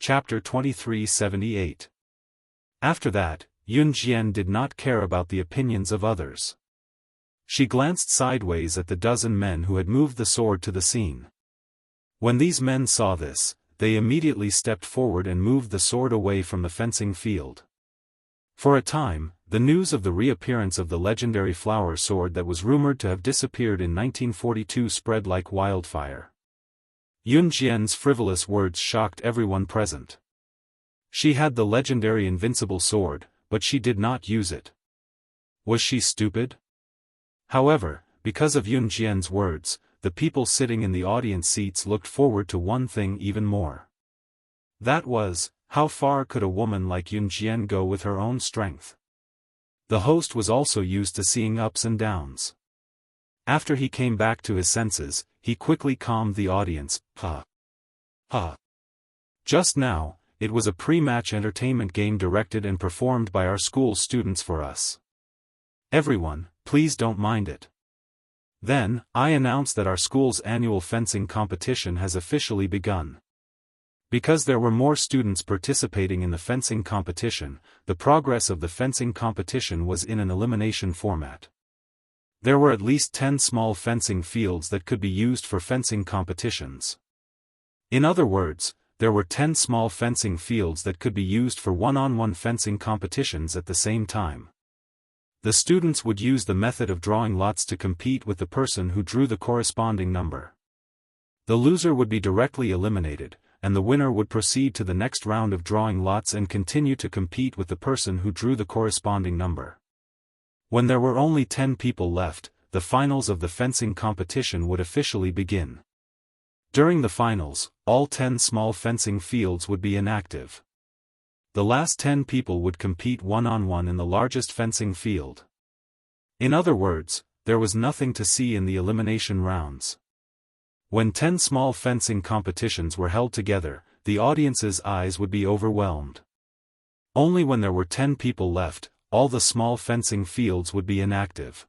Chapter 2378. After that, Yun Jian did not care about the opinions of others. She glanced sideways at the dozen men who had moved the sword to the scene. When these men saw this, they immediately stepped forward and moved the sword away from the fencing field. For a time, the news of the reappearance of the legendary flower sword that was rumored to have disappeared in 1942 spread like wildfire. Yun Jian's frivolous words shocked everyone present. She had the legendary invincible sword, but she did not use it. Was she stupid? However, because of Yun Jian's words, the people sitting in the audience seats looked forward to one thing even more. That was, how far could a woman like Yun Jian go with her own strength? The host was also used to seeing ups and downs. After he came back to his senses, he quickly calmed the audience. Just now, it was a pre-match entertainment game directed and performed by our school students for us. Everyone, please don't mind it. Then, I announce that our school's annual fencing competition has officially begun. Because there were more students participating in the fencing competition, the progress of the fencing competition was in an elimination format. There were at least 10 small fencing fields that could be used for fencing competitions. In other words, there were 10 small fencing fields that could be used for one-on-one fencing competitions at the same time. The students would use the method of drawing lots to compete with the person who drew the corresponding number. The loser would be directly eliminated, and the winner would proceed to the next round of drawing lots and continue to compete with the person who drew the corresponding number. When there were only 10 people left, the finals of the fencing competition would officially begin. During the finals, all 10 small fencing fields would be inactive. The last 10 people would compete one-on-one in the largest fencing field. In other words, there was nothing to see in the elimination rounds. When 10 small fencing competitions were held together, the audience's eyes would be overwhelmed. Only when there were 10 people left, all the small fencing fields would be inactive.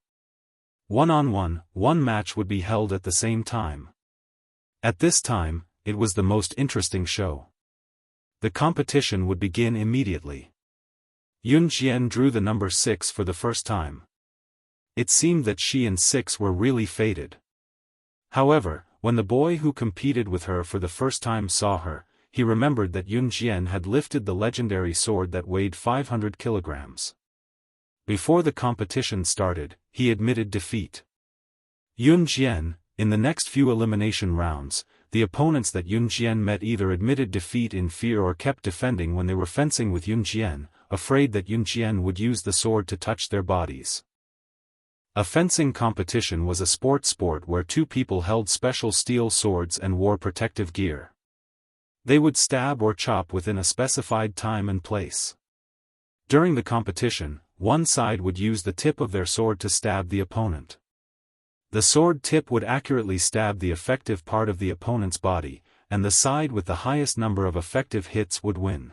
One-on-one, one match would be held at the same time. At this time, it was the most interesting show. The competition would begin immediately. Yun Jian drew the number 6 for the first time. It seemed that she and 6 were really fated. However, when the boy who competed with her for the first time saw her, he remembered that Yun Jian had lifted the legendary sword that weighed 500 kilograms. Before the competition started, he admitted defeat. Yun Jian, in the next few elimination rounds, the opponents that Yun Jian met either admitted defeat in fear or kept defending when they were fencing with Yun Jian, afraid that Yun Jian would use the sword to touch their bodies. A fencing competition was a sport where two people held special steel swords and wore protective gear. They would stab or chop within a specified time and place. During the competition, one side would use the tip of their sword to stab the opponent. The sword tip would accurately stab the effective part of the opponent's body, and the side with the highest number of effective hits would win.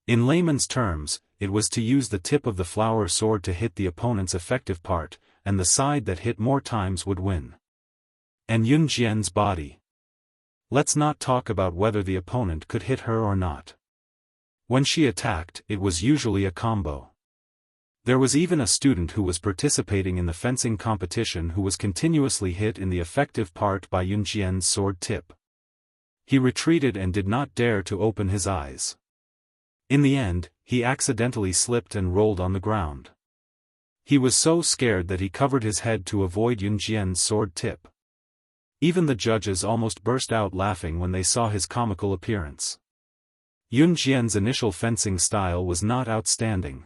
In layman's terms, it was to use the tip of the flower sword to hit the opponent's effective part, and the side that hit more times would win. And Yun Jian's body. Let's not talk about whether the opponent could hit her or not. When she attacked, it was usually a combo. There was even a student who was participating in the fencing competition who was continuously hit in the effective part by Yun Jian's sword tip. He retreated and did not dare to open his eyes. In the end, he accidentally slipped and rolled on the ground. He was so scared that he covered his head to avoid Yun Jian's sword tip. Even the judges almost burst out laughing when they saw his comical appearance. Yun Jian's initial fencing style was not outstanding.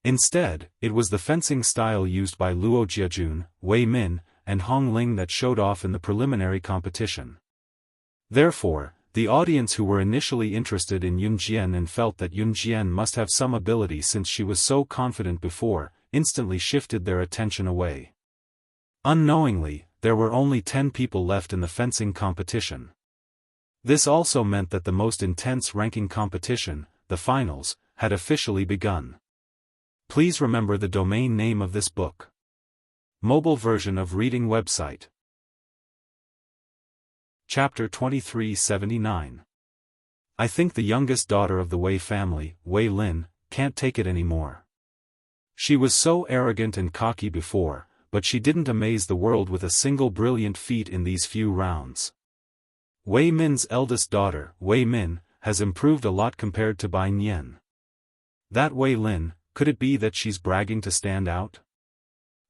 Instead, it was the fencing style used by Luo Jiajun, Wei Min, and Hong Ling that showed off in the preliminary competition. Therefore, the audience who were initially interested in Yun Jian and felt that Yun Jian must have some ability since she was so confident before, instantly shifted their attention away. Unknowingly, there were only 10 people left in the fencing competition. This also meant that the most intense ranking competition, the finals, had officially begun. Please remember the domain name of this book. Mobile version of reading website. Chapter 2379. I think the youngest daughter of the Wei family, Wei Lin, can't take it anymore. She was so arrogant and cocky before, but she didn't amaze the world with a single brilliant feat in these few rounds. Wei Min's eldest daughter, Wei Min, has improved a lot compared to Bai Nian. That Wei Lin, could it be that she's bragging to stand out?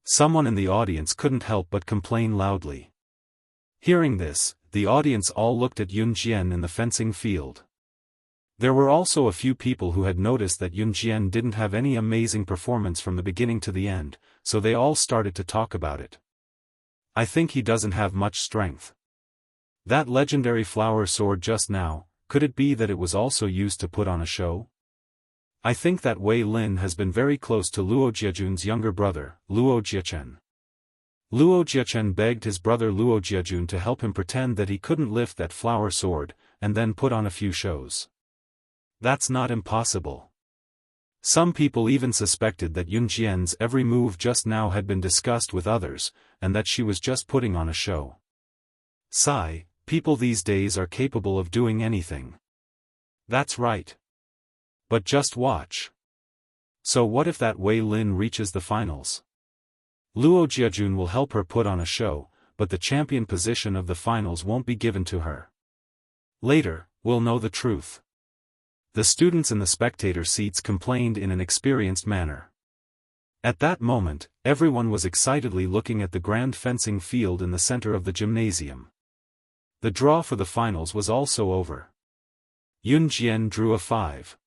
Someone in the audience couldn't help but complain loudly. Hearing this, the audience all looked at Yun Jian in the fencing field. There were also a few people who had noticed that Yun Jian didn't have any amazing performance from the beginning to the end, so they all started to talk about it. I think he doesn't have much strength. That legendary flower sword just now, could it be that it was also used to put on a show? I think that Wei Lin has been very close to Luo Jiajun's younger brother, Luo Jiachen. Luo Jiachen begged his brother Luo Jiajun to help him pretend that he couldn't lift that flower sword, and then put on a few shows. That's not impossible. Some people even suspected that Yun Jian's every move just now had been discussed with others, and that she was just putting on a show. Sigh, people these days are capable of doing anything. That's right. But just watch. So what if that Wei Lin reaches the finals? Luo Jiajun will help her put on a show, but the champion position of the finals won't be given to her. Later, we'll know the truth. The students in the spectator seats complained in an experienced manner. At that moment, everyone was excitedly looking at the grand fencing field in the center of the gymnasium. The draw for the finals was also over. Yun Jian drew a 5.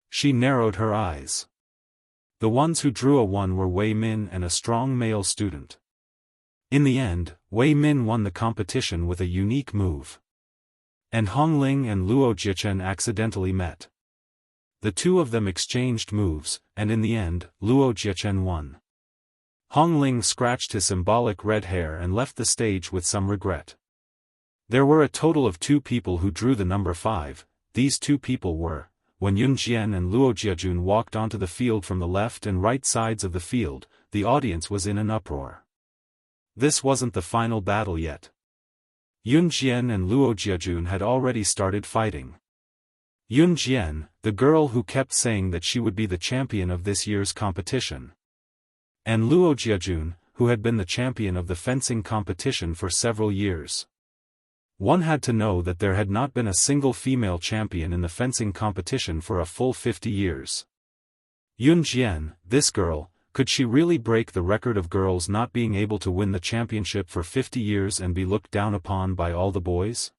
She narrowed her eyes. The ones who drew a 1 were Wei Min and a strong male student. In the end, Wei Min won the competition with a unique move. And Hong Ling and Luo Jiachen accidentally met. The two of them exchanged moves, and in the end, Luo Jiachen won. Hong Ling scratched his symbolic red hair and left the stage with some regret. There were a total of 2 people who drew the number 5, these 2 people were, when Yun Jian and Luo Jiajun walked onto the field from the left and right sides of the field, the audience was in an uproar. This wasn't the final battle yet. Yun Jian and Luo Jiajun had already started fighting. Yun Jian, the girl who kept saying that she would be the champion of this year's competition. And Luo Jiajun, who had been the champion of the fencing competition for several years. One had to know that there had not been a single female champion in the fencing competition for a full 50 years. Yun Jian, this girl, could she really break the record of girls not being able to win the championship for 50 years and be looked down upon by all the boys?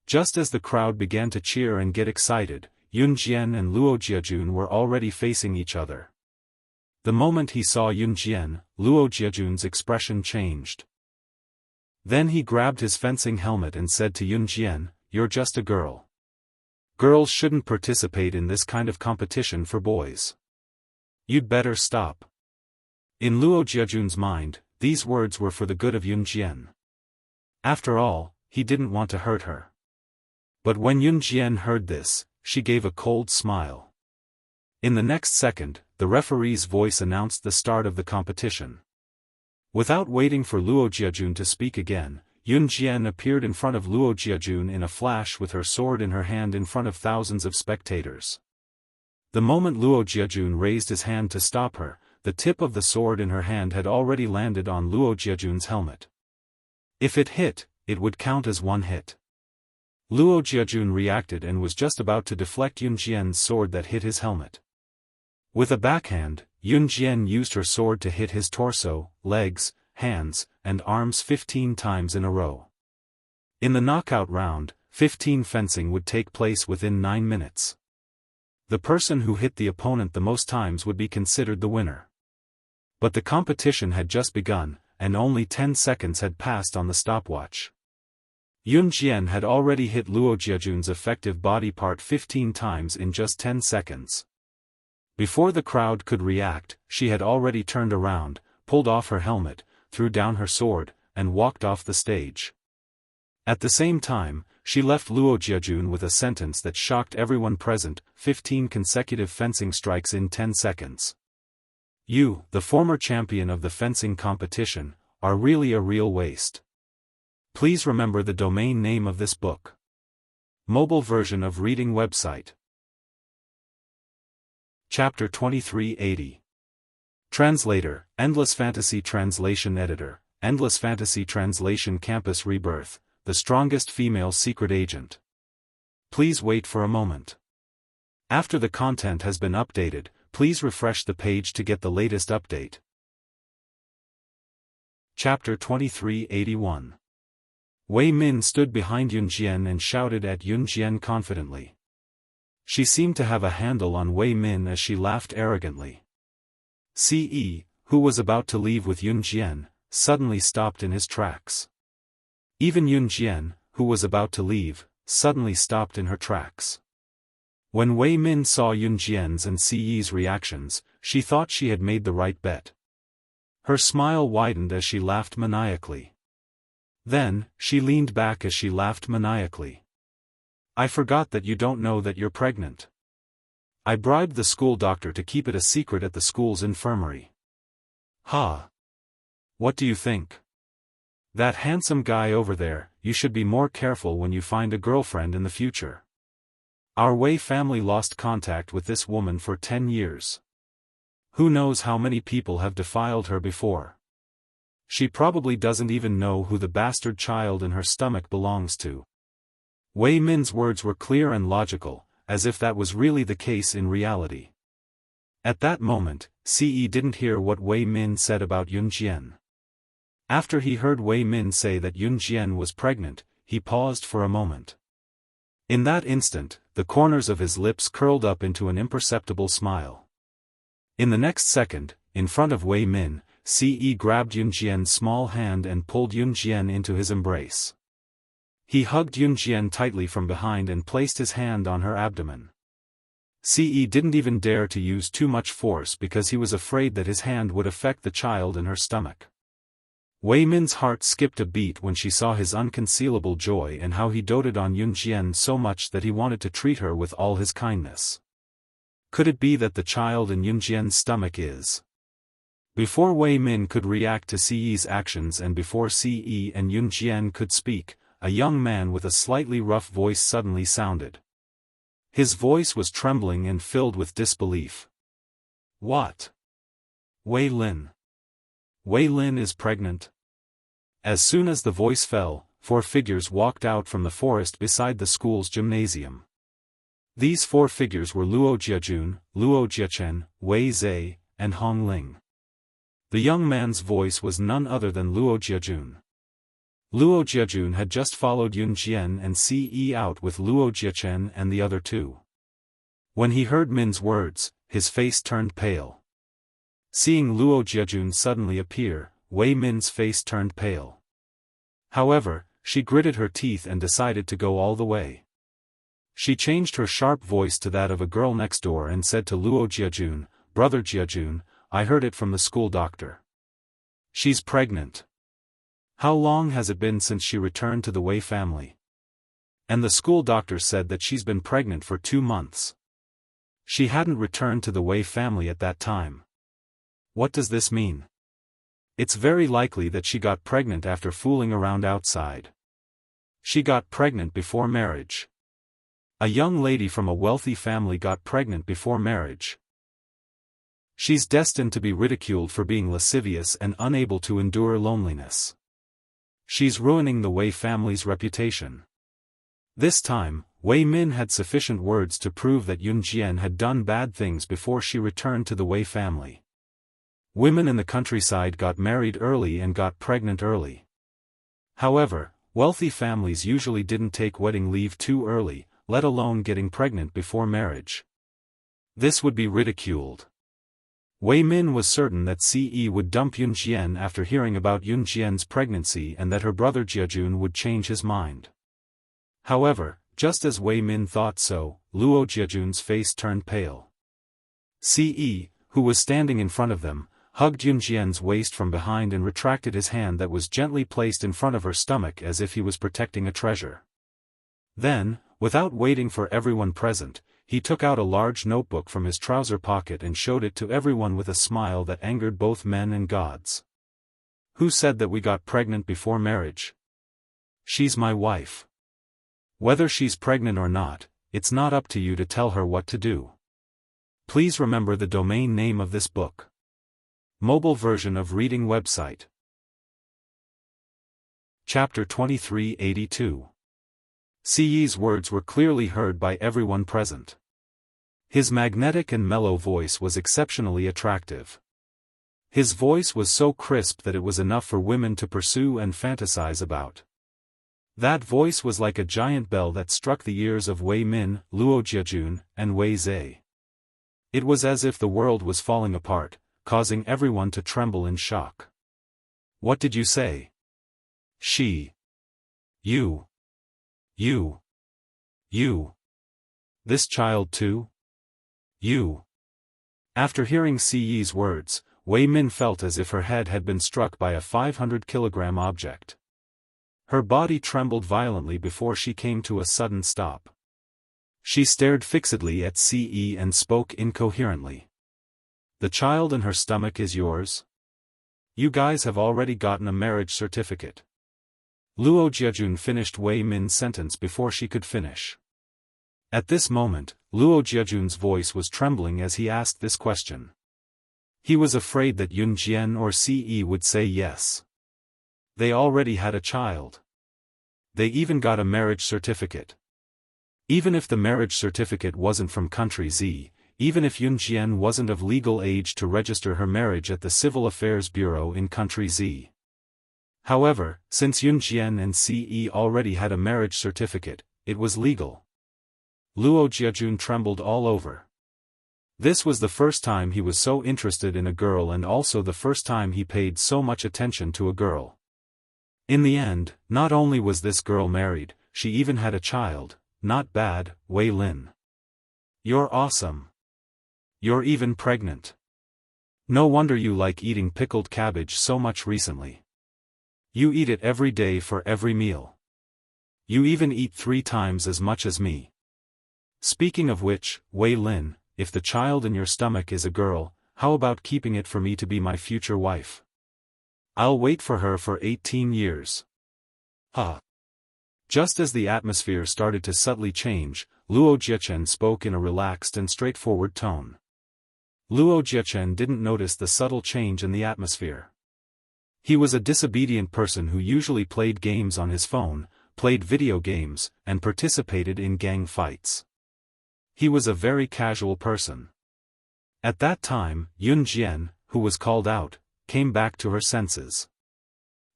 Just as the crowd began to cheer and get excited, Yun Jian and Luo Jiajun were already facing each other. The moment he saw Yun Jian, Luo Jiajun's expression changed. Then he grabbed his fencing helmet and said to Yun Jian, "You're just a girl. Girls shouldn't participate in this kind of competition for boys. You'd better stop." In Luo Jiajun's mind, these words were for the good of Yun Jian. After all, he didn't want to hurt her. But when Yun Jian heard this, she gave a cold smile. In the next second, the referee's voice announced the start of the competition. Without waiting for Luo Jiajun to speak again, Yun Jian appeared in front of Luo Jiajun in a flash with her sword in her hand in front of thousands of spectators. The moment Luo Jiajun raised his hand to stop her, the tip of the sword in her hand had already landed on Luo Jiajun's helmet. If it hit, it would count as 1 hit. Luo Jiajun reacted and was just about to deflect Yun Jian's sword that hit his helmet. With a backhand, Yun Jian used her sword to hit his torso, legs, hands, and arms 15 times in a row. In the knockout round, 15 fencing would take place within 9 minutes. The person who hit the opponent the most times would be considered the winner. But the competition had just begun, and only 10 seconds had passed on the stopwatch. Yun Jian had already hit Luo Jiajun's effective body part 15 times in just 10 seconds. Before the crowd could react, she had already turned around, pulled off her helmet, threw down her sword, and walked off the stage. At the same time, she left Luo Jiajun with a sentence that shocked everyone present: 15 consecutive fencing strikes in 10 seconds. You, the former champion of the fencing competition, are really a real waste. Please remember the domain name of this book. mobile version of reading website. Chapter 2380. Translator, Endless Fantasy Translation Editor, Endless Fantasy Translation Campus Rebirth, the strongest female secret agent. Please wait for a moment. After the content has been updated, please refresh the page to get the latest update. Chapter 2381. Wei Min stood behind Yunjian and shouted at Yunjian confidently. She seemed to have a handle on Wei Min as she laughed arrogantly. Ce, who was about to leave with Yunjian, suddenly stopped in his tracks. Even Yunjian, who was about to leave, suddenly stopped in her tracks. When Wei Min saw Yunjian's and Ce's reactions, she thought she had made the right bet. Her smile widened as she laughed maniacally. Then, she leaned back as she laughed maniacally. I forgot that you don't know that you're pregnant. I bribed the school doctor to keep it a secret at the school's infirmary. Ha! What do you think? That handsome guy over there, you should be more careful when you find a girlfriend in the future. Our Wei family lost contact with this woman for 10 years. Who knows how many people have defiled her before? She probably doesn't even know who the bastard child in her stomach belongs to. Wei Min's words were clear and logical, as if that was really the case in reality. At that moment, Ce didn't hear what Wei Min said about Yunjian. After he heard Wei Min say that Yunjian was pregnant, he paused for a moment. In that instant, the corners of his lips curled up into an imperceptible smile. In the next second, in front of Wei Min, Ce grabbed Yunjian's small hand and pulled Yunjian into his embrace. He hugged Yunjian tightly from behind and placed his hand on her abdomen. Ce didn't even dare to use too much force because he was afraid that his hand would affect the child in her stomach. Wei Min's heart skipped a beat when she saw his unconcealable joy and how he doted on Yunjian so much that he wanted to treat her with all his kindness. Could it be that the child in Yunjian's stomach is? Before Wei Min could react to Ce's actions and before Ce and Yunjian could speak, a young man with a slightly rough voice suddenly sounded. His voice was trembling and filled with disbelief. What? Wei Lin. Wei Lin is pregnant? As soon as the voice fell, 4 figures walked out from the forest beside the school's gymnasium. These 4 figures were Luo Jiajun, Luo Jiachen, Wei Zhe, and Hong Ling. The young man's voice was none other than Luo Jiajun. Luo Jiajun had just followed Yunjian and Ce out with Luo Jiachen and the other 2. When he heard Min's words, his face turned pale. Seeing Luo Jiajun suddenly appear, Wei Min's face turned pale. However, she gritted her teeth and decided to go all the way. She changed her sharp voice to that of a girl next door and said to Luo Jiajun, Brother Jiajun, I heard it from the school doctor. She's pregnant. How long has it been since she returned to the Wei family? And the school doctor said that she's been pregnant for 2 months. She hadn't returned to the Wei family at that time. What does this mean? It's very likely that she got pregnant after fooling around outside. She got pregnant before marriage. A young lady from a wealthy family got pregnant before marriage. She's destined to be ridiculed for being lascivious and unable to endure loneliness. She's ruining the Wei family's reputation. This time, Wei Min had sufficient words to prove that Yunjian had done bad things before she returned to the Wei family. Women in the countryside got married early and got pregnant early. However, wealthy families usually didn't take wedding leave too early, let alone getting pregnant before marriage. This would be ridiculed. Wei Min was certain that Ce would dump Yunjian after hearing about Yunjian's pregnancy and that her brother Jiajun would change his mind. However, just as Wei Min thought so, Luo Jiajun's face turned pale. Ce, who was standing in front of them, hugged Yunjian's waist from behind and retracted his hand that was gently placed in front of her stomach as if he was protecting a treasure. Then, without waiting for everyone present, he took out a large notebook from his trouser pocket and showed it to everyone with a smile that angered both men and gods. Who said that we got pregnant before marriage? She's my wife. Whether she's pregnant or not, it's not up to you to tell her what to do. Please remember the domain name of this book. Mobile version of reading website. Chapter 2382. Siyi's words were clearly heard by everyone present. His magnetic and mellow voice was exceptionally attractive. His voice was so crisp that it was enough for women to pursue and fantasize about. That voice was like a giant bell that struck the ears of Wei Min, Luo Jiajun, and Wei Zhe. It was as if the world was falling apart, causing everyone to tremble in shock. What did you say? She. You. This child too? You. After hearing Siyi's words, Wei Min felt as if her head had been struck by a 500-kilogram object. Her body trembled violently before she came to a sudden stop. She stared fixedly at Siyi and spoke incoherently. The child in her stomach is yours? You guys have already gotten a marriage certificate. Luo Jiajun finished Wei Min's sentence before she could finish. At this moment, Luo Jiajun's voice was trembling as he asked this question. He was afraid that Yun Jian or Siyi would say yes. They already had a child. They even got a marriage certificate. Even if the marriage certificate wasn't from country Z, even if Yun Jian wasn't of legal age to register her marriage at the Civil Affairs Bureau in country Z. However, since Yun Jian and Siyi already had a marriage certificate, it was legal. Luo Jiajun trembled all over. This was the first time he was so interested in a girl and also the first time he paid so much attention to a girl. In the end, not only was this girl married, she even had a child. Not bad, Wei Lin. You're awesome. You're even pregnant. No wonder you like eating pickled cabbage so much recently. You eat it every day for every meal. You even eat 3 times as much as me. Speaking of which, Wei Lin, if the child in your stomach is a girl, how about keeping it for me to be my future wife? I'll wait for her for 18 years. Just as the atmosphere started to subtly change, Luo Jiachen spoke in a relaxed and straightforward tone. Luo Jiachen didn't notice the subtle change in the atmosphere. He was a disobedient person who usually played games on his phone, played video games, and participated in gang fights. He was a very casual person. At that time, Yun Jian, who was called out, came back to her senses.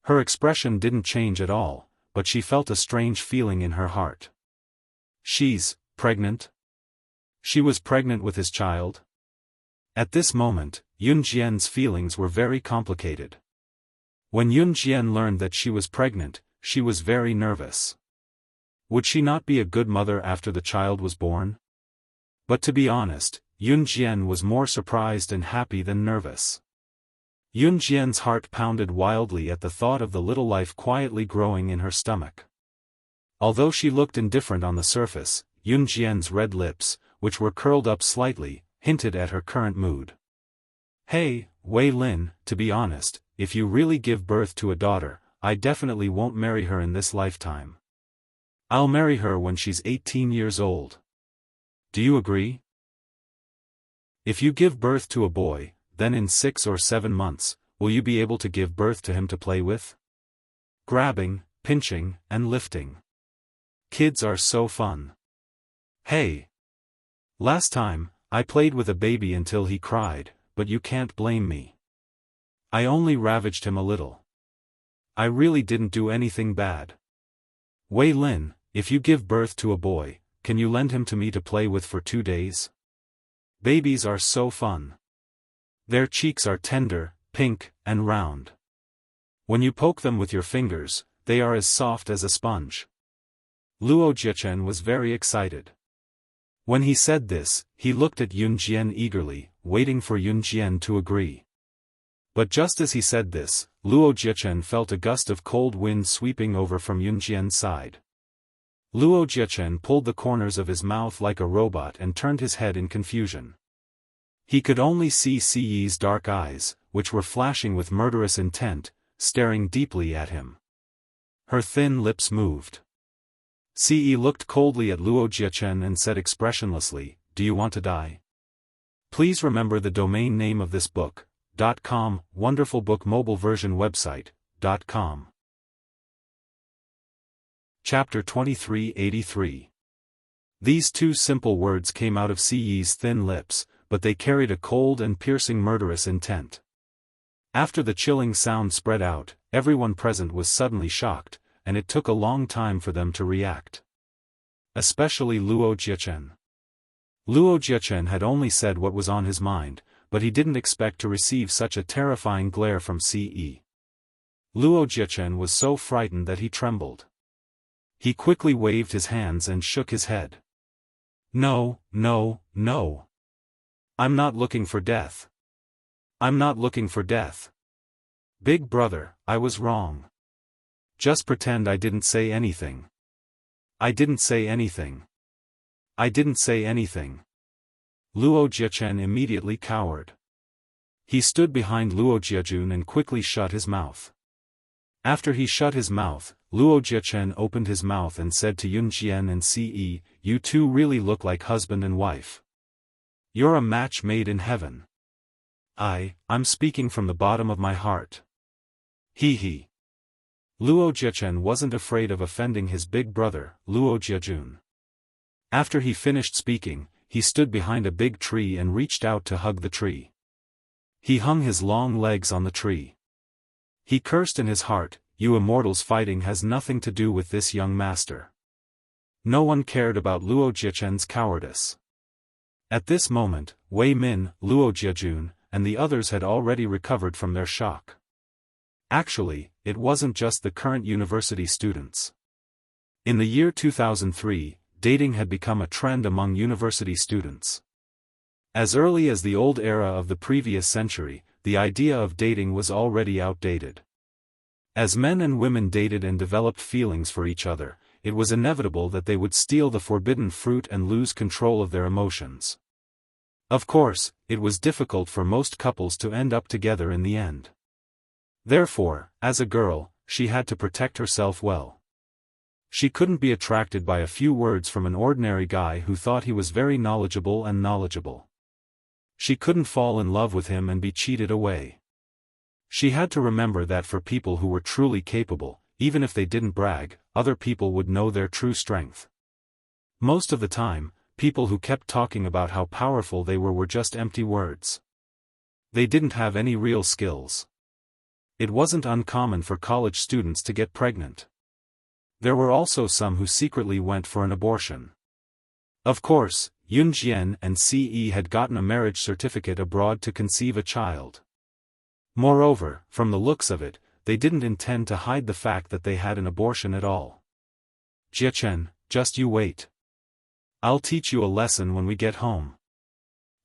Her expression didn't change at all, but she felt a strange feeling in her heart. She's pregnant? She was pregnant with his child? At this moment, Yun Jian's feelings were very complicated. When Yun Jian learned that she was pregnant, she was very nervous. Would she not be a good mother after the child was born? But to be honest, Yun Jian was more surprised and happy than nervous. Yun Jian's heart pounded wildly at the thought of the little life quietly growing in her stomach. Although she looked indifferent on the surface, Yun Jian's red lips, which were curled up slightly, hinted at her current mood. Hey, Wei Lin, to be honest, if you really give birth to a daughter, I definitely won't marry her in this lifetime. I'll marry her when she's 18 years old. Do you agree? If you give birth to a boy, then in 6 or 7 months, will you be able to give birth to him to play with? Grabbing, pinching, and lifting. Kids are so fun. Hey! Last time, I played with a baby until he cried, but you can't blame me. I only ravaged him a little. I really didn't do anything bad. Wei Lin, if you give birth to a boy, can you lend him to me to play with for 2 days? Babies are so fun. Their cheeks are tender, pink, and round. When you poke them with your fingers, they are as soft as a sponge. Luo Jiachen was very excited. When he said this, he looked at Yun Jian eagerly, waiting for Yun Jian to agree. But just as he said this, Luo Jiachen felt a gust of cold wind sweeping over from Yun Jian's side. Luo Jiachen pulled the corners of his mouth like a robot and turned his head in confusion. He could only see Siyi's dark eyes, which were flashing with murderous intent, staring deeply at him. Her thin lips moved. Ce looked coldly at Luo Jiachen and said expressionlessly, "Do you want to die? Please remember the domain name of this book, .com, Wonderful Book Mobile Version Website, .com. Chapter 2383. These two simple words came out of Ce's thin lips, but they carried a cold and piercing murderous intent. After the chilling sound spread out, everyone present was suddenly shocked, and it took a long time for them to react. Especially Luo Jiachen. Luo Jiachen had only said what was on his mind, but he didn't expect to receive such a terrifying glare from Ce. Luo Jiachen was so frightened that he trembled. He quickly waved his hands and shook his head. "No, no, no. I'm not looking for death. I'm not looking for death. Big brother, I was wrong. Just pretend I didn't say anything. I didn't say anything. I didn't say anything." Luo Jiachen immediately cowered. He stood behind Luo Jiajun and quickly shut his mouth. After he shut his mouth, Luo Jiachen opened his mouth and said to Yunjian and Ce, "You two really look like husband and wife. You're a match made in heaven. I'm speaking from the bottom of my heart. He. Luo Jiachen wasn't afraid of offending his big brother, Luo Jiajun. After he finished speaking, he stood behind a big tree and reached out to hug the tree. He hung his long legs on the tree. He cursed in his heart, "You immortals fighting has nothing to do with this young master." No one cared about Luo Jiachen's cowardice. At this moment, Wei Min, Luo Jiajun, and the others had already recovered from their shock. Actually, it wasn't just the current university students. In the year 2003, dating had become a trend among university students. As early as the old era of the previous century, the idea of dating was already outdated. As men and women dated and developed feelings for each other, it was inevitable that they would steal the forbidden fruit and lose control of their emotions. Of course, it was difficult for most couples to end up together in the end. Therefore, as a girl, she had to protect herself well. She couldn't be attracted by a few words from an ordinary guy who thought he was very knowledgeable. She couldn't fall in love with him and be cheated away. She had to remember that for people who were truly capable, even if they didn't brag, other people would know their true strength. Most of the time, people who kept talking about how powerful they were just empty words. They didn't have any real skills. It wasn't uncommon for college students to get pregnant. There were also some who secretly went for an abortion. Of course, Yunjian and Ce had gotten a marriage certificate abroad to conceive a child. Moreover, from the looks of it, they didn't intend to hide the fact that they had an abortion at all. "Jiachen, just you wait. I'll teach you a lesson when we get home."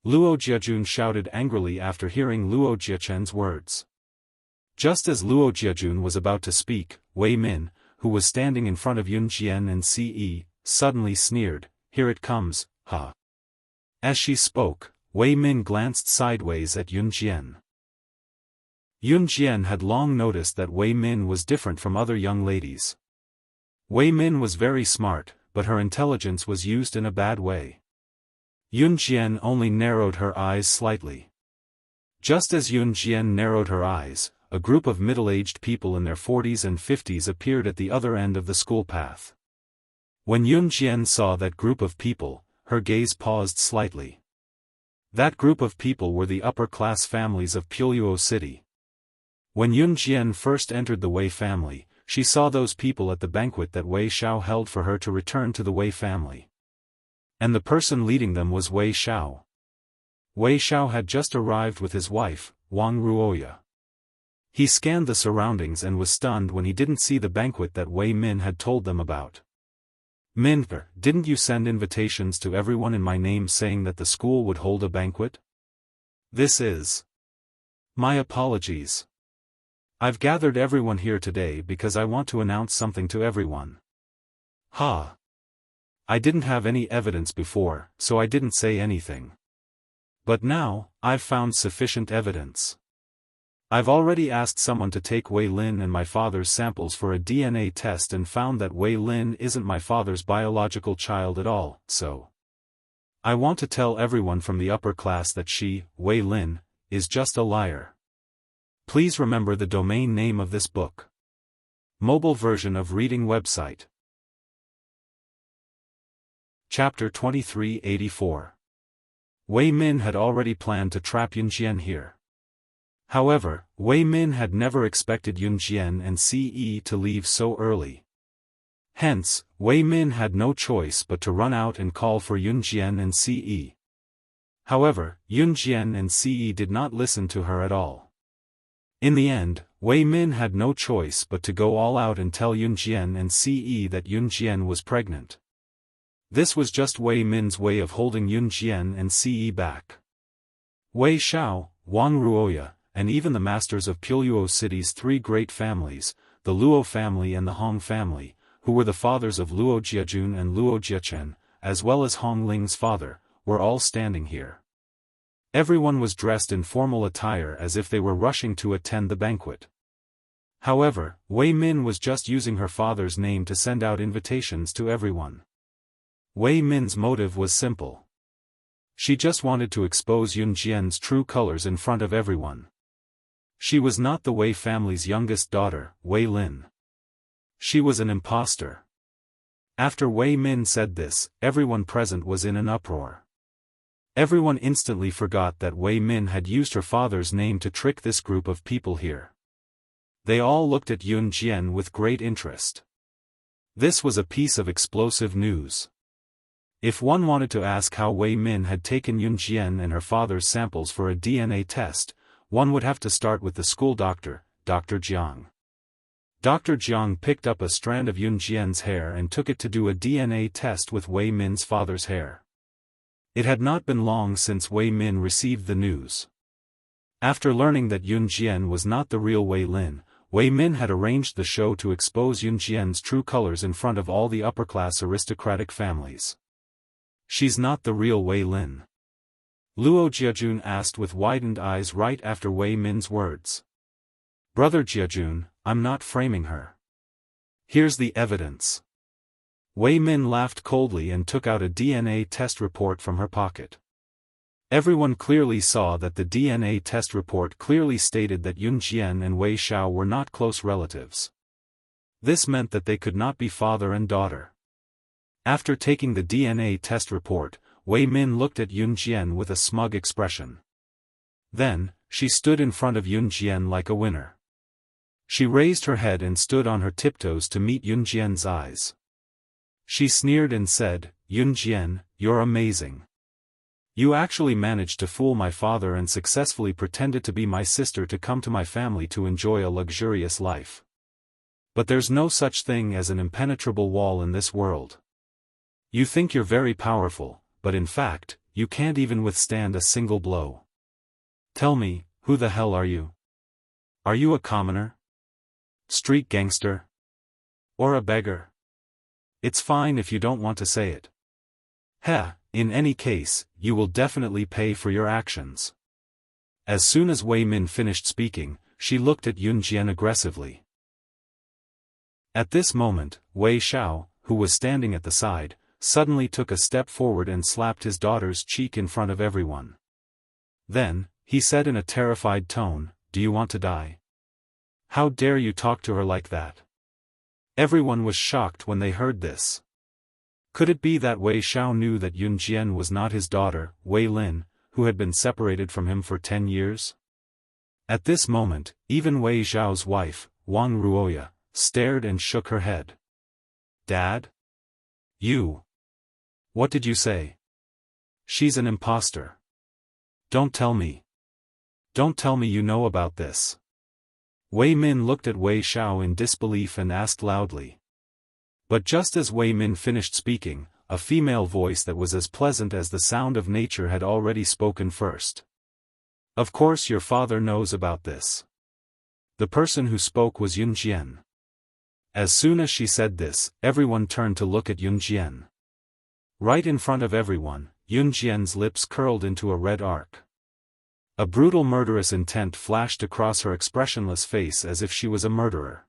Luo Jiajun shouted angrily after hearing Luo Jiachen's words. Just as Luo Jiajun was about to speak, Wei Min, who was standing in front of Yunjian and Ce, suddenly sneered, "Here it comes, ha." As she spoke, Wei Min glanced sideways at Yunjian. Yunjian had long noticed that Wei Min was different from other young ladies. Wei Min was very smart, but her intelligence was used in a bad way. Yunjian only narrowed her eyes slightly. Just as Yunjian narrowed her eyes, a group of middle-aged people in their 40s and 50s appeared at the other end of the school path. When Yunjian saw that group of people, her gaze paused slightly. That group of people were the upper-class families of Puluo City. When Yunjian first entered the Wei family, she saw those people at the banquet that Wei Xiao held for her to return to the Wei family. And the person leading them was Wei Xiao. Wei Xiao had just arrived with his wife, Wang Ruoya. He scanned the surroundings and was stunned when he didn't see the banquet that Wei Min had told them about. "Min, didn't you send invitations to everyone in my name saying that the school would hold a banquet? This is... My apologies. I've gathered everyone here today because I want to announce something to everyone." "Ha. I didn't have any evidence before, so I didn't say anything. But now, I've found sufficient evidence. I've already asked someone to take Wei Lin and my father's samples for a DNA test and found that Wei Lin isn't my father's biological child at all, so I want to tell everyone from the upper class that she, Wei Lin, is just a liar. Please remember the domain name of this book. Mobile version of reading website. Chapter 2384. Wei Min had already planned to trap Yunjian here. However, Wei Min had never expected Yunjian and Ce to leave so early. Hence, Wei Min had no choice but to run out and call for Yunjian and Ce. However, Yunjian and Ce did not listen to her at all. In the end, Wei Min had no choice but to go all out and tell Yunjian and Ce that Yunjian was pregnant. This was just Wei Min's way of holding Yunjian and Ce back. Wei Xiao, Wang Ruoya, and even the masters of Piluo City's three great families, the Luo family and the Hong family, who were the fathers of Luo Jiajun and Luo Jiachen, as well as Hong Ling's father, were all standing here. Everyone was dressed in formal attire as if they were rushing to attend the banquet. However, Wei Min was just using her father's name to send out invitations to everyone. Wei Min's motive was simple. She just wanted to expose Yunjian's true colors in front of everyone. She was not the Wei family's youngest daughter, Wei Lin. She was an impostor. After Wei Min said this, everyone present was in an uproar. Everyone instantly forgot that Wei Min had used her father's name to trick this group of people here. They all looked at Yunjian with great interest. This was a piece of explosive news. If one wanted to ask how Wei Min had taken Yunjian and her father's samples for a DNA test, one would have to start with the school doctor, Dr. Jiang. Dr. Jiang picked up a strand of Yunjian's hair and took it to do a DNA test with Wei Min's father's hair. It had not been long since Wei Min received the news. After learning that Yunjian was not the real Wei Lin, Wei Min had arranged the show to expose Yunjian's true colors in front of all the upper-class aristocratic families. She's not the real Wei Lin. Luo Jiajun asked with widened eyes right after Wei Min's words. Brother Jiajun, I'm not framing her. Here's the evidence. Wei Min laughed coldly and took out a DNA test report from her pocket. Everyone clearly saw that the DNA test report clearly stated that Yunjian and Wei Xiao were not close relatives. This meant that they could not be father and daughter. After taking the DNA test report, Wei Min looked at Yunjian with a smug expression. Then, she stood in front of Yunjian like a winner. She raised her head and stood on her tiptoes to meet Yunjian's eyes. She sneered and said, Yunjian, you're amazing. You actually managed to fool my father and successfully pretended to be my sister to come to my family to enjoy a luxurious life. But there's no such thing as an impenetrable wall in this world. You think you're very powerful, but in fact, you can't even withstand a single blow. Tell me, who the hell are you? Are you a commoner? Street gangster? Or a beggar? It's fine if you don't want to say it. Heh, in any case, you will definitely pay for your actions. As soon as Wei Min finished speaking, she looked at Yunjian aggressively. At this moment, Wei Xiao, who was standing at the side, suddenly took a step forward and slapped his daughter's cheek in front of everyone. Then, he said in a terrified tone, Do you want to die? How dare you talk to her like that? Everyone was shocked when they heard this. Could it be that Wei Xiao knew that Yunjian was not his daughter, Wei Lin, who had been separated from him for 10 years? At this moment, even Wei Xiao's wife, Wang Ruoya, stared and shook her head. Dad? You? What did you say? She's an impostor. Don't tell me. Don't tell me you know about this. Wei Min looked at Wei Xiao in disbelief and asked loudly. But just as Wei Min finished speaking, a female voice that was as pleasant as the sound of nature had already spoken first. Of course your father knows about this. The person who spoke was Yunjian. As soon as she said this, everyone turned to look at Yunjian. Right in front of everyone, Yunjian's lips curled into a red arc. A brutal murderous intent flashed across her expressionless face as if she was a murderer.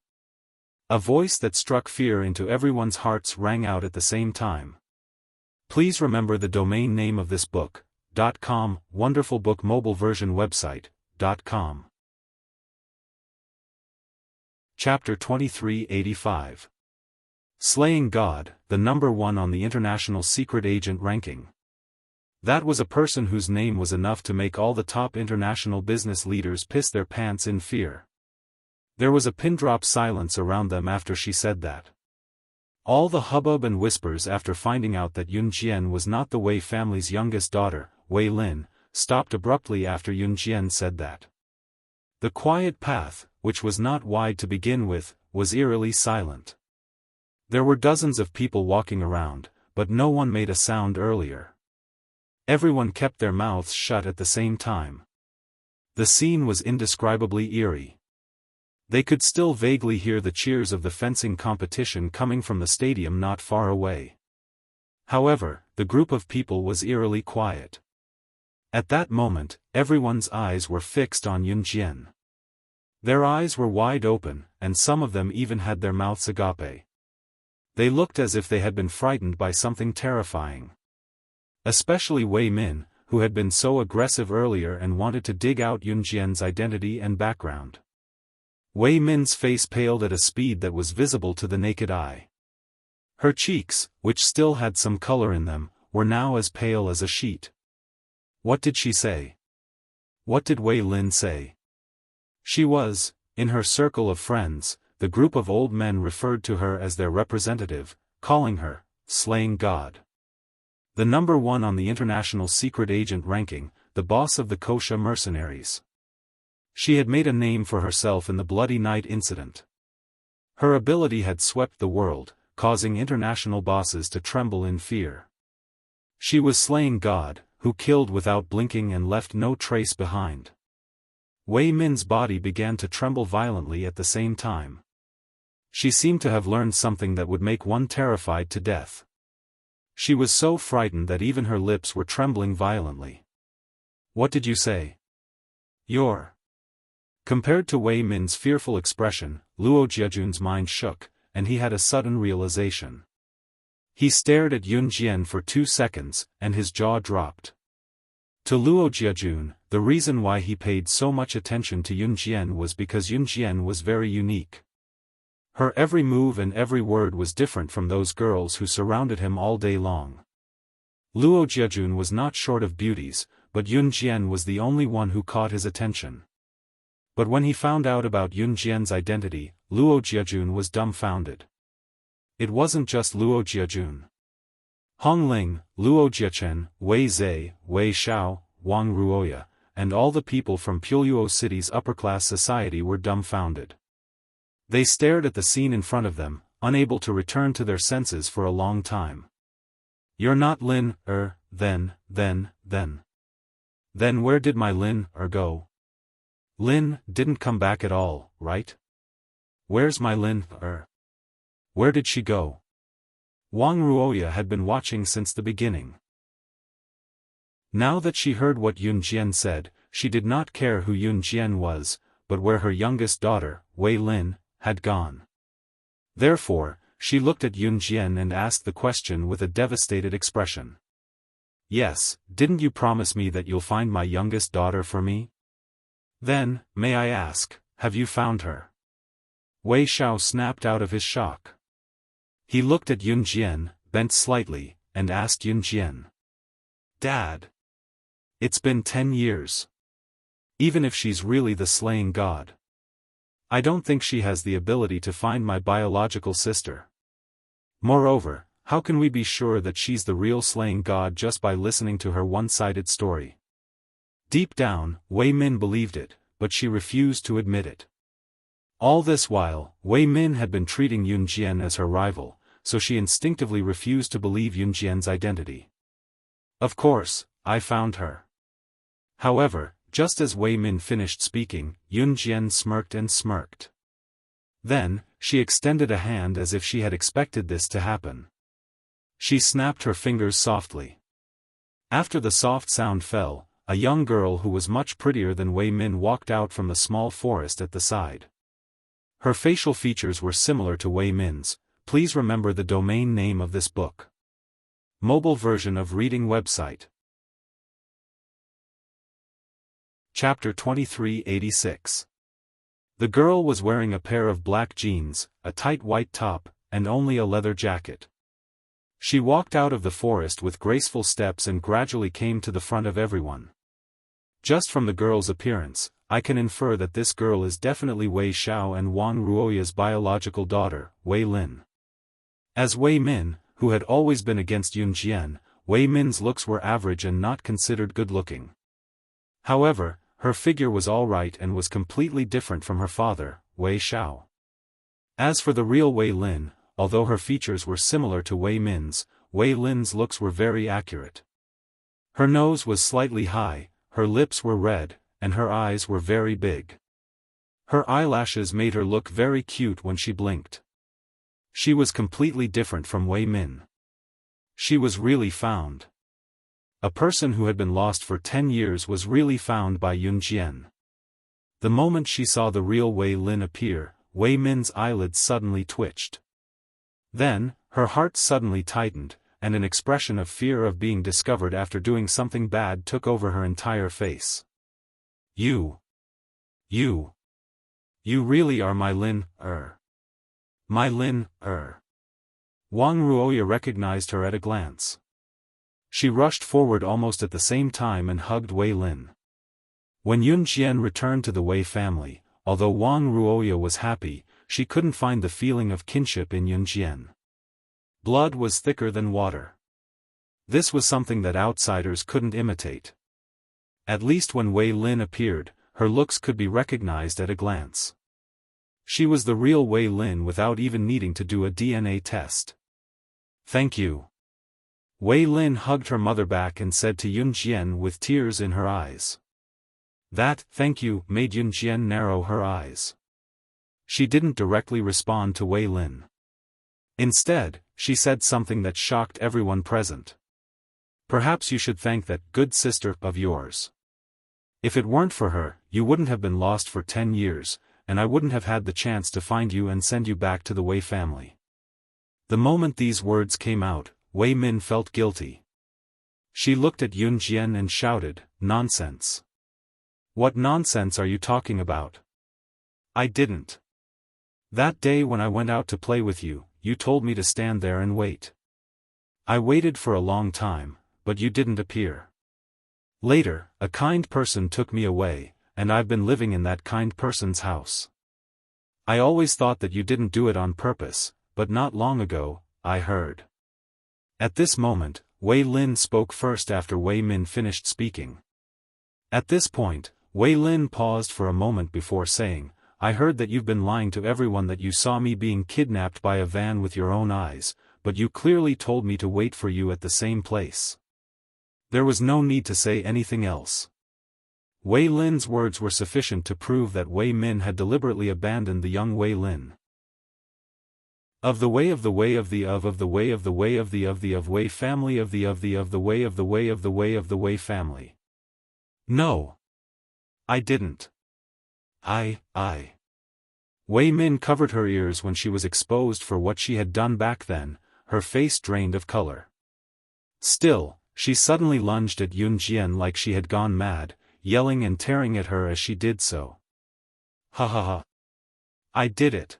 A voice that struck fear into everyone's hearts rang out at the same time. Please remember the domain name of this book, .com, Wonderful Book Mobile Version Website, .com. Chapter 2385. Slaying God, the number 1 on the International Secret Agent ranking. That was a person whose name was enough to make all the top international business leaders piss their pants in fear. There was a pin-drop silence around them after she said that. All the hubbub and whispers after finding out that Yun Jian was not the Wei family's youngest daughter, Wei Lin, stopped abruptly after Yun Jian said that. The quiet path, which was not wide to begin with, was eerily silent. There were dozens of people walking around, but no one made a sound earlier. Everyone kept their mouths shut at the same time. The scene was indescribably eerie. They could still vaguely hear the cheers of the fencing competition coming from the stadium not far away. However, the group of people was eerily quiet. At that moment, everyone's eyes were fixed on Yun Jian. Their eyes were wide open, and some of them even had their mouths agape. They looked as if they had been frightened by something terrifying. Especially Wei Min, who had been so aggressive earlier and wanted to dig out Yun Jian's identity and background. Wei Min's face paled at a speed that was visible to the naked eye. Her cheeks, which still had some color in them, were now as pale as a sheet. What did she say? What did Wei Lin say? She was, in her circle of friends, the group of old men referred to her as their representative, calling her, Slaying God. The number 1 on the International Secret Agent ranking, the boss of the Kosha mercenaries. She had made a name for herself in the Bloody Night incident. Her ability had swept the world, causing international bosses to tremble in fear. She was Slaying God, who killed without blinking and left no trace behind. Wei Min's body began to tremble violently at the same time. She seemed to have learned something that would make one terrified to death. She was so frightened that even her lips were trembling violently. What did you say? You're. Compared to Wei Min's fearful expression, Luo Jiajun's mind shook, and he had a sudden realization. He stared at Yun Jian for 2 seconds, and his jaw dropped. To Luo Jiajun, the reason why he paid so much attention to Yun Jian was because Yun Jian was very unique. Her every move and every word was different from those girls who surrounded him all day long. Luo Jiajun was not short of beauties, but Yun Jian was the only one who caught his attention. But when he found out about Yun Jian's identity, Luo Jiajun was dumbfounded. It wasn't just Luo Jiajun. Hong Ling, Luo Jiachen, Wei Zhe, Wei Xiao, Wang Ruoya, and all the people from Puluo City's upper-class society were dumbfounded. They stared at the scene in front of them, unable to return to their senses for a long time. You're not Lin, then. Then where did my Lin, go? Lin didn't come back at all, right? Where's my Lin, Where did she go? Wang Ruoya had been watching since the beginning. Now that she heard what Yun Jian said, she did not care who Yun Jian was, but where her youngest daughter, Wei Lin, had gone. Therefore, she looked at Yun Jian and asked the question with a devastated expression. Yes, didn't you promise me that you'll find my youngest daughter for me? Then, may I ask, have you found her? Wei Xiao snapped out of his shock. He looked at Yun Jian, bent slightly, and asked Yun Jian. Dad. It's been 10 years. Even if she's really the Slaying God, I don't think she has the ability to find my biological sister. Moreover, how can we be sure that she's the real Slaying God just by listening to her one-sided story? Deep down, Wei Min believed it, but she refused to admit it. All this while, Wei Min had been treating Yun Jian as her rival, so she instinctively refused to believe Yun Jian's identity. Of course, I found her. However, just as Wei Min finished speaking, Yun Jian smirked and smirked. Then, she extended a hand as if she had expected this to happen. She snapped her fingers softly. After the soft sound fell, a young girl who was much prettier than Wei Min walked out from the small forest at the side. Her facial features were similar to Wei Min's. Please remember the domain name of this book. Mobile version of reading website. Chapter 2386. The girl was wearing a pair of black jeans, a tight white top, and only a leather jacket. She walked out of the forest with graceful steps and gradually came to the front of everyone. Just from the girl's appearance, I can infer that this girl is definitely Wei Xiao and Wang Ruoya's biological daughter, Wei Lin. As Wei Min, who had always been against Yun Jian, Wei Min's looks were average and not considered good-looking. However, her figure was all right and was completely different from her father, Wei Xiao. As for the real Wei Lin, although her features were similar to Wei Min's, Wei Lin's looks were very accurate. Her nose was slightly high, her lips were red, and her eyes were very big. Her eyelashes made her look very cute when she blinked. She was completely different from Wei Min. She was really found. A person who had been lost for 10 years was really found by Yun Jian. The moment she saw the real Wei Lin appear, Wei Min's eyelids suddenly twitched. Then, her heart suddenly tightened, and an expression of fear of being discovered after doing something bad took over her entire face. You really are my Lin, My Lin, Wang Ruoya recognized her at a glance. She rushed forward almost at the same time and hugged Wei Lin. When Yun Jian returned to the Wei family, although Wang Ruoya was happy, she couldn't find the feeling of kinship in Yun Jian. Blood was thicker than water. This was something that outsiders couldn't imitate. At least when Wei Lin appeared, her looks could be recognized at a glance. She was the real Wei Lin without even needing to do a DNA test. Thank you. Wei Lin hugged her mother back and said to Yun Jian with tears in her eyes. That "thank you" made Yun Jian narrow her eyes. She didn't directly respond to Wei Lin. Instead, she said something that shocked everyone present. Perhaps you should thank that good sister of yours. If it weren't for her, you wouldn't have been lost for 10 years, and I wouldn't have had the chance to find you and send you back to the Wei family. The moment these words came out, Wei Min felt guilty. She looked at Yun Jian and shouted, "Nonsense! What nonsense are you talking about? I didn't. That day when I went out to play with you, you told me to stand there and wait. I waited for a long time, but you didn't appear. Later, a kind person took me away, and I've been living in that kind person's house. I always thought that you didn't do it on purpose, but not long ago, I heard." At this moment, Wei Lin spoke first after Wei Min finished speaking. At this point, Wei Lin paused for a moment before saying, "I heard that you've been lying to everyone that you saw me being kidnapped by a van with your own eyes, but you clearly told me to wait for you at the same place." There was no need to say anything else. Wei Lin's words were sufficient to prove that Wei Min had deliberately abandoned the young Wei Lin. Of the way of the way of the of the way of the way of the Wei family of the way of the way of the way of the Wei family. No. I didn't. I. Wei Min covered her ears when she was exposed for what she had done back then, her face drained of color. Still, she suddenly lunged at Yun Jian like she had gone mad, yelling and tearing at her as she did so. Ha ha ha. I did it.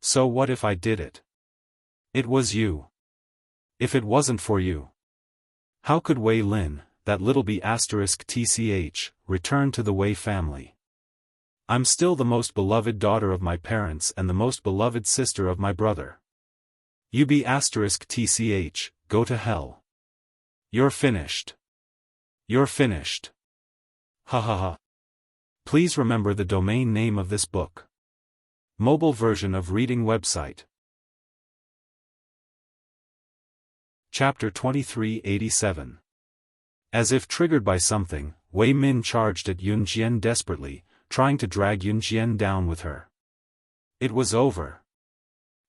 So what if I did it? It was you. If it wasn't for you, how could Wei Lin, that little b*tch, return to the Wei family? I'm still the most beloved daughter of my parents and the most beloved sister of my brother. You b*tch, go to hell. You're finished. You're finished. Ha ha ha. Please remember the domain name of this book. Mobile version of reading website. Chapter 2387. As if triggered by something, Wei Min charged at Yun Jian desperately, trying to drag Yun Jian down with her. It was over.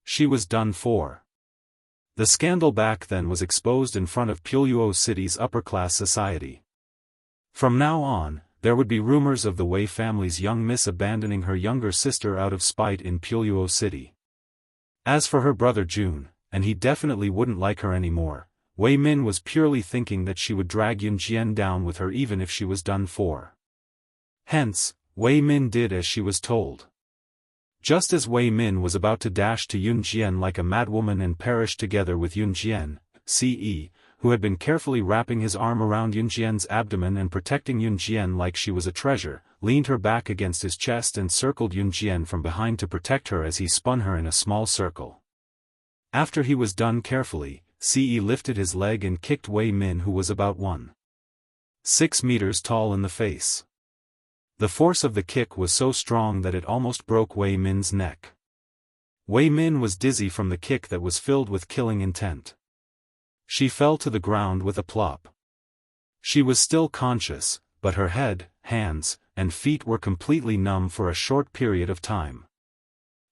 She was done for. The scandal back then was exposed in front of Puluo City's upper-class society. From now on, there would be rumors of the Wei family's young miss abandoning her younger sister out of spite in Puluo City. As for her brother Jun, and he definitely wouldn't like her anymore, Wei Min was purely thinking that she would drag Yun Jian down with her even if she was done for. Hence, Wei Min did as she was told. Just as Wei Min was about to dash to Yun Jian like a madwoman and perish together with Yun Jian, CE, who had been carefully wrapping his arm around Yun Jian's abdomen and protecting Yun Jian like she was a treasure, leaned her back against his chest and circled Yun Jian from behind to protect her as he spun her in a small circle. After he was done carefully, CE lifted his leg and kicked Wei Min, who was about 1.6 meters tall, in the face. The force of the kick was so strong that it almost broke Wei Min's neck. Wei Min was dizzy from the kick that was filled with killing intent. She fell to the ground with a plop. She was still conscious, but her head, hands, and feet were completely numb for a short period of time.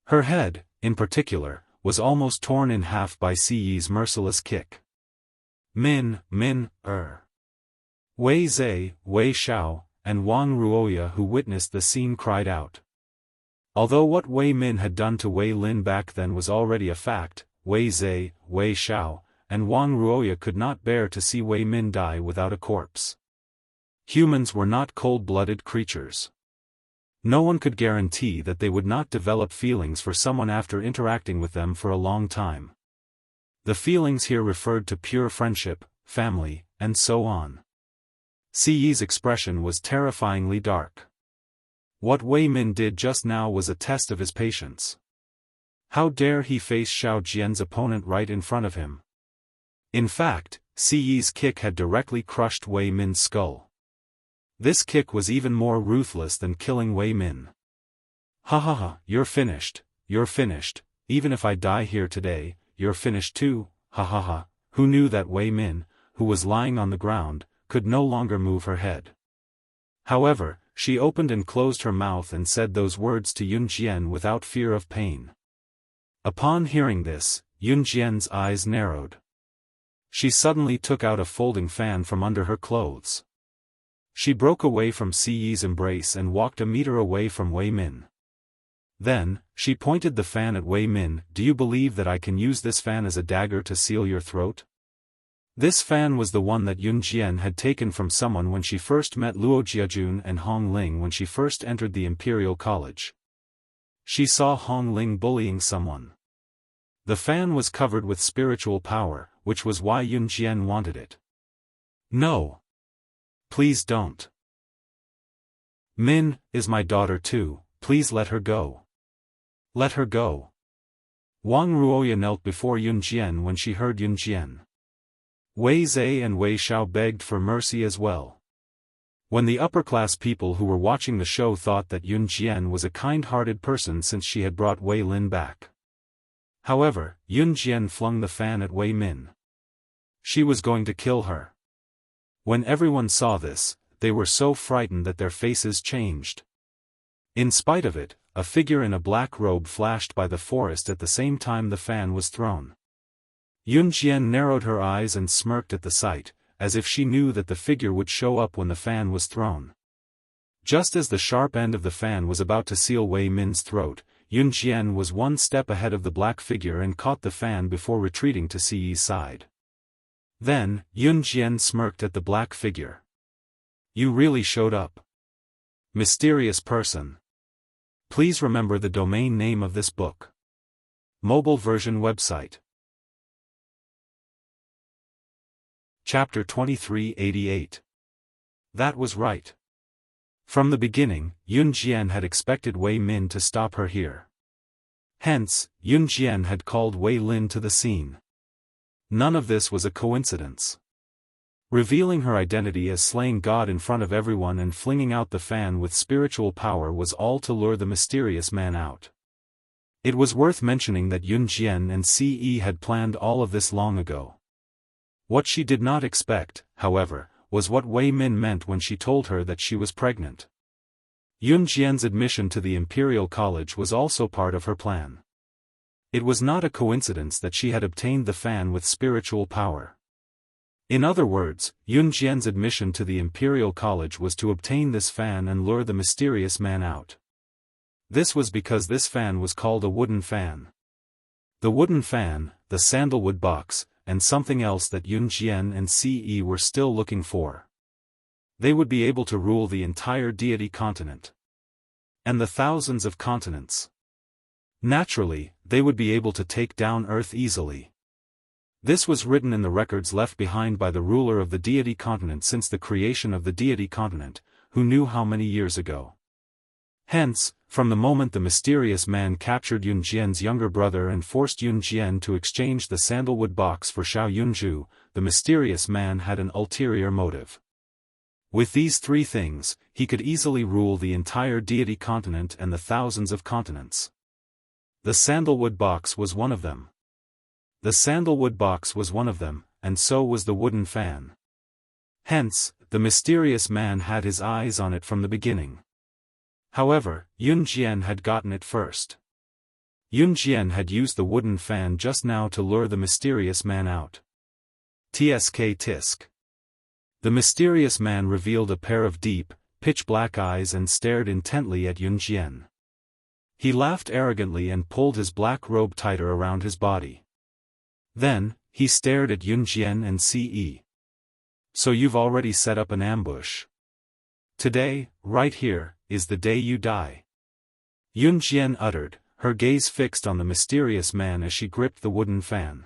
Her head, in particular, was almost torn in half by CE's merciless kick. Wei Zhe, Wei Xiao, and Wang Ruoya, who witnessed the scene, cried out. Although what Wei Min had done to Wei Lin back then was already a fact, Wei Zhe, Wei Xiao, and Wang Ruoya could not bear to see Wei Min die without a corpse. Humans were not cold-blooded creatures. No one could guarantee that they would not develop feelings for someone after interacting with them for a long time. The feelings here referred to pure friendship, family, and so on. CE's expression was terrifyingly dark. What Wei Min did just now was a test of his patience. How dare he face Xiao Jian's opponent right in front of him? In fact, CE's kick had directly crushed Wei Min's skull. This kick was even more ruthless than killing Wei Min. Ha ha ha, you're finished, even if I die here today, you're finished too, ha ha ha. Who knew that Wei Min, who was lying on the ground, could no longer move her head. However, she opened and closed her mouth and said those words to Yun Jian without fear of pain. Upon hearing this, Yun Jian's eyes narrowed. She suddenly took out a folding fan from under her clothes. She broke away from CE's embrace and walked a meter away from Wei Min. Then, she pointed the fan at Wei Min. Do you believe that I can use this fan as a dagger to seal your throat? This fan was the one that Yun Jian had taken from someone when she first met Luo Jiajun and Hong Ling when she first entered the Imperial College. She saw Hong Ling bullying someone. The fan was covered with spiritual power, which was why Yun Jian wanted it. No. Please don't. Min is my daughter too, please let her go. Let her go. Wang Ruoya knelt before Yun Jian when she heard Yun Jian. Wei Zhe and Wei Xiao begged for mercy as well. When the upper-class people who were watching the show thought that Yun Jian was a kind-hearted person since she had brought Wei Lin back. However, Yun Jian flung the fan at Wei Min. She was going to kill her. When everyone saw this, they were so frightened that their faces changed. In spite of it, a figure in a black robe flashed by the forest at the same time the fan was thrown. Yun Jian narrowed her eyes and smirked at the sight, as if she knew that the figure would show up when the fan was thrown. Just as the sharp end of the fan was about to seal Wei Min's throat, Yun Jian was one step ahead of the black figure and caught the fan before retreating to CE's side. Then, Yun Jian smirked at the black figure. You really showed up. Mysterious person. Please remember the domain name of this book. Mobile version website. Chapter 2388. That was right. From the beginning, Yun Jian had expected Wei Min to stop her here. Hence, Yun Jian had called Wei Lin to the scene. None of this was a coincidence. Revealing her identity as slaying God in front of everyone and flinging out the fan with spiritual power was all to lure the mysterious man out. It was worth mentioning that Yun Jian and CE had planned all of this long ago. What she did not expect, however, was what Wei Min meant when she told her that she was pregnant. Yun Jian's admission to the Imperial College was also part of her plan. It was not a coincidence that she had obtained the fan with spiritual power. In other words, Yun Jian's admission to the Imperial College was to obtain this fan and lure the mysterious man out. This was because this fan was called a wooden fan. The wooden fan, the sandalwood box, and something else that Yun Jian and Ce were still looking for. They would be able to rule the entire deity continent. And the thousands of continents. Naturally, they would be able to take down Earth easily. This was written in the records left behind by the ruler of the deity continent since the creation of the deity continent, who knew how many years ago. Hence, from the moment the mysterious man captured Yun Jian's younger brother and forced Yun Jian to exchange the sandalwood box for Xiao Yunju, the mysterious man had an ulterior motive. With these three things, he could easily rule the entire deity continent and the thousands of continents. The sandalwood box was one of them. The sandalwood box was one of them, and so was the wooden fan. Hence, the mysterious man had his eyes on it from the beginning. However, Yun Jian had gotten it first. Yun Jian had used the wooden fan just now to lure the mysterious man out. Tsk tisk. The mysterious man revealed a pair of deep, pitch-black eyes and stared intently at Yun Jian. He laughed arrogantly and pulled his black robe tighter around his body. Then, he stared at Yun Jian and Ce. So you've already set up an ambush. Today, right here, is the day you die. Yun Jian uttered, her gaze fixed on the mysterious man as she gripped the wooden fan.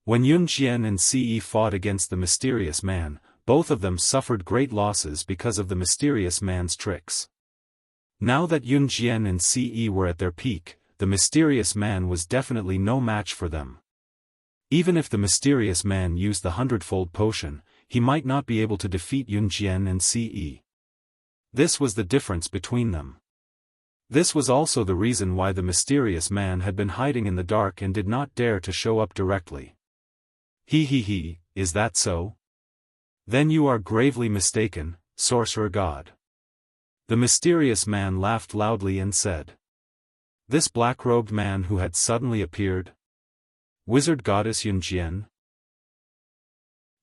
When Yun Jian and Ce fought against the mysterious man, both of them suffered great losses because of the mysterious man's tricks. Now that Yun Jian and Ce were at their peak, the mysterious man was definitely no match for them. Even if the mysterious man used the hundredfold potion, he might not be able to defeat Yun Jian and Ce. This was the difference between them. This was also the reason why the mysterious man had been hiding in the dark and did not dare to show up directly. He, is that so? Then you are gravely mistaken, sorcerer god. The mysterious man laughed loudly and said. This black-robed man who had suddenly appeared? Wizard goddess Yun Jian?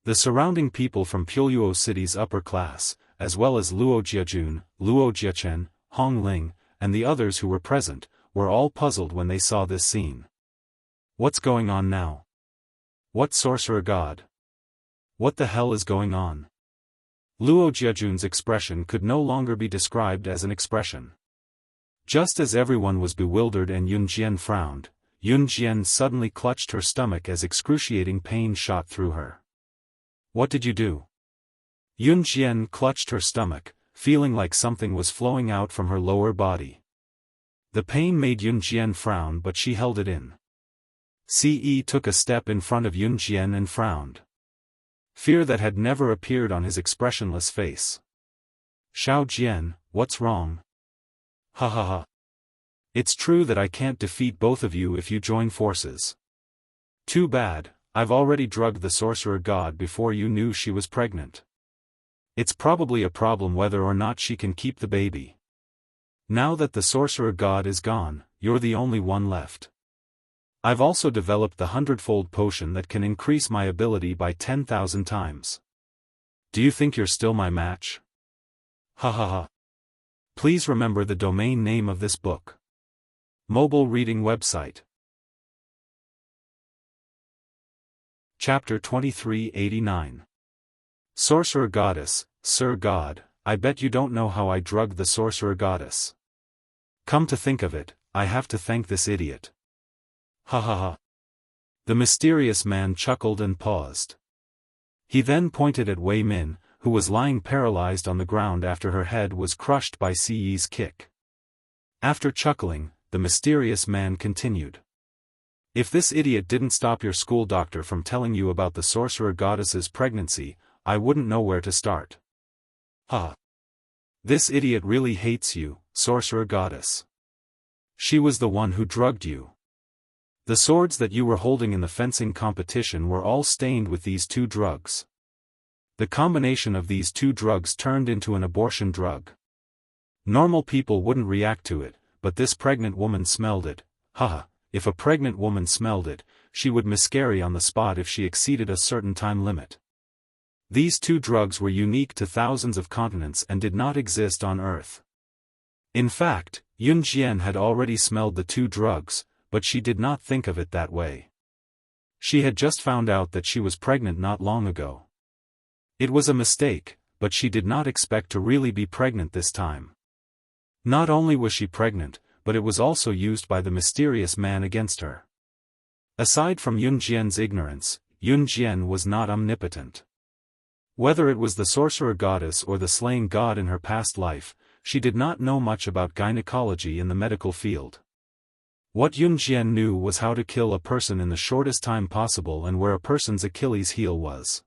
The surrounding people from Puluo City's upper class, as well as Luo Jiajun, Luo Jiachen, Hong Ling, and the others who were present, were all puzzled when they saw this scene. What's going on now? What sorcerer god? What the hell is going on? Luo Jiajun's expression could no longer be described as an expression. Just as everyone was bewildered and Yun Jian frowned, Yun Jian suddenly clutched her stomach as excruciating pain shot through her. What did you do? Yun Jian clutched her stomach, feeling like something was flowing out from her lower body. The pain made Yun Jian frown, but she held it in. Ce took a step in front of Yun Jian and frowned. Fear that had never appeared on his expressionless face. Xiao Jian, what's wrong? Ha ha ha. It's true that I can't defeat both of you if you join forces. Too bad, I've already drugged the sorcerer god before you knew she was pregnant. It's probably a problem whether or not she can keep the baby. Now that the sorcerer god is gone, you're the only one left. I've also developed the hundredfold potion that can increase my ability by 10,000 times. Do you think you're still my match? Ha ha ha. Please remember the domain name of this book. Mobile reading website. Chapter 2389. Sorcerer Goddess, Sir God, I bet you don't know how I drugged the Sorcerer Goddess. Come to think of it, I have to thank this idiot. Ha ha ha. The mysterious man chuckled and paused. He then pointed at Wei Min, who was lying paralyzed on the ground after her head was crushed by Ce's kick. After chuckling, the mysterious man continued. If this idiot didn't stop your school doctor from telling you about the Sorcerer Goddess's pregnancy, I wouldn't know where to start. Ha! This idiot really hates you, Sorcerer Goddess. She was the one who drugged you. The swords that you were holding in the fencing competition were all stained with these two drugs. The combination of these two drugs turned into an abortion drug. Normal people wouldn't react to it, but this pregnant woman smelled it. Haha, if a pregnant woman smelled it, she would miscarry on the spot if she exceeded a certain time limit. These two drugs were unique to thousands of continents and did not exist on Earth. In fact, Yun Jian had already smelled the two drugs, but she did not think of it that way. She had just found out that she was pregnant not long ago. It was a mistake, but she did not expect to really be pregnant this time. Not only was she pregnant, but it was also used by the mysterious man against her. Aside from Yun Jian's ignorance, Yun Jian was not omnipotent. Whether it was the sorcerer goddess or the slaying god in her past life, she did not know much about gynecology in the medical field. What Yun Jian knew was how to kill a person in the shortest time possible and where a person's Achilles heel was.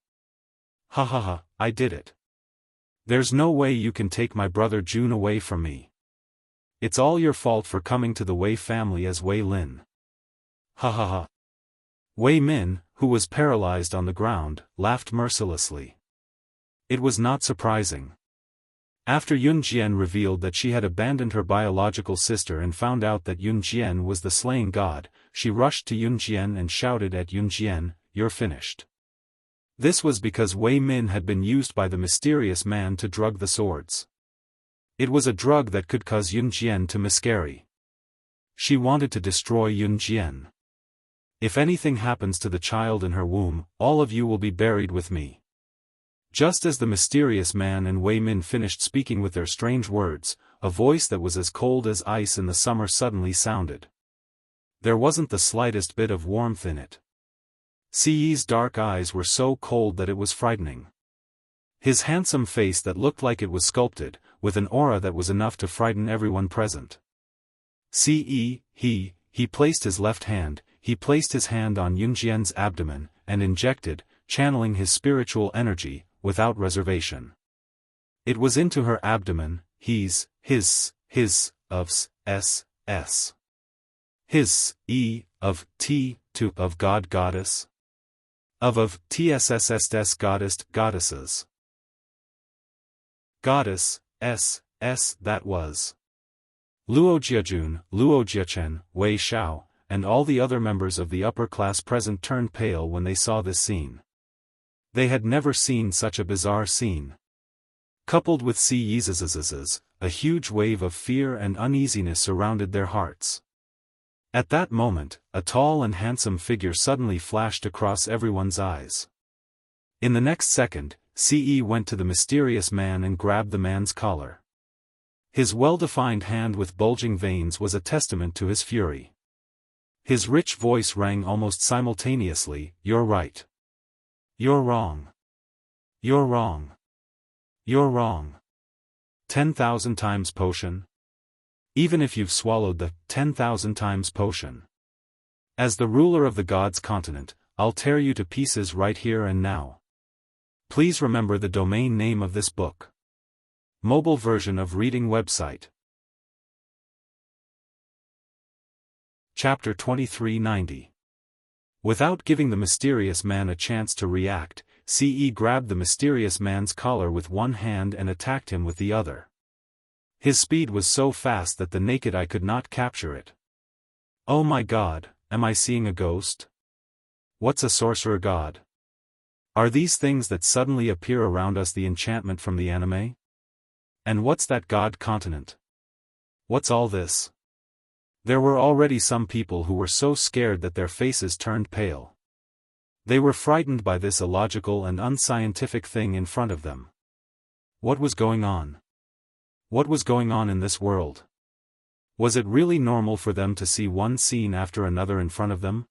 Ha ha ha, I did it. There's no way you can take my brother Jun away from me. It's all your fault for coming to the Wei family as Wei Lin. Ha ha ha. Wei Min, who was paralyzed on the ground, laughed mercilessly. It was not surprising. After Yun Jian revealed that she had abandoned her biological sister and found out that Yun Jian was the slaying god, she rushed to Yun Jian and shouted at Yun Jian, "You're finished." This was because Wei Min had been used by the mysterious man to drug the swords. It was a drug that could cause Yun Jian to miscarry. She wanted to destroy Yun Jian. If anything happens to the child in her womb, all of you will be buried with me. Just as the mysterious man and Wei Min finished speaking with their strange words, a voice that was as cold as ice in the summer suddenly sounded. There wasn't the slightest bit of warmth in it. Siyi's dark eyes were so cold that it was frightening. His handsome face that looked like it was sculpted, with an aura that was enough to frighten everyone present. He placed his left hand, he placed his hand on Yun Jian's abdomen, and injected, channeling his spiritual energy, without reservation. It was into her abdomen, his, of T, of God goddess. Of TSSS goddesses. Goddess, that was. Luo Jiajun, Luo Jiachen, Wei Xiao, and all the other members of the upper class present turned pale when they saw this scene. They had never seen such a bizarre scene. Coupled with Siyi's, a huge wave of fear and uneasiness surrounded their hearts. At that moment, a tall and handsome figure suddenly flashed across everyone's eyes. In the next second, Ce went to the mysterious man and grabbed the man's collar. His well-defined hand with bulging veins was a testament to his fury. His rich voice rang almost simultaneously, "You're right. You're wrong. You're wrong. You're wrong. 10,000 times potion? Even if you've swallowed the 10,000 times potion. As the ruler of the gods' continent, I'll tear you to pieces right here and now. Please remember the domain name of this book. Mobile version of reading website. Chapter 2390. Without giving the mysterious man a chance to react, Ce grabbed the mysterious man's collar with one hand and attacked him with the other. His speed was so fast that the naked eye could not capture it. Oh my god, am I seeing a ghost? What's a sorcerer god? Are these things that suddenly appear around us the enchantment from the anime? And what's that god continent? What's all this? There were already some people who were so scared that their faces turned pale. They were frightened by this illogical and unscientific thing in front of them. What was going on? What was going on in this world? Was it really normal for them to see one scene after another in front of them?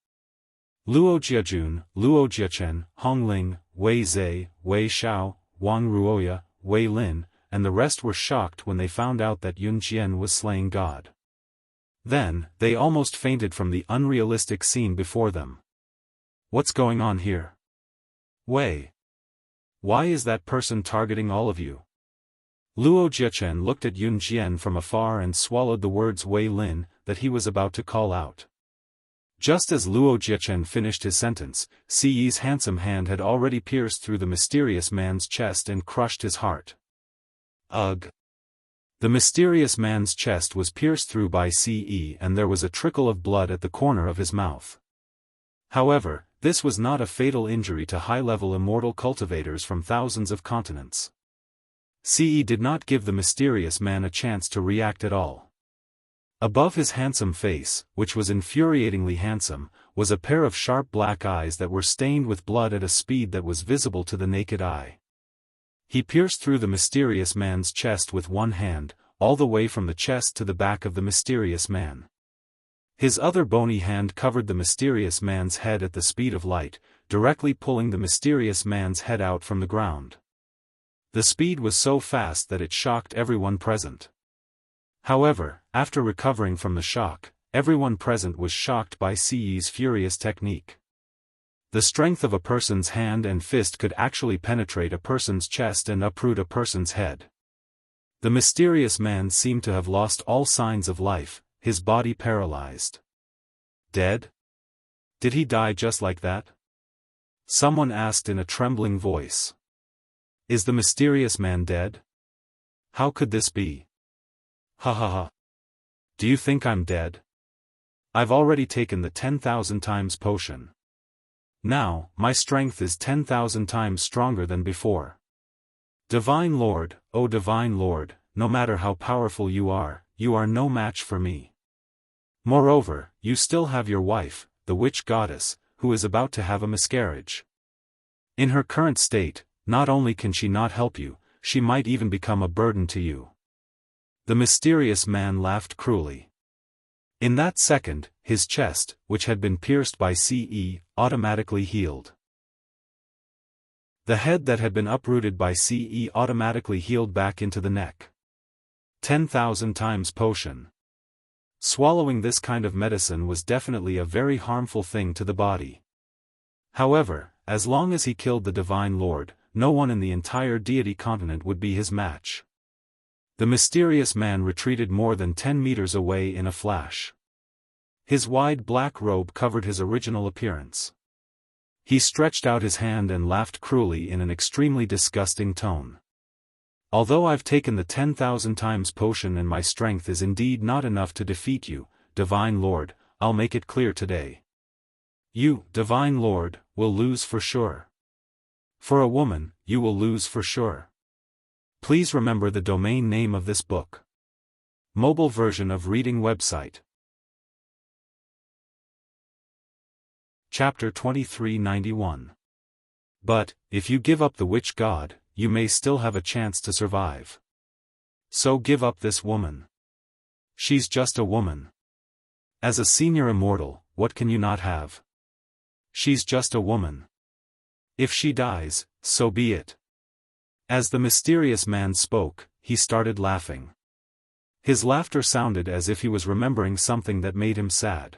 Luo Jiajun, Luo Jiachen, Hong Ling, Wei Zhe, Wei Xiao, Wang Ruoya, Wei Lin, and the rest were shocked when they found out that Yun Jian was slaying God. Then, they almost fainted from the unrealistic scene before them. What's going on here? Wei. Why is that person targeting all of you? Luo Jiachen looked at Yun Jian from afar and swallowed the words Wei Lin that he was about to call out. Just as Luo Jiachen finished his sentence, Ce's handsome hand had already pierced through the mysterious man's chest and crushed his heart. Ugh! The mysterious man's chest was pierced through by Ce and there was a trickle of blood at the corner of his mouth. However, this was not a fatal injury to high-level immortal cultivators from thousands of continents. Ce did not give the mysterious man a chance to react at all. Above his handsome face, which was infuriatingly handsome, was a pair of sharp black eyes that were stained with blood at a speed that was visible to the naked eye. He pierced through the mysterious man's chest with one hand, all the way from the chest to the back of the mysterious man. His other bony hand covered the mysterious man's head at the speed of light, directly pulling the mysterious man's head out from the ground. The speed was so fast that it shocked everyone present. However, after recovering from the shock, everyone present was shocked by Ce's furious technique. The strength of a person's hand and fist could actually penetrate a person's chest and uproot a person's head. The mysterious man seemed to have lost all signs of life, his body paralyzed. Dead? Did he die just like that? Someone asked in a trembling voice. Is the mysterious man dead? How could this be? Ha ha ha. Do you think I'm dead? I've already taken the 10,000 times potion. Now, my strength is 10,000 times stronger than before. Divine Lord, O Divine Lord, no matter how powerful you are no match for me. Moreover, you still have your wife, the witch goddess, who is about to have a miscarriage. In her current state, not only can she not help you, she might even become a burden to you. The mysterious man laughed cruelly. In that second, his chest, which had been pierced by Ce, automatically healed. The head that had been uprooted by Ce automatically healed back into the neck. 10,000 times potion. Swallowing this kind of medicine was definitely a very harmful thing to the body. However, as long as he killed the Divine Lord, no one in the entire deity continent would be his match. The mysterious man retreated more than 10 meters away in a flash. His wide black robe covered his original appearance. He stretched out his hand and laughed cruelly in an extremely disgusting tone. Although I've taken the 10,000 times potion and my strength is indeed not enough to defeat you, Divine Lord, I'll make it clear today. You, Divine Lord, will lose for sure. For a woman, you will lose for sure. Please remember the domain name of this book. Mobile version of reading website. Chapter 2391. But, if you give up the witch god, you may still have a chance to survive. So give up this woman. She's just a woman. As a senior immortal, what can you not have? She's just a woman. If she dies, so be it. As the mysterious man spoke, he started laughing. His laughter sounded as if he was remembering something that made him sad.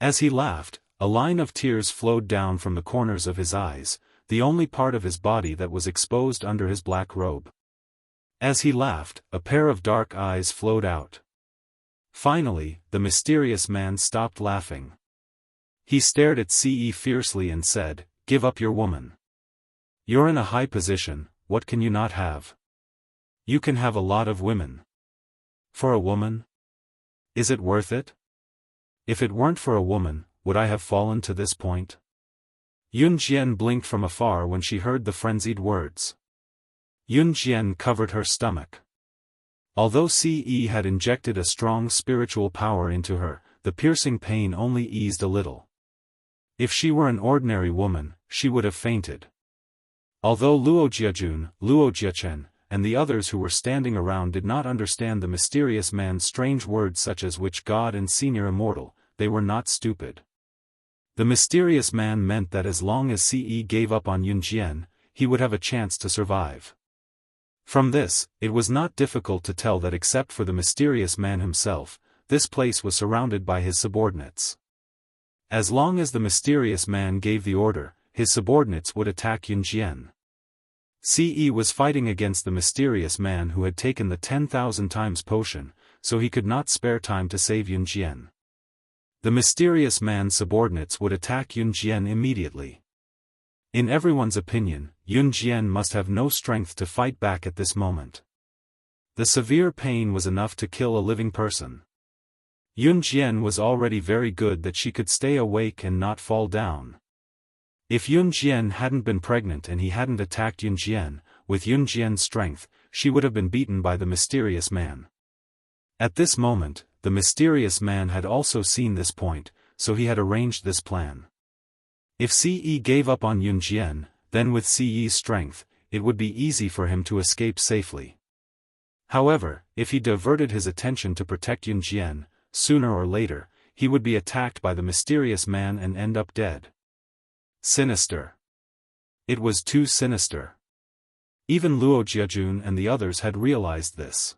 As he laughed, a line of tears flowed down from the corners of his eyes, the only part of his body that was exposed under his black robe. As he laughed, a pair of dark eyes flowed out. Finally, the mysterious man stopped laughing. He stared at Ce fiercely and said, "Give up your woman. You're in a high position, what can you not have? You can have a lot of women. For a woman? Is it worth it? If it weren't for a woman, would I have fallen to this point?" Yun Jian blinked from afar when she heard the frenzied words. Yun Jian covered her stomach. Although Ce had injected a strong spiritual power into her, the piercing pain only eased a little. If she were an ordinary woman, she would have fainted. Although Luo Jiachen, and the others who were standing around did not understand the mysterious man's strange words such as witch god and senior immortal, they were not stupid. The mysterious man meant that as long as Ce gave up on Yun Jian, he would have a chance to survive. From this, it was not difficult to tell that except for the mysterious man himself, this place was surrounded by his subordinates. As long as the mysterious man gave the order, his subordinates would attack Yun Jian. Ce was fighting against the mysterious man who had taken the 10,000 times potion, so he could not spare time to save Yun Jian. The mysterious man's subordinates would attack Yun Jian immediately. In everyone's opinion, Yun Jian must have no strength to fight back at this moment. The severe pain was enough to kill a living person. Yun Jian was already very good that she could stay awake and not fall down. If Yun Jian hadn't been pregnant and he hadn't attacked Yun Jian, with Yun Jian's strength, she would have been beaten by the mysterious man. At this moment, the mysterious man had also seen this point, so he had arranged this plan. If Ce gave up on Yun Jian, then with Ce's strength, it would be easy for him to escape safely. However, if he diverted his attention to protect Yun Jian, sooner or later, he would be attacked by the mysterious man and end up dead. Sinister. It was too sinister. Even Luo Jiajun and the others had realized this.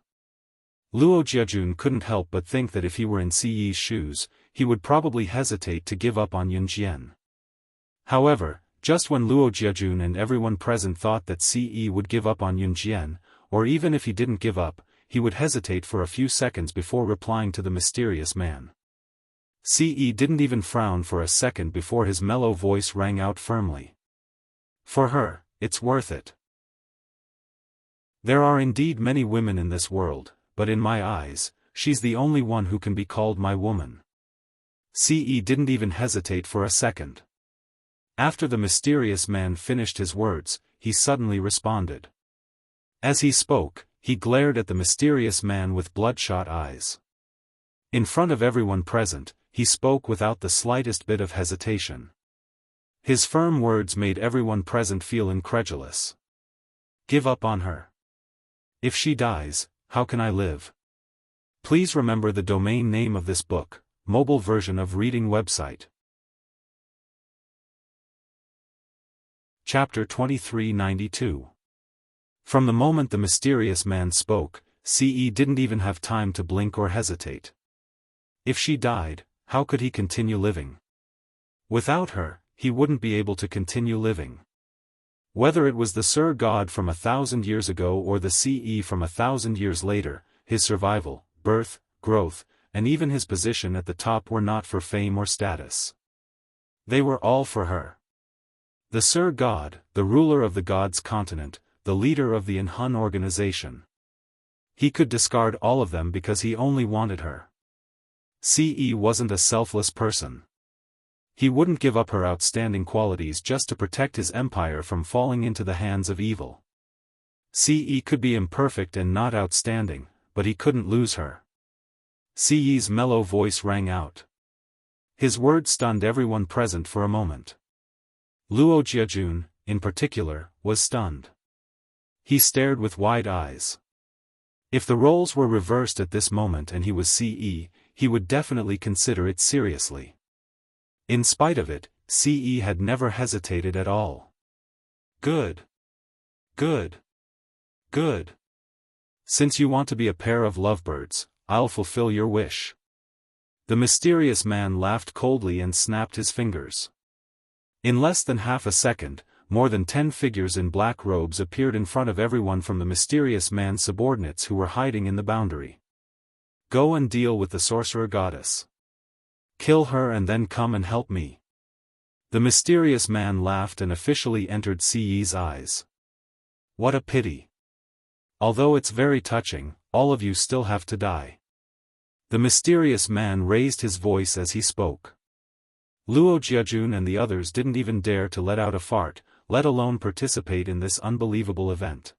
Luo Jiajun couldn't help but think that if he were in Ce's shoes, he would probably hesitate to give up on Yun Jian. However, just when Luo Jiajun and everyone present thought that Ce would give up on Yun Jian, or even if he didn't give up, he would hesitate for a few seconds before replying to the mysterious man. Ce didn't even frown for a second before his mellow voice rang out firmly. For her, it's worth it. There are indeed many women in this world, but in my eyes, she's the only one who can be called my woman. Ce didn't even hesitate for a second. After the mysterious man finished his words, he suddenly responded. As he spoke, he glared at the mysterious man with bloodshot eyes. In front of everyone present, he spoke without the slightest bit of hesitation. His firm words made everyone present feel incredulous. Give up on her. If she dies, how can I live? Please remember the domain name of this book, mobile version of reading website. Chapter 2392. From the moment the mysterious man spoke, Ce didn't even have time to blink or hesitate. If she died, how could he continue living? Without her, he wouldn't be able to continue living. Whether it was the Sir God from 1,000 years ago or the Ce from 1,000 years later, his survival, birth, growth, and even his position at the top were not for fame or status. They were all for her. The Sir God, the ruler of the God's continent, the leader of the Inhun organization. He could discard all of them because he only wanted her. Ce wasn't a selfless person. He wouldn't give up her outstanding qualities just to protect his empire from falling into the hands of evil. Ce could be imperfect and not outstanding, but he couldn't lose her. Ce's mellow voice rang out. His words stunned everyone present for a moment. Luo Jiajun, in particular, was stunned. He stared with wide eyes. If the roles were reversed at this moment and he was Ce, he would definitely consider it seriously. In spite of it, Ce had never hesitated at all. Good. Good. Good. Since you want to be a pair of lovebirds, I'll fulfill your wish. The mysterious man laughed coldly and snapped his fingers. In less than half a second, more than 10 figures in black robes appeared in front of everyone from the mysterious man's subordinates who were hiding in the boundary. Go and deal with the sorcerer goddess. Kill her and then come and help me. The mysterious man laughed and officially entered Ce's eyes. What a pity. Although it's very touching, all of you still have to die. The mysterious man raised his voice as he spoke. Luo Jiajun and the others didn't even dare to let out a fart, let alone participate in this unbelievable event.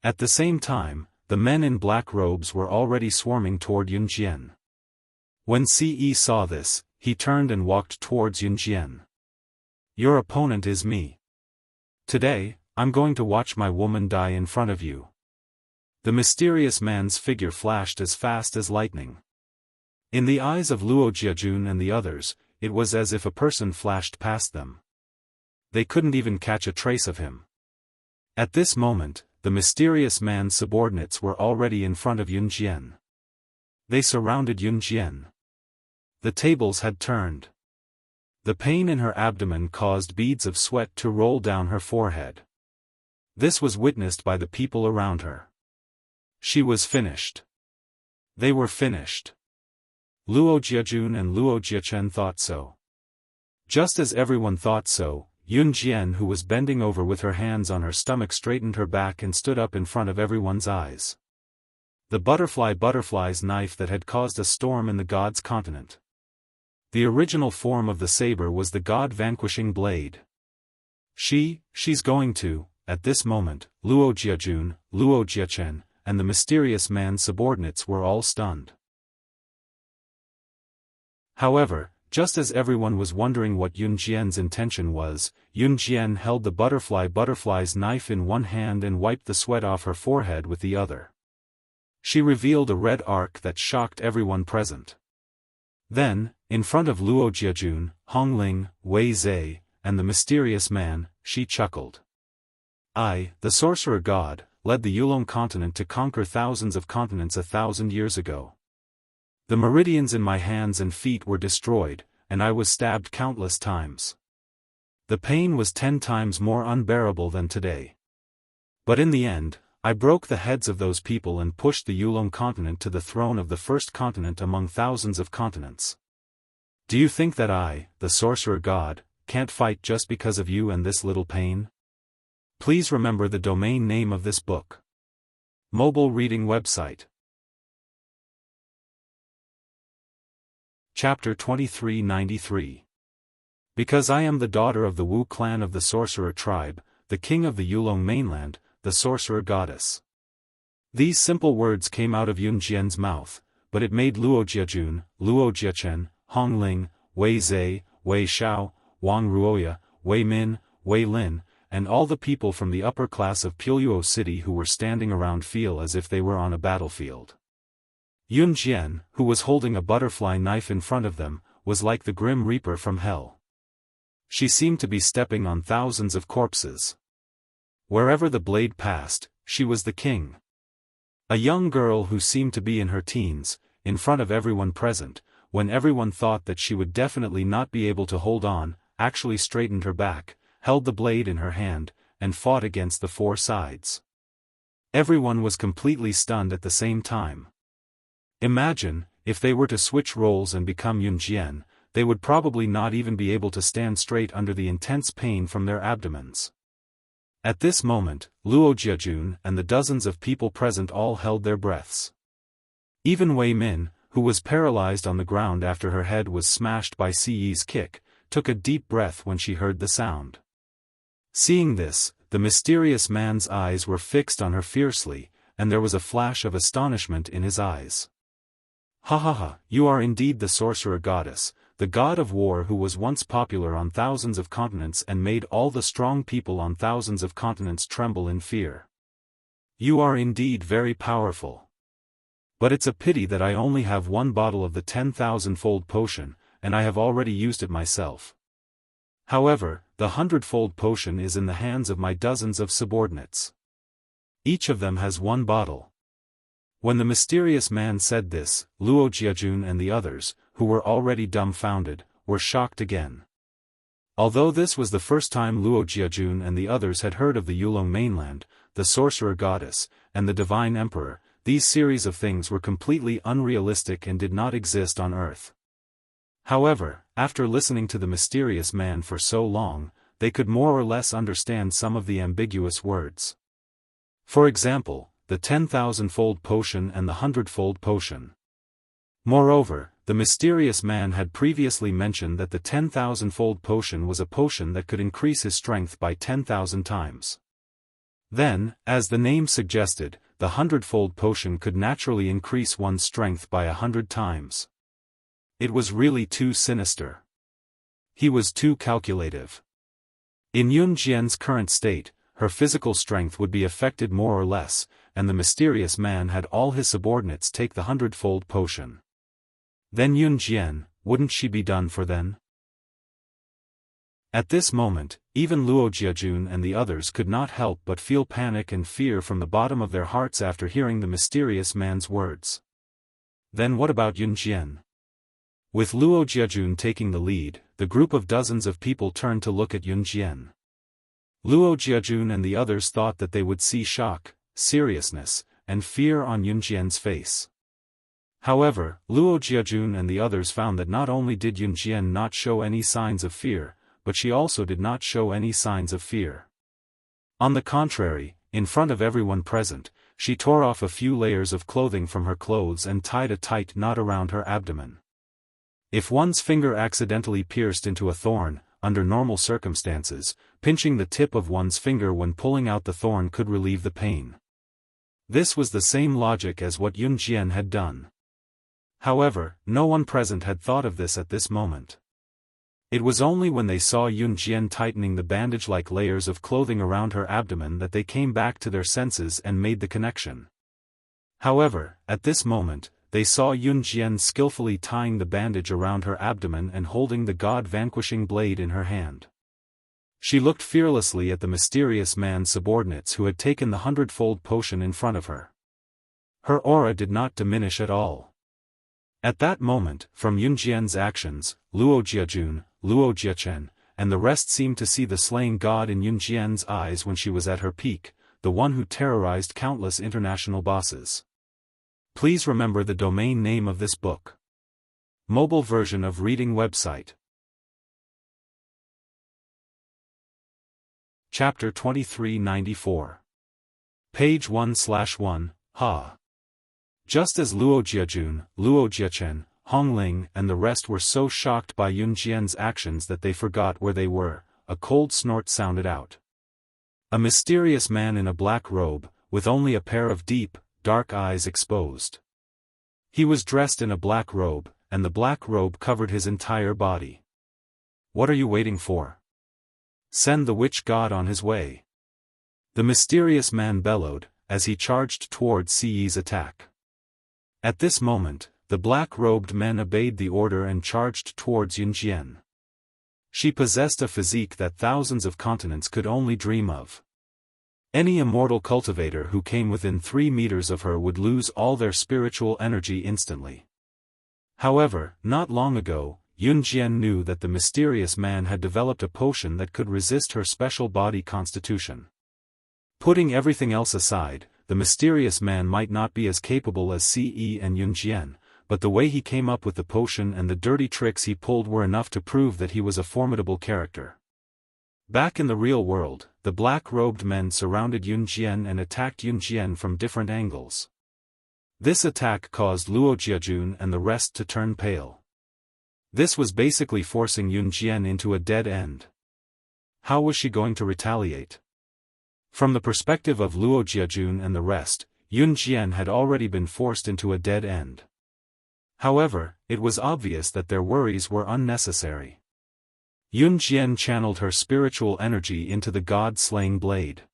At the same time, the men in black robes were already swarming toward Yun Jian. When Ce saw this, he turned and walked towards Yun Jian. Your opponent is me. Today, I'm going to watch my woman die in front of you. The mysterious man's figure flashed as fast as lightning. In the eyes of Luo Jiajun and the others, it was as if a person flashed past them. They couldn't even catch a trace of him. At this moment, the mysterious man's subordinates were already in front of Yun Jian. They surrounded Yun Jian. The tables had turned. The pain in her abdomen caused beads of sweat to roll down her forehead. This was witnessed by the people around her. She was finished. They were finished. Luo Jiajun and Luo Jiachen thought so. Just as everyone thought so, Yun Jian, who was bending over with her hands on her stomach, straightened her back and stood up in front of everyone's eyes. The butterfly's knife that had caused a storm in the god's continent. The original form of the saber was the god-vanquishing blade. She's going to." At this moment, Luo Jiajun, Luo Jiachen, and the mysterious man's subordinates were all stunned. However, just as everyone was wondering what Yun Jian's intention was, Yun Jian held the butterfly's knife in one hand and wiped the sweat off her forehead with the other. She revealed a red arc that shocked everyone present. Then, in front of Luo Jiajun, Hongling, Wei Zhe, and the mysterious man, she chuckled. "I, the sorcerer god, led the Yulong continent to conquer thousands of continents 1,000 years ago. The meridians in my hands and feet were destroyed, and I was stabbed countless times. The pain was 10 times more unbearable than today. But in the end, I broke the heads of those people and pushed the Yulong continent to the throne of the first continent among thousands of continents. Do you think that I, the sorcerer god, can't fight just because of you and this little pain? Please remember the domain name of this book. Mobile reading website. Chapter 2393. Because I am the daughter of the Wu clan of the sorcerer tribe, the king of the Yulong mainland, the sorcerer goddess. These simple words came out of Yun Jian's mouth, but it made Luo Jiajun, Luo Jiachen, Hongling, Wei Zhe, Wei Xiao, Wang Ruoya, Wei Min, Wei Lin, and all the people from the upper class of Piluo City who were standing around feel as if they were on a battlefield. Yun Jian, who was holding a butterfly knife in front of them, was like the grim reaper from hell. She seemed to be stepping on thousands of corpses. Wherever the blade passed, she was the king. A young girl who seemed to be in her teens, in front of everyone present, when everyone thought that she would definitely not be able to hold on, actually straightened her back, held the blade in her hand, and fought against the 4 sides. Everyone was completely stunned at the same time. Imagine, if they were to switch roles and become Yun Jian, they would probably not even be able to stand straight under the intense pain from their abdomens. At this moment, Luo Jiajun and the dozens of people present all held their breaths. Even Wei Min, who was paralyzed on the ground after her head was smashed by Siyi's kick, took a deep breath when she heard the sound. Seeing this, the mysterious man's eyes were fixed on her fiercely, and there was a flash of astonishment in his eyes. "Ha ha ha, you are indeed the sorcerer goddess, the god of war who was once popular on thousands of continents and made all the strong people on thousands of continents tremble in fear. You are indeed very powerful. But it's a pity that I only have 1 bottle of the 10,000-fold potion, and I have already used it myself. However, the 100-fold potion is in the hands of my dozens of subordinates. Each of them has 1 bottle." When the mysterious man said this, Luo Jiajun and the others, who were already dumbfounded, were shocked again. Although this was the first time Luo Jiajun and the others had heard of the Yulong mainland, the sorcerer goddess, and the divine emperor, these series of things were completely unrealistic and did not exist on Earth. However, after listening to the mysterious man for so long, they could more or less understand some of the ambiguous words. For example, the 10,000-fold potion and the 100-fold potion. Moreover, the mysterious man had previously mentioned that the 10,000-fold potion was a potion that could increase his strength by 10,000 times. Then, as the name suggested, the 100-fold potion could naturally increase one's strength by 100 times. It was really too sinister. He was too calculative. In Yun Jian's current state, her physical strength would be affected more or less, and the mysterious man had all his subordinates take the 100-fold potion. Then Yun Jian, wouldn't she be done for then? At this moment, even Luo Jiajun and the others could not help but feel panic and fear from the bottom of their hearts after hearing the mysterious man's words. Then what about Yun Jian? With Luo Jiajun taking the lead, the group of dozens of people turned to look at Yun Jian. Luo Jiajun and the others thought that they would see shock, seriousness, and fear on Yun Jian's face. However, Luo Jiajun and the others found that not only did Yun Jian not show any signs of fear, but she also did not show any signs of fear. On the contrary, in front of everyone present, she tore off a few layers of clothing from her clothes and tied a tight knot around her abdomen. If one's finger accidentally pierced into a thorn, under normal circumstances, pinching the tip of one's finger when pulling out the thorn could relieve the pain. This was the same logic as what Yun Jian had done. However, no one present had thought of this at this moment. It was only when they saw Yun Jian tightening the bandage-like layers of clothing around her abdomen that they came back to their senses and made the connection. However, at this moment, they saw Yun Jian skillfully tying the bandage around her abdomen and holding the god-vanquishing blade in her hand. She looked fearlessly at the mysterious man's subordinates who had taken the 100-fold potion in front of her. Her aura did not diminish at all. At that moment, from Yun Jian's actions, Luo Jiajun, Luo Jiachen, and the rest seemed to see the slaying god in Yun Jian's eyes when she was at her peak, the one who terrorized countless international bosses. Please remember the domain name of this book. Mobile version of reading website. Chapter 2394. Page 1/1, Ha. Just as Luo Jiajun, Luo Jiachen, Hong Ling and the rest were so shocked by Yun Jian's actions that they forgot where they were, a cold snort sounded out. A mysterious man in a black robe, with only a pair of deep, dark eyes exposed. He was dressed in a black robe, and the black robe covered his entire body. What are you waiting for? Send the witch god on his way. The mysterious man bellowed, as he charged toward Siyi's attack. At this moment, the black-robed men obeyed the order and charged towards Yun Jian. She possessed a physique that thousands of continents could only dream of. Any immortal cultivator who came within 3 meters of her would lose all their spiritual energy instantly. However, not long ago, Yun Jian knew that the mysterious man had developed a potion that could resist her special body constitution. Putting everything else aside, the mysterious man might not be as capable as Ce and Yun Jian, but the way he came up with the potion and the dirty tricks he pulled were enough to prove that he was a formidable character. Back in the real world, the black-robed men surrounded Yun Jian and attacked Yun Jian from different angles. This attack caused Luo Jiajun and the rest to turn pale. This was basically forcing Yun Jian into a dead end. How was she going to retaliate? From the perspective of Luo Jiajun and the rest, Yun Jian had already been forced into a dead end. However, it was obvious that their worries were unnecessary. Yun Jian channeled her spiritual energy into the god-slaying blade.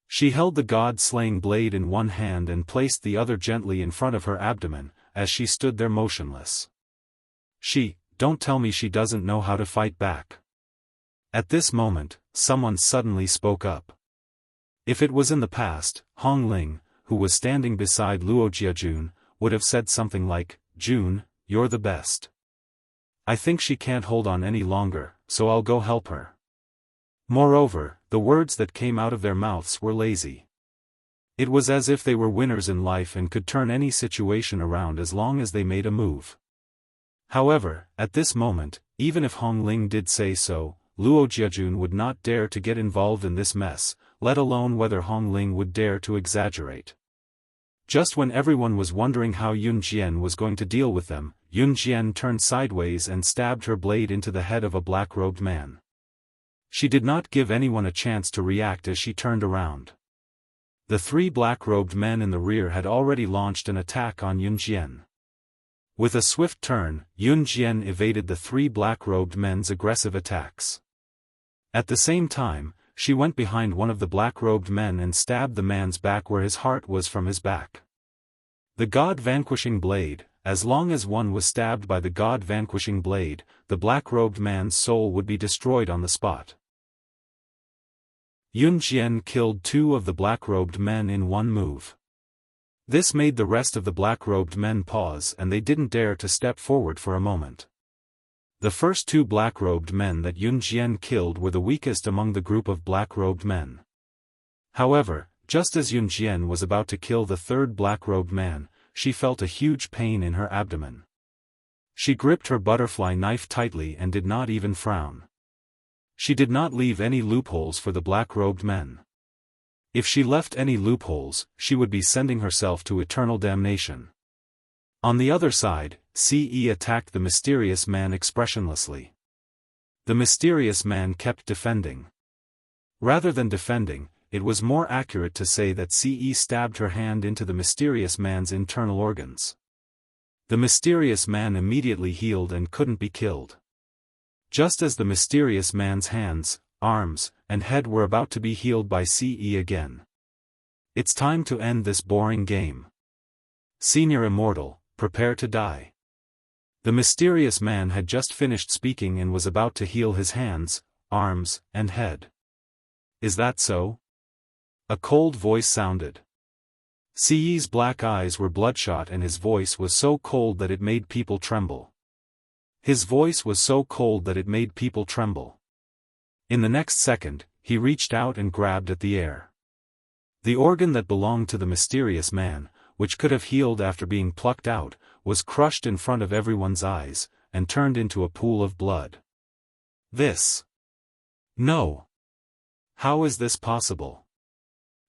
She held the god-slaying blade in one hand and placed the other gently in front of her abdomen, as she stood there motionless. Don't tell me she doesn't know how to fight back. At this moment, someone suddenly spoke up. If it was in the past, Hong Ling, who was standing beside Luo Jiajun, would have said something like, "June, you're the best. I think she can't hold on any longer, so I'll go help her." Moreover, the words that came out of their mouths were lazy. It was as if they were winners in life and could turn any situation around as long as they made a move. However, at this moment, even if Hong Ling did say so, Luo Jiajun would not dare to get involved in this mess, let alone whether Hong Ling would dare to exaggerate. Just when everyone was wondering how Yun Jian was going to deal with them, Yun Jian turned sideways and stabbed her blade into the head of a black-robed man. She did not give anyone a chance to react as she turned around. The 3 black-robed men in the rear had already launched an attack on Yun Jian. With a swift turn, Yun Jian evaded the 3 black-robed men's aggressive attacks. At the same time, she went behind one of the black-robed men and stabbed the man's back where his heart was from his back. The god-vanquishing blade, as long as one was stabbed by the god-vanquishing blade, the black-robed man's soul would be destroyed on the spot. Yun Jian killed 2 of the black-robed men in one move. This made the rest of the black-robed men pause and they didn't dare to step forward for a moment. The first 2 black-robed men that Yun Jian killed were the weakest among the group of black-robed men. However, just as Yun Jian was about to kill the 3rd black-robed man, she felt a huge pain in her abdomen. She gripped her butterfly knife tightly and did not even frown. She did not leave any loopholes for the black-robed men. If she left any loopholes, she would be sending herself to eternal damnation. On the other side, Ce attacked the mysterious man expressionlessly. The mysterious man kept defending. Rather than defending, it was more accurate to say that Ce stabbed her hand into the mysterious man's internal organs. The mysterious man immediately healed and couldn't be killed. Just as the mysterious man's hands, arms, and head were about to be healed by Ce again. It's time to end this boring game. Senior Immortal, prepare to die. The mysterious man had just finished speaking and was about to heal his hands, arms, and head. Is that so? A cold voice sounded. Ce's black eyes were bloodshot and his voice was so cold that it made people tremble. His voice was so cold that it made people tremble. In the next second, he reached out and grabbed at the air. The organ that belonged to the mysterious man, which could have healed after being plucked out, was crushed in front of everyone's eyes, and turned into a pool of blood. No. How is this possible?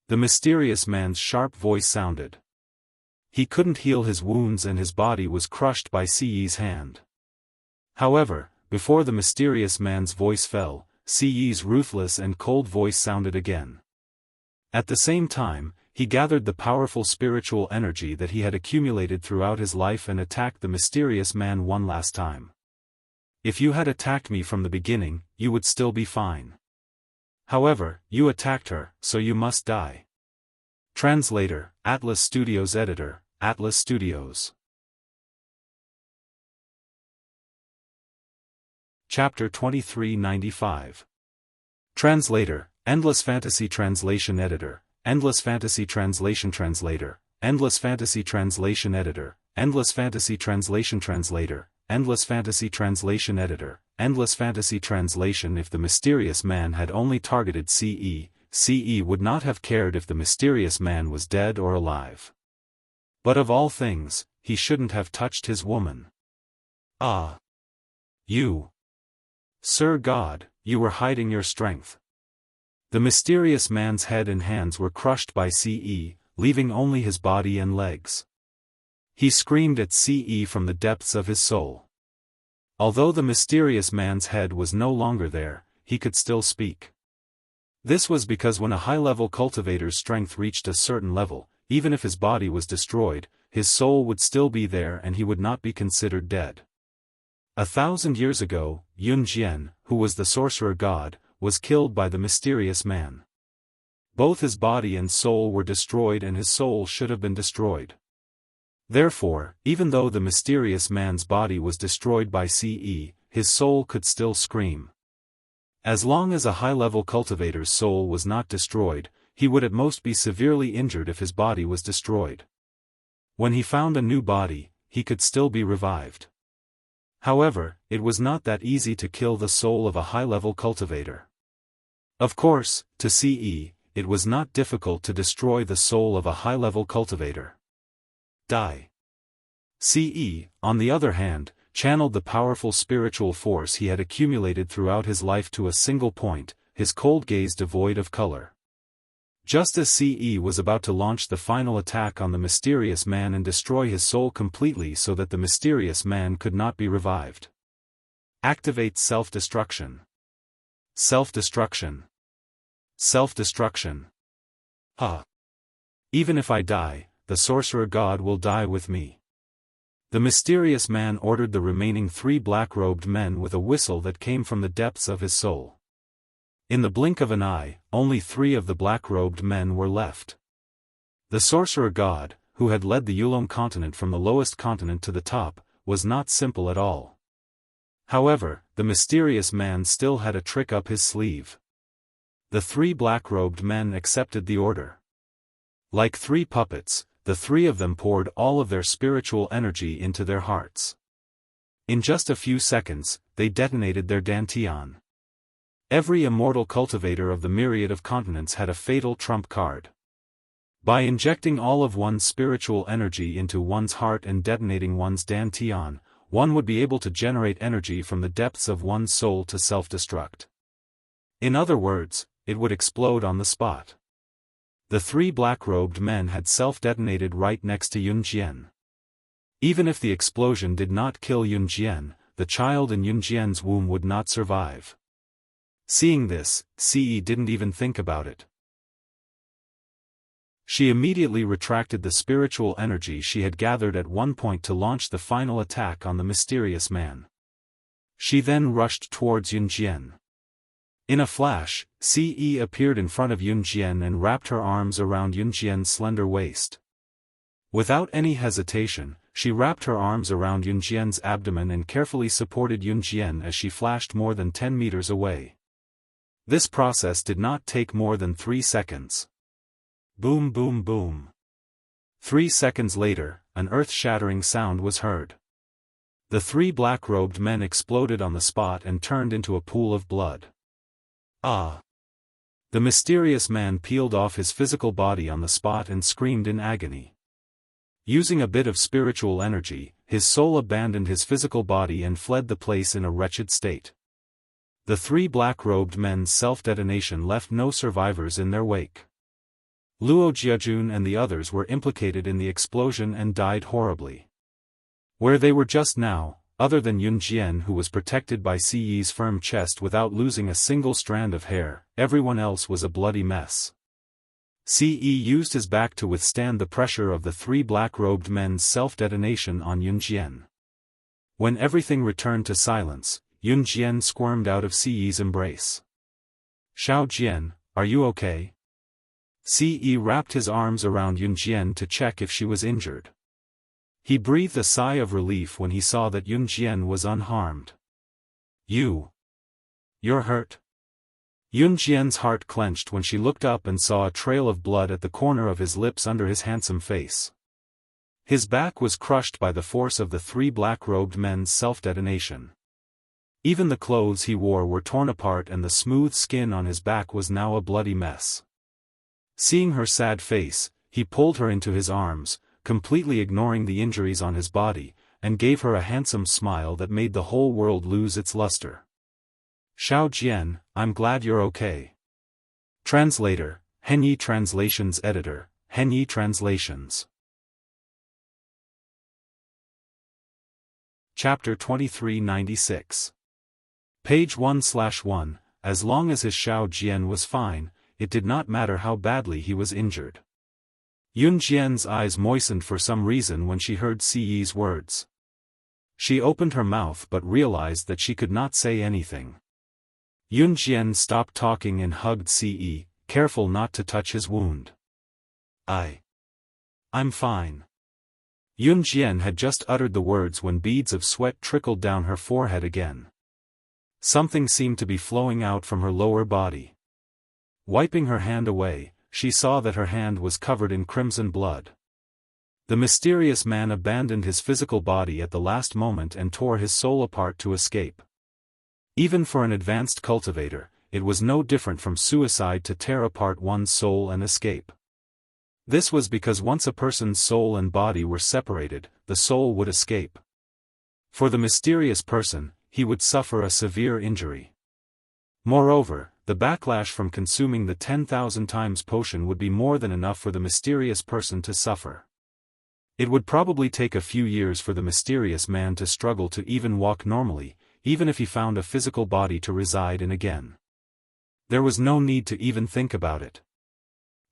The mysterious man's sharp voice sounded. He couldn't heal his wounds and his body was crushed by Ce's hand. However, before the mysterious man's voice fell, Ce's ruthless and cold voice sounded again. At the same time, he gathered the powerful spiritual energy that he had accumulated throughout his life and attacked the mysterious man one last time. If you had attacked me from the beginning, you would still be fine. However, you attacked her, so you must die. Translator, Atlas Studios Editor, Atlas Studios. Chapter 2395. Translator, Endless Fantasy Translation Editor, Endless Fantasy Translation Translator, Endless Fantasy Translation Editor, Endless Fantasy Translation Translator, Endless Fantasy Translation Editor, Endless Fantasy Translation. If the mysterious man had only targeted Ce, Ce would not have cared if the mysterious man was dead or alive. But of all things, he shouldn't have touched his woman. Ah! You! Sir God, you were hiding your strength. The mysterious man's head and hands were crushed by Ce, leaving only his body and legs. He screamed at Ce from the depths of his soul. Although the mysterious man's head was no longer there, he could still speak. This was because when a high-level cultivator's strength reached a certain level, even if his body was destroyed, his soul would still be there and he would not be considered dead. 1,000 years ago, Yun Jian, who was the sorcerer god, was killed by the mysterious man. Both his body and soul were destroyed and his soul should have been destroyed. Therefore, even though the mysterious man's body was destroyed by Ce, his soul could still scream. As long as a high-level cultivator's soul was not destroyed, he would at most be severely injured if his body was destroyed. When he found a new body, he could still be revived. However, it was not that easy to kill the soul of a high-level cultivator. Of course, to Ce, it was not difficult to destroy the soul of a high-level cultivator. Die. Ce, on the other hand, channeled the powerful spiritual force he had accumulated throughout his life to a single point, his cold gaze devoid of color. Just as Ce was about to launch the final attack on the mysterious man and destroy his soul completely so that the mysterious man could not be revived. Activate self-destruction. Self-destruction. Self-destruction. Even if I die, the sorcerer god will die with me. The mysterious man ordered the remaining 3 black-robed men with a whistle that came from the depths of his soul. In the blink of an eye, only 3 of the black-robed men were left. The sorcerer god, who had led the Yulong continent from the lowest continent to the top, was not simple at all. However, the mysterious man still had a trick up his sleeve. The 3 black-robed men accepted the order. Like 3 puppets, the 3 of them poured all of their spiritual energy into their hearts. In just a few seconds, they detonated their dantian. Every immortal cultivator of the myriad of continents had a fatal trump card. By injecting all of one's spiritual energy into one's heart and detonating one's dantian, one would be able to generate energy from the depths of one's soul to self-destruct. In other words, it would explode on the spot. The 3 black-robed men had self-detonated right next to Yun Jian. Even if the explosion did not kill Yun Jian, the child in Yun Jian's womb would not survive. Seeing this, Ce didn't even think about it. She immediately retracted the spiritual energy she had gathered at one point to launch the final attack on the mysterious man. She then rushed towards Yunjian. In a flash, Ce appeared in front of Yunjian and wrapped her arms around Yunjian's slender waist. Without any hesitation, she wrapped her arms around Yunjian's abdomen and carefully supported Yunjian as she flashed more than 10 meters away. This process did not take more than 3 seconds. Boom boom boom. 3 seconds later, an earth-shattering sound was heard. The 3 black-robed men exploded on the spot and turned into a pool of blood. Ah! The mysterious man peeled off his physical body on the spot and screamed in agony. Using a bit of spiritual energy, his soul abandoned his physical body and fled the place in a wretched state. The 3 black-robed men's self-detonation left no survivors in their wake. Luo Jiajun and the others were implicated in the explosion and died horribly. Where they were just now, other than Yunjian who was protected by Ce's firm chest without losing a single strand of hair, everyone else was a bloody mess. Ce used his back to withstand the pressure of the 3 black-robed men's self-detonation on Yunjian. When everything returned to silence, Yunjian squirmed out of Ce's embrace. "Xiao Jian, are you okay?" Ce wrapped his arms around Yunjian to check if she was injured. He breathed a sigh of relief when he saw that Yunjian was unharmed. You're hurt?" Yunjian's heart clenched when she looked up and saw a trail of blood at the corner of his lips under his handsome face. His back was crushed by the force of the 3 black-robed men's self-detonation. Even the clothes he wore were torn apart and the smooth skin on his back was now a bloody mess. Seeing her sad face, he pulled her into his arms, completely ignoring the injuries on his body, and gave her a handsome smile that made the whole world lose its luster. "Xiao Jian, I'm glad you're okay." Translator, Henyi Translations Editor, Henyi Translations. Chapter 2396. Page 1/1. As long as his Xiao Jian was fine, it did not matter how badly he was injured. Yunjian's eyes moistened for some reason when she heard Ce's words. She opened her mouth but realized that she could not say anything. Yunjian stopped talking and hugged Ce, careful not to touch his wound. I'm fine." Yunjian had just uttered the words when beads of sweat trickled down her forehead again. Something seemed to be flowing out from her lower body. Wiping her hand away, she saw that her hand was covered in crimson blood. The mysterious man abandoned his physical body at the last moment and tore his soul apart to escape. Even for an advanced cultivator, it was no different from suicide to tear apart one's soul and escape. This was because once a person's soul and body were separated, the soul would escape. For the mysterious person, he would suffer a severe injury. Moreover, the backlash from consuming the 10,000 times potion would be more than enough for the mysterious person to suffer. It would probably take a few years for the mysterious man to struggle to even walk normally, even if he found a physical body to reside in again. There was no need to even think about it.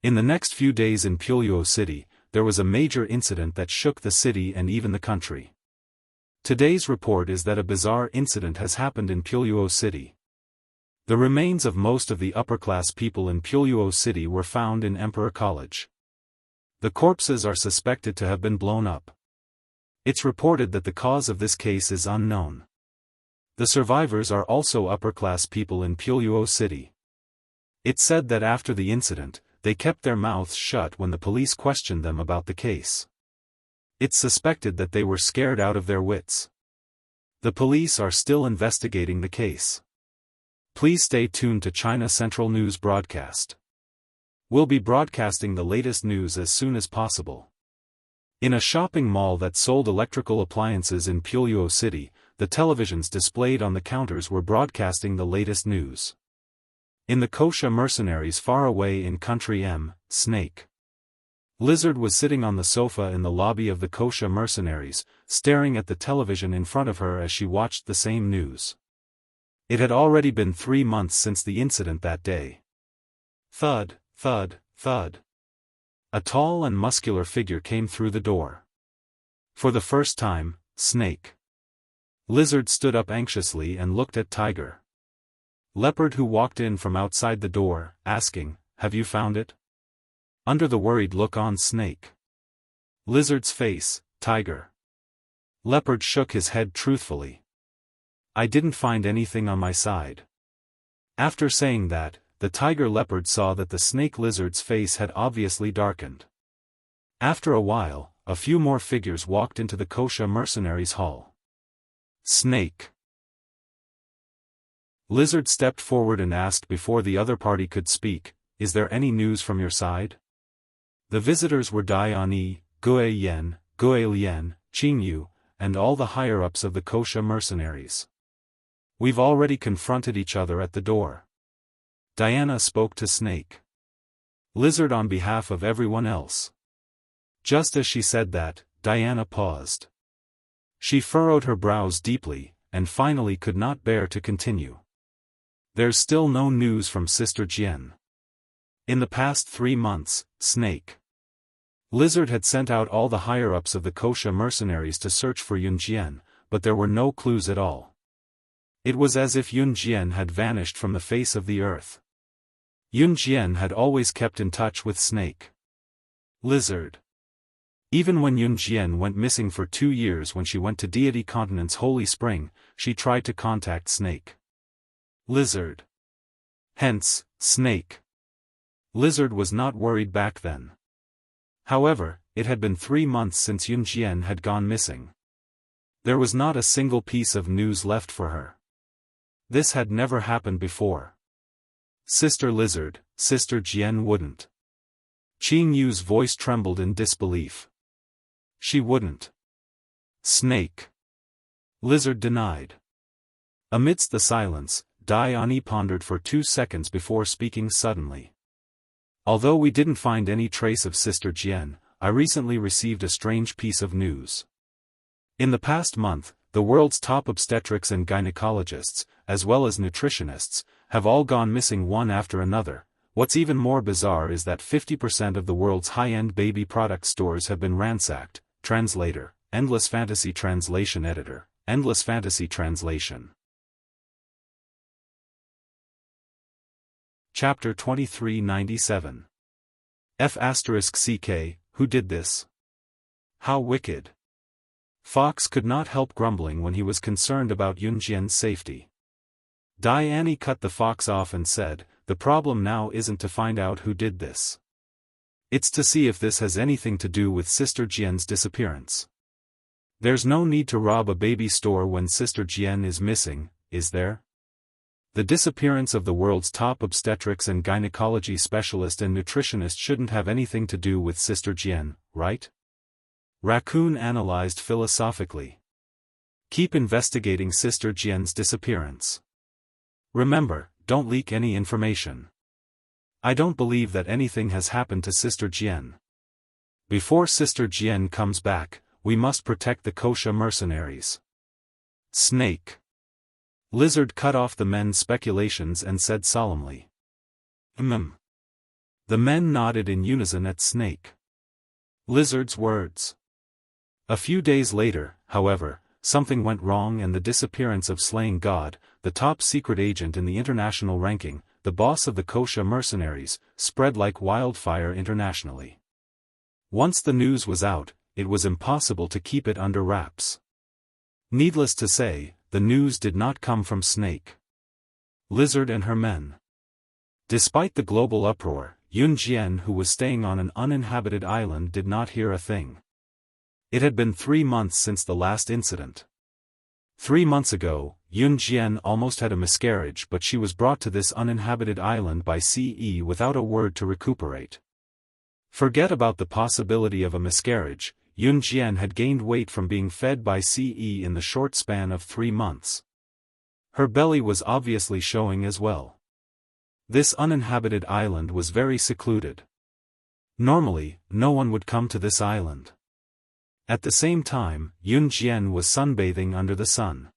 In the next few days in Puluo City, there was a major incident that shook the city and even the country. Today's report is that a bizarre incident has happened in Puluo City. The remains of most of the upper-class people in Puluo City were found in Emperor College. The corpses are suspected to have been blown up. It's reported that the cause of this case is unknown. The survivors are also upper-class people in Puluo City. It's said that after the incident, they kept their mouths shut when the police questioned them about the case. It's suspected that they were scared out of their wits. The police are still investigating the case. Please stay tuned to China Central News broadcast. We'll be broadcasting the latest news as soon as possible. In a shopping mall that sold electrical appliances in Puluo City, the televisions displayed on the counters were broadcasting the latest news. In the Kosha mercenaries far away in Country M, Snake Lizard was sitting on the sofa in the lobby of the Kosha mercenaries, staring at the television in front of her as she watched the same news. It had already been 3 months since the incident that day. Thud, thud, thud. A tall and muscular figure came through the door. For the first time, Snake. Lizard stood up anxiously and looked at Tiger. Leopard, who walked in from outside the door, asking, "Have you found it?" Under the worried look on Snake. Lizard's face, Tiger. Leopard shook his head truthfully. "I didn't find anything on my side." After saying that, the Tiger Leopard saw that the Snake Lizard's face had obviously darkened. After a while, a few more figures walked into the Wuxia mercenaries' hall. Snake. Lizard stepped forward and asked before the other party could speak, "Is there any news from your side?" The visitors were Dian, Gue Yen, Gue Lian, Qing Yu, and all the higher-ups of the Wuxia mercenaries. "We've already confronted each other at the door." Diana spoke to Snake. Lizard on behalf of everyone else. Just as she said that, Diana paused. She furrowed her brows deeply, and finally could not bear to continue. "There's still no news from Sister Jian. In the past 3 months, Snake." Lizard had sent out all the higher-ups of the Wuxia mercenaries to search for Yun Jian, but there were no clues at all. It was as if Yun Jian had vanished from the face of the earth. Yun Jian had always kept in touch with Snake. Lizard. Even when Yun Jian went missing for 2 years when she went to Deity Continent's Holy Spring, she tried to contact Snake. Lizard. Hence, Snake. Lizard was not worried back then. However, it had been 3 months since Yun Jian had gone missing. There was not a single piece of news left for her. This had never happened before. Sister Lizard, Sister Jian wouldn't. Qing Yu's voice trembled in disbelief. She wouldn't. Snake. Lizard denied. Amidst the silence, Dian pondered for 2 seconds before speaking suddenly. "Although we didn't find any trace of Sister Jian, I recently received a strange piece of news. In the past month, the world's top obstetrics and gynecologists, as well as nutritionists, have all gone missing one after another. What's even more bizarre is that 50% of the world's high-end baby product stores have been ransacked." Translator, Endless Fantasy Translation Editor, Endless Fantasy Translation. Chapter 2397. F***CK, who did this? How wicked. Fox could not help grumbling when he was concerned about Yun Jian's safety. Diane cut the fox off and said, "The problem now isn't to find out who did this. It's to see if this has anything to do with Sister Jian's disappearance. There's no need to rob a baby store when Sister Jian is missing, is there? The disappearance of the world's top obstetrics and gynecology specialist and nutritionist shouldn't have anything to do with Sister Jian, right?" Raccoon analyzed philosophically. "Keep investigating Sister Jian's disappearance. Remember, don't leak any information. I don't believe that anything has happened to Sister Jian. Before Sister Jian comes back, we must protect the Wuxia mercenaries." Snake. Lizard cut off the men's speculations and said solemnly. The men nodded in unison at Snake. Lizard's words. A few days later, however, something went wrong and the disappearance of Slaying God, the top secret agent in the international ranking, the boss of the Wuxia mercenaries, spread like wildfire internationally. Once the news was out, it was impossible to keep it under wraps. Needless to say, the news did not come from Snake. Lizard and her men. Despite the global uproar, Yun Jian, who was staying on an uninhabited island, did not hear a thing. It had been 3 months since the last incident. 3 months ago, Yun Jian almost had a miscarriage, but she was brought to this uninhabited island by CE without a word to recuperate. Forget about the possibility of a miscarriage, Yun Jian had gained weight from being fed by CE in the short span of 3 months. Her belly was obviously showing as well. This uninhabited island was very secluded. Normally, no one would come to this island. At the same time, Yun Jian was sunbathing under the sun.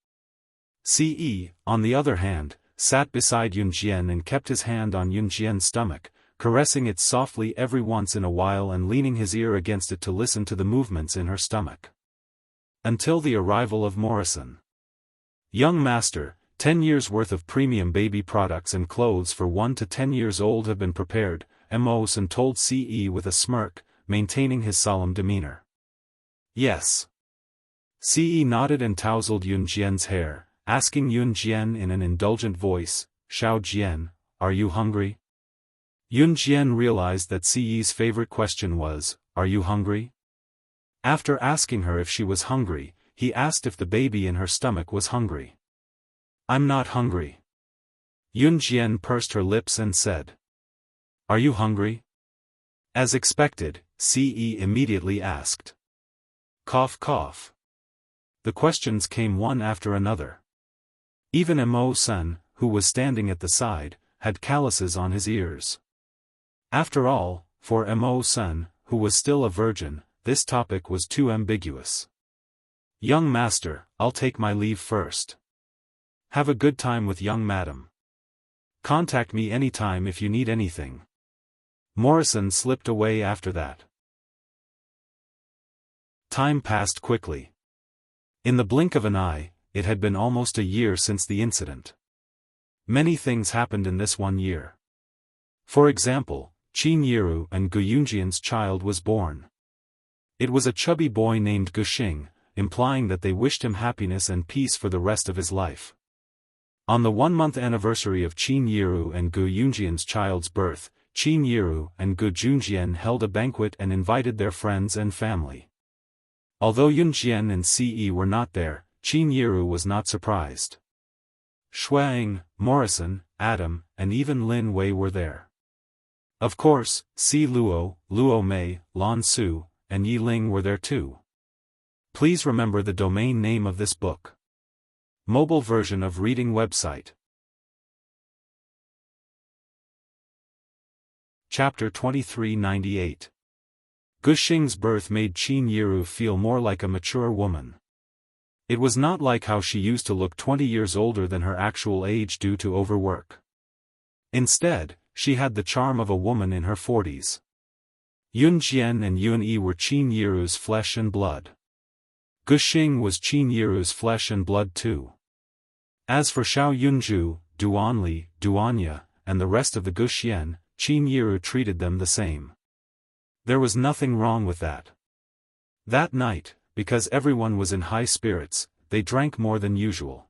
Ce, on the other hand, sat beside Yunjian and kept his hand on Yunjian's stomach, caressing it softly every once in a while and leaning his ear against it to listen to the movements in her stomach. Until the arrival of Morrison. Young master, 10 years worth of premium baby products and clothes for 1 to 10 years old have been prepared, Morrison told Ce with a smirk, maintaining his solemn demeanor. Yes. Ce nodded and tousled Yunjian's hair, asking Yunjian in an indulgent voice, Xiao Jian, are you hungry? Yunjian realized that Ce's favorite question was, are you hungry? After asking her if she was hungry, he asked if the baby in her stomach was hungry. I'm not hungry. Yunjian pursed her lips and said. Are you hungry? As expected, Ce immediately asked. Cough cough. The questions came one after another. Even Mo-san, who was standing at the side, had calluses on his ears. After all, for Mo-san, who was still a virgin, this topic was too ambiguous. Young master, I'll take my leave first. Have a good time with young madam. Contact me anytime if you need anything. Morrison slipped away after that. Time passed quickly. In the blink of an eye, it had been almost a year since the incident. Many things happened in this 1 year. For example, Qin Yiru and Gu Yunjian's child was born. It was a chubby boy named Guxing, implying that they wished him happiness and peace for the rest of his life. On the 1-month anniversary of Qin Yiru and Gu Yunjian's child's birth, Qin Yiru and Gu Junjian held a banquet and invited their friends and family. Although Yunjian and Ce were not there, Qin Yiru was not surprised. Shuang, Morrison, Adam, and even Lin Wei were there. Of course, Si Luo, Luo Mei, Lan Su, and Yi Ling were there too. Please remember the domain name of this book. Mobile version of reading website. Chapter 2398. Guxing's birth made Qin Yiru feel more like a mature woman. It was not like how she used to look 20 years older than her actual age due to overwork. Instead, she had the charm of a woman in her 40s. Yunjian and Yunyi were Qin Yiru's flesh and blood. Guxing was Qin Yiru's flesh and blood too. As for Xiao Yunju, Duanli, Duanya, and the rest of the Guxian, Qin Yiru treated them the same. There was nothing wrong with that. That night, because everyone was in high spirits, they drank more than usual.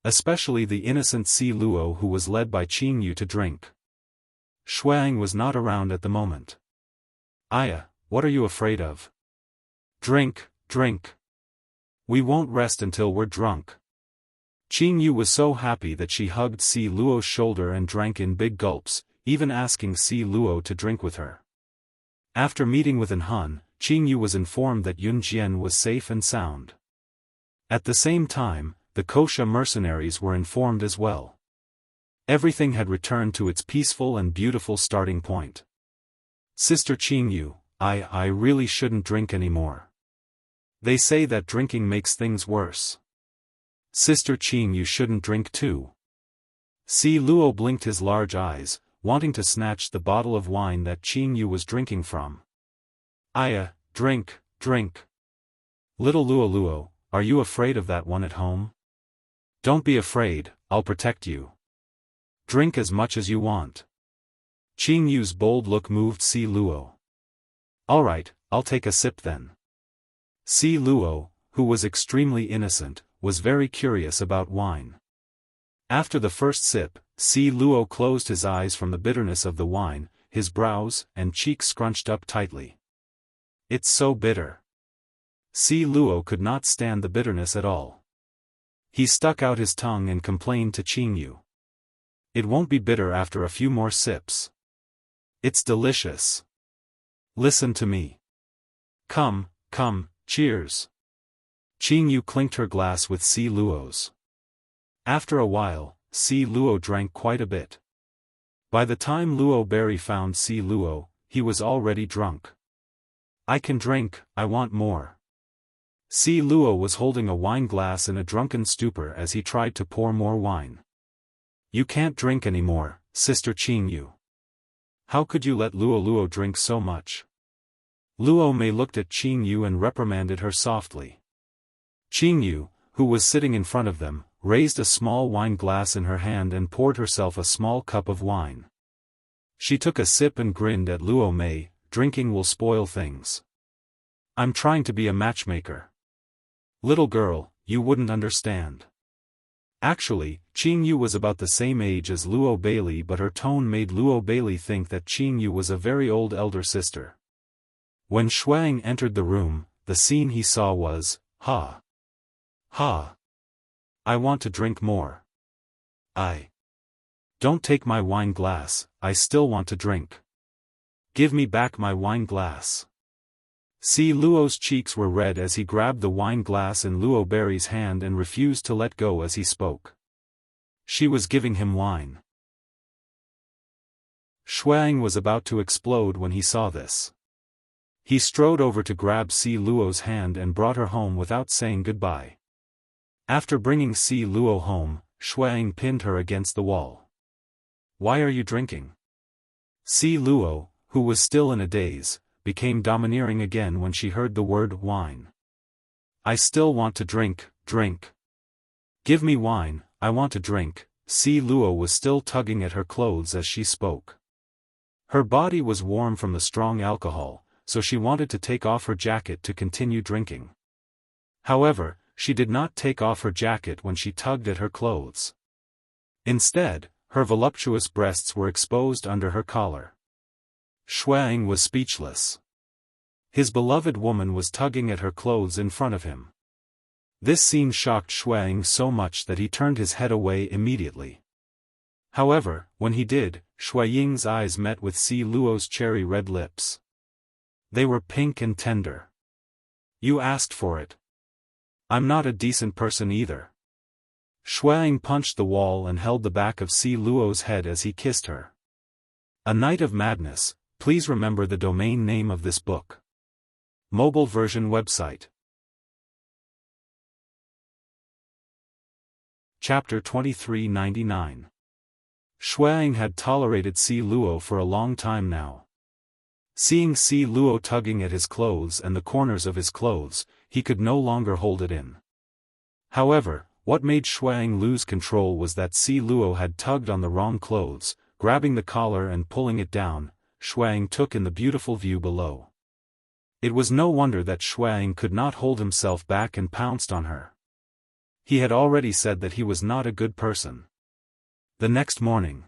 Especially the innocent Si Luo, who was led by Qin Yu to drink. Shuang was not around at the moment. Aya, what are you afraid of? Drink, drink. We won't rest until we're drunk. Qin Yu was so happy that she hugged Si Luo's shoulder and drank in big gulps, even asking Si Luo to drink with her. After meeting with An Han, Qin Yu was informed that Yunjian was safe and sound. At the same time, the Kosha mercenaries were informed as well. Everything had returned to its peaceful and beautiful starting point. Sister Qin Yu, I really shouldn't drink anymore. They say that drinking makes things worse. Sister Qin Yu shouldn't drink too. Si Luo blinked his large eyes, wanting to snatch the bottle of wine that Qin Yu was drinking from. Aya, drink, drink. Little Luo, are you afraid of that one at home? Don't be afraid, I'll protect you. Drink as much as you want. Qin Yu's bold look moved Si Luo. Alright, I'll take a sip then. Si Luo, who was extremely innocent, was very curious about wine. After the first sip, Si Luo closed his eyes from the bitterness of the wine, his brows and cheeks scrunched up tightly. It's so bitter. Si Luo could not stand the bitterness at all. He stuck out his tongue and complained to Qin Yu. It won't be bitter after a few more sips. It's delicious. Listen to me. Come, cheers. Qin Yu clinked her glass with Si Luo's. After a while, Si Luo drank quite a bit. By the time Luo Berry found Si Luo, he was already drunk. I can drink, I want more. Si Luo was holding a wine glass in a drunken stupor as he tried to pour more wine. You can't drink anymore, Sister Qingyu. How could you let Luo drink so much? Luo Mei looked at Qingyu and reprimanded her softly. Qingyu, who was sitting in front of them, raised a small wine glass in her hand and poured herself a small cup of wine. She took a sip and grinned at Luo Mei. Drinking will spoil things. I'm trying to be a matchmaker. Little girl, you wouldn't understand. Actually, Qingyu was about the same age as Luo Bailey, but her tone made Luo Bailey think that Qingyu was a very old elder sister. When Shuang entered the room, the scene he saw was, ha. Ha. I want to drink more. Don't take my wine glass, I still want to drink. Give me back my wine glass. Si Luo's cheeks were red as he grabbed the wine glass in Luo Berry's hand and refused to let go as he spoke. She was giving him wine. Shuang was about to explode when he saw this. He strode over to grab Si Luo's hand and brought her home without saying goodbye. After bringing Si Luo home, Shuang pinned her against the wall. Why are you drinking? Si Luo, who was still in a daze, became domineering again when she heard the word wine. I still want to drink. Give me wine, I want to drink. Si Luo was still tugging at her clothes as she spoke. Her body was warm from the strong alcohol, so she wanted to take off her jacket to continue drinking. However, she did not take off her jacket when she tugged at her clothes. Instead, her voluptuous breasts were exposed under her collar. Shuang was speechless. His beloved woman was tugging at her clothes in front of him. This scene shocked Shuang so much that he turned his head away immediately. However, when he did, Shuaying's eyes met with Si Luo's cherry-red lips. They were pink and tender. You asked for it. I'm not a decent person either. Shuang punched the wall and held the back of Si Luo's head as he kissed her. A Night of Madness. Please remember the domain name of this book. Mobile version website. Chapter 2399. Shuang had tolerated Si Luo for a long time now. Seeing Si Luo tugging at his clothes and the corners of his clothes, he could no longer hold it in. However, what made Shuang lose control was that Si Luo had tugged on the wrong clothes. Grabbing the collar and pulling it down, Shuang took in the beautiful view below. It was no wonder that Shuang could not hold himself back and pounced on her. He had already said that he was not a good person. The next morning,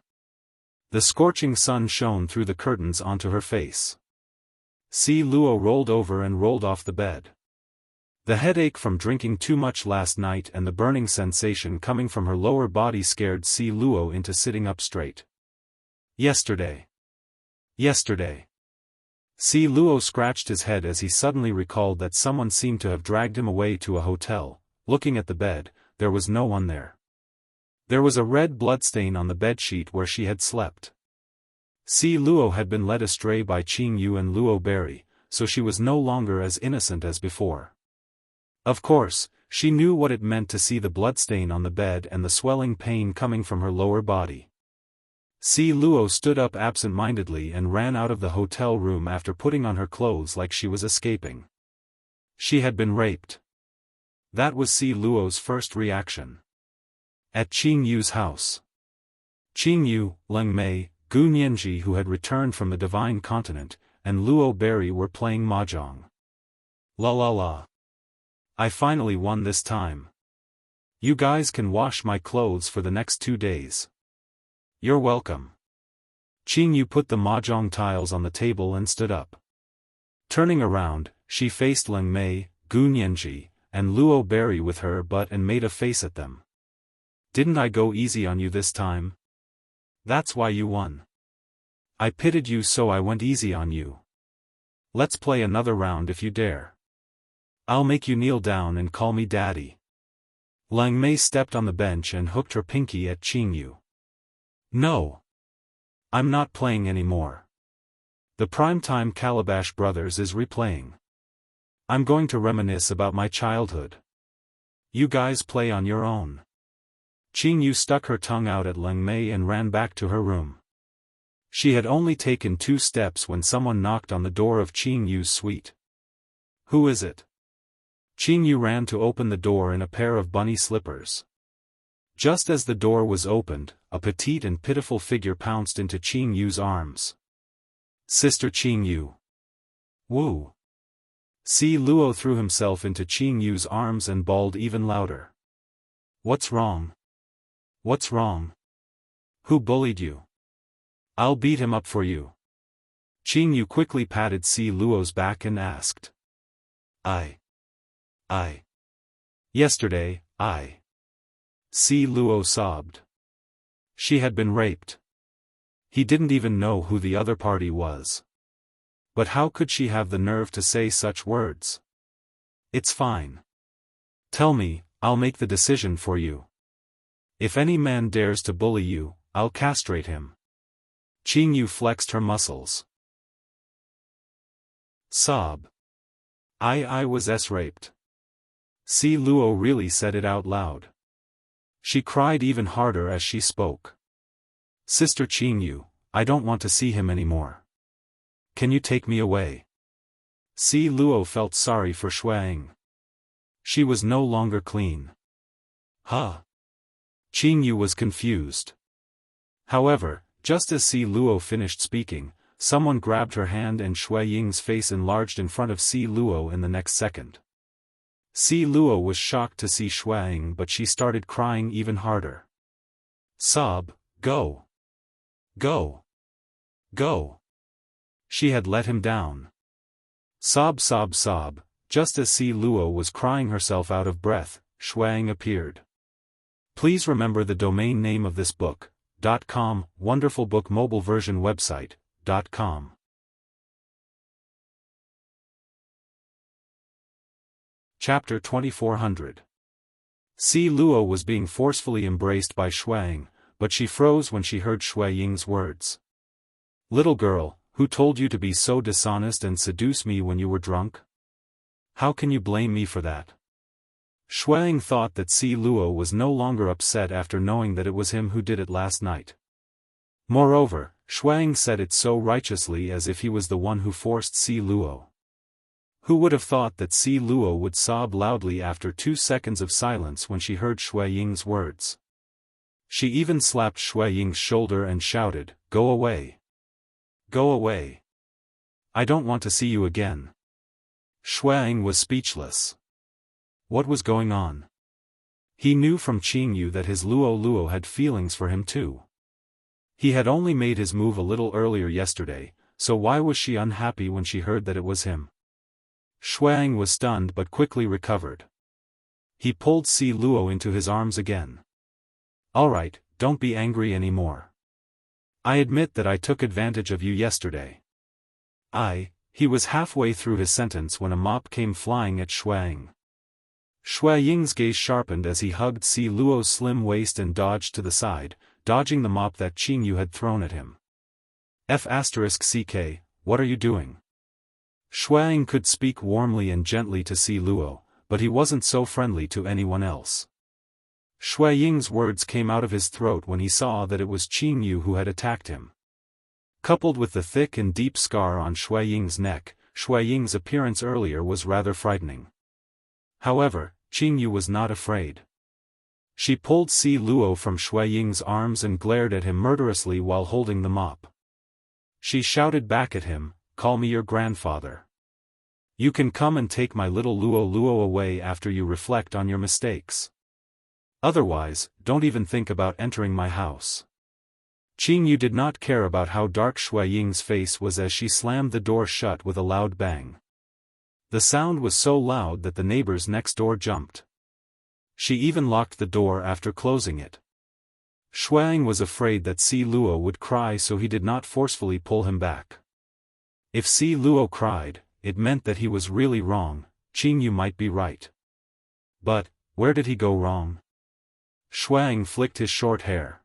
the scorching sun shone through the curtains onto her face. Si Luo rolled over and rolled off the bed. The headache from drinking too much last night and the burning sensation coming from her lower body scared Si Luo into sitting up straight. Yesterday. Si Luo scratched his head as he suddenly recalled that someone seemed to have dragged him away to a hotel. Looking at the bed, there was no one there. There was a red bloodstain on the bedsheet where she had slept. Si Luo had been led astray by Qingyu and Luo Berry, so she was no longer as innocent as before. Of course, she knew what it meant to see the bloodstain on the bed and the swelling pain coming from her lower body. Si Luo stood up absent-mindedly and ran out of the hotel room after putting on her clothes like she was escaping. She had been raped. That was Si Luo's first reaction. At Qingyu's house. Qingyu, Leng Mei, Gu Nianji, who had returned from the Divine Continent, and Luo Berry were playing mahjong. La la la. I finally won this time. You guys can wash my clothes for the next 2 days. You're welcome. Qingyu put the mahjong tiles on the table and stood up. Turning around, she faced Leng Mei, Gu Nianji, and Luo Berry with her butt and made a face at them. Didn't I go easy on you this time? That's why you won. I pitied you, so I went easy on you. Let's play another round if you dare. I'll make you kneel down and call me daddy. Leng Mei stepped on the bench and hooked her pinky at Qingyu. No. I'm not playing anymore. The Primetime Calabash Brothers is replaying. I'm going to reminisce about my childhood. You guys play on your own. Qing Yu stuck her tongue out at Leng Mei and ran back to her room. She had only taken 2 steps when someone knocked on the door of Qing Yu's suite. Who is it? Qing Yu ran to open the door in a pair of bunny slippers. Just as the door was opened, a petite and pitiful figure pounced into Qing Yu's arms. Sister Qing Yu. Wu. Si Luo threw himself into Qing Yu's arms and bawled even louder. What's wrong? What's wrong? Who bullied you? I'll beat him up for you. Qing Yu quickly patted Si Luo's back and asked. Yesterday, Si Luo sobbed. She had been raped. He didn't even know who the other party was. But how could she have the nerve to say such words? It's fine. Tell me, I'll make the decision for you. If any man dares to bully you, I'll castrate him. Qing Yu flexed her muscles. Sob. I was raped. Si Luo really said it out loud. She cried even harder as she spoke. Sister Qing Yu, I don't want to see him anymore. Can you take me away? Si Luo felt sorry for Xueying. She was no longer clean. Huh? Qing Yu was confused. However, just as Si Luo finished speaking, someone grabbed her hand and Xueying's face enlarged in front of Si Luo in the next second. Si Luo was shocked to see Xueying, but she started crying even harder. Sob, go. Go. Go. She had let him down. Sob, sob, sob. Just as Si Luo was crying herself out of breath, Xueying appeared. Please remember the domain name of this book, .com, Wonderful Book Mobile Version Website, .com. Chapter 2400. Si Luo was being forcefully embraced by Xueying, but she froze when she heard Xueying's words. Little girl, who told you to be so dishonest and seduce me when you were drunk? How can you blame me for that? Xueying thought that Si Luo was no longer upset after knowing that it was him who did it last night. Moreover, Xueying said it so righteously as if he was the one who forced Si Luo. Who would have thought that Si Luo would sob loudly after 2 seconds of silence when she heard Xueying's words? She even slapped Xueying's shoulder and shouted, "Go away! Go away! I don't want to see you again." Xueying was speechless. What was going on? He knew from Qing Yu that his Luo had feelings for him too. He had only made his move a little earlier yesterday, so why was she unhappy when she heard that it was him? Xueying was stunned but quickly recovered. He pulled Si Luo into his arms again. Alright, don't be angry anymore. I admit that I took advantage of you yesterday. He was halfway through his sentence when a mop came flying at Xueying. Xueying's gaze sharpened as he hugged Si Luo's slim waist and dodged to the side, dodging the mop that Qing Yu had thrown at him. F***ck, what are you doing? Xueying could speak warmly and gently to Si Luo, but he wasn't so friendly to anyone else. Xueying's words came out of his throat when he saw that it was Qing Yu who had attacked him. Coupled with the thick and deep scar on Xueying's neck, Xueying's appearance earlier was rather frightening. However, Qing Yu was not afraid. She pulled Si Luo from Xueying's arms and glared at him murderously while holding the mop. She shouted back at him, "Call me your grandfather. You can come and take my little Luo away after you reflect on your mistakes. Otherwise, don't even think about entering my house." Qing Yu did not care about how dark Xueying's face was as she slammed the door shut with a loud bang. The sound was so loud that the neighbors next door jumped. She even locked the door after closing it. Xueying was afraid that Si Luo would cry, so he did not forcefully pull him back. If Si Luo cried, it meant that he was really wrong. Qing Yu might be right. But, where did he go wrong? Xueying flicked his short hair.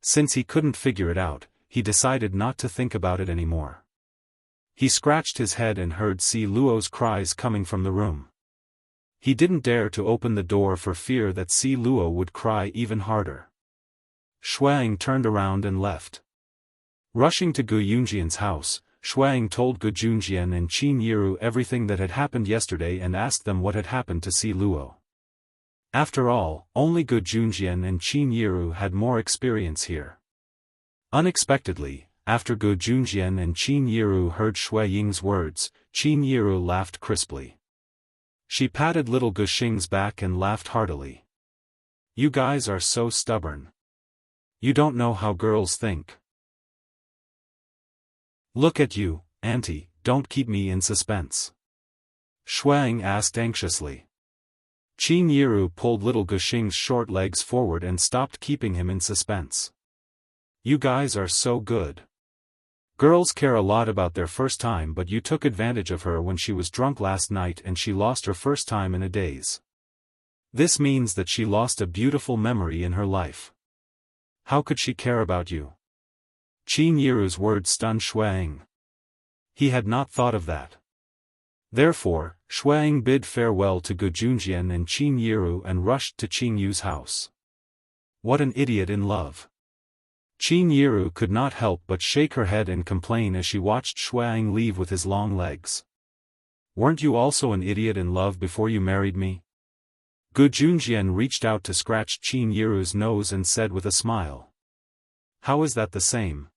Since he couldn't figure it out, he decided not to think about it anymore. He scratched his head and heard Si Luo's cries coming from the room. He didn't dare to open the door for fear that Si Luo would cry even harder. Xueying turned around and left. Rushing to Gu Yunjian's house, Xueying told Gu Junjian and Qin Yiru everything that had happened yesterday and asked them what had happened to Si Luo. After all, only Gu Junjian and Qin Yiru had more experience here. Unexpectedly, after Gu Junjian and Qin Yiru heard Xueying's words, Qin Yiru laughed crisply. She patted little Gu Xing's back and laughed heartily. "You guys are so stubborn. You don't know how girls think. Look at you, auntie, don't keep me in suspense." Xueying asked anxiously. Qin Yiru pulled little Gu Xing's short legs forward and stopped keeping him in suspense. "You guys are so good. Girls care a lot about their first time, but you took advantage of her when she was drunk last night and she lost her first time in a daze. This means that she lost a beautiful memory in her life. How could she care about you?" Qin Yiru's words stunned Xueying. He had not thought of that. Therefore, Xueying bid farewell to Gu Junjian and Qin Yiru and rushed to Qin Yu's house. What an idiot in love! Qin Yiru could not help but shake her head and complain as she watched Xueying leave with his long legs. "Weren't you also an idiot in love before you married me?" Gu Junjian reached out to scratch Qin Yiru's nose and said with a smile. "How is that the same?"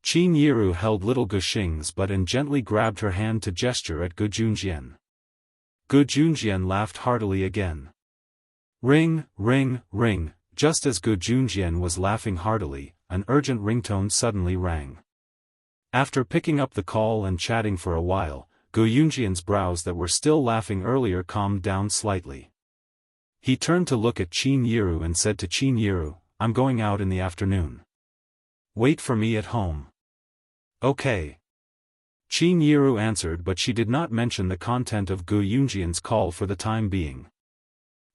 Qin Yiru held little Gu Xing's butt and gently grabbed her hand to gesture at Gu Junjian. Gu Junjian laughed heartily again. Ring, ring, ring. Just as Gu Junjian was laughing heartily, an urgent ringtone suddenly rang. After picking up the call and chatting for a while, Gu Yunjian's brows that were still laughing earlier calmed down slightly. He turned to look at Qin Yiru and said to Qin Yiru, "I'm going out in the afternoon. Wait for me at home." "Okay." Qin Yiru answered, but she did not mention the content of Gu Yunjian's call for the time being.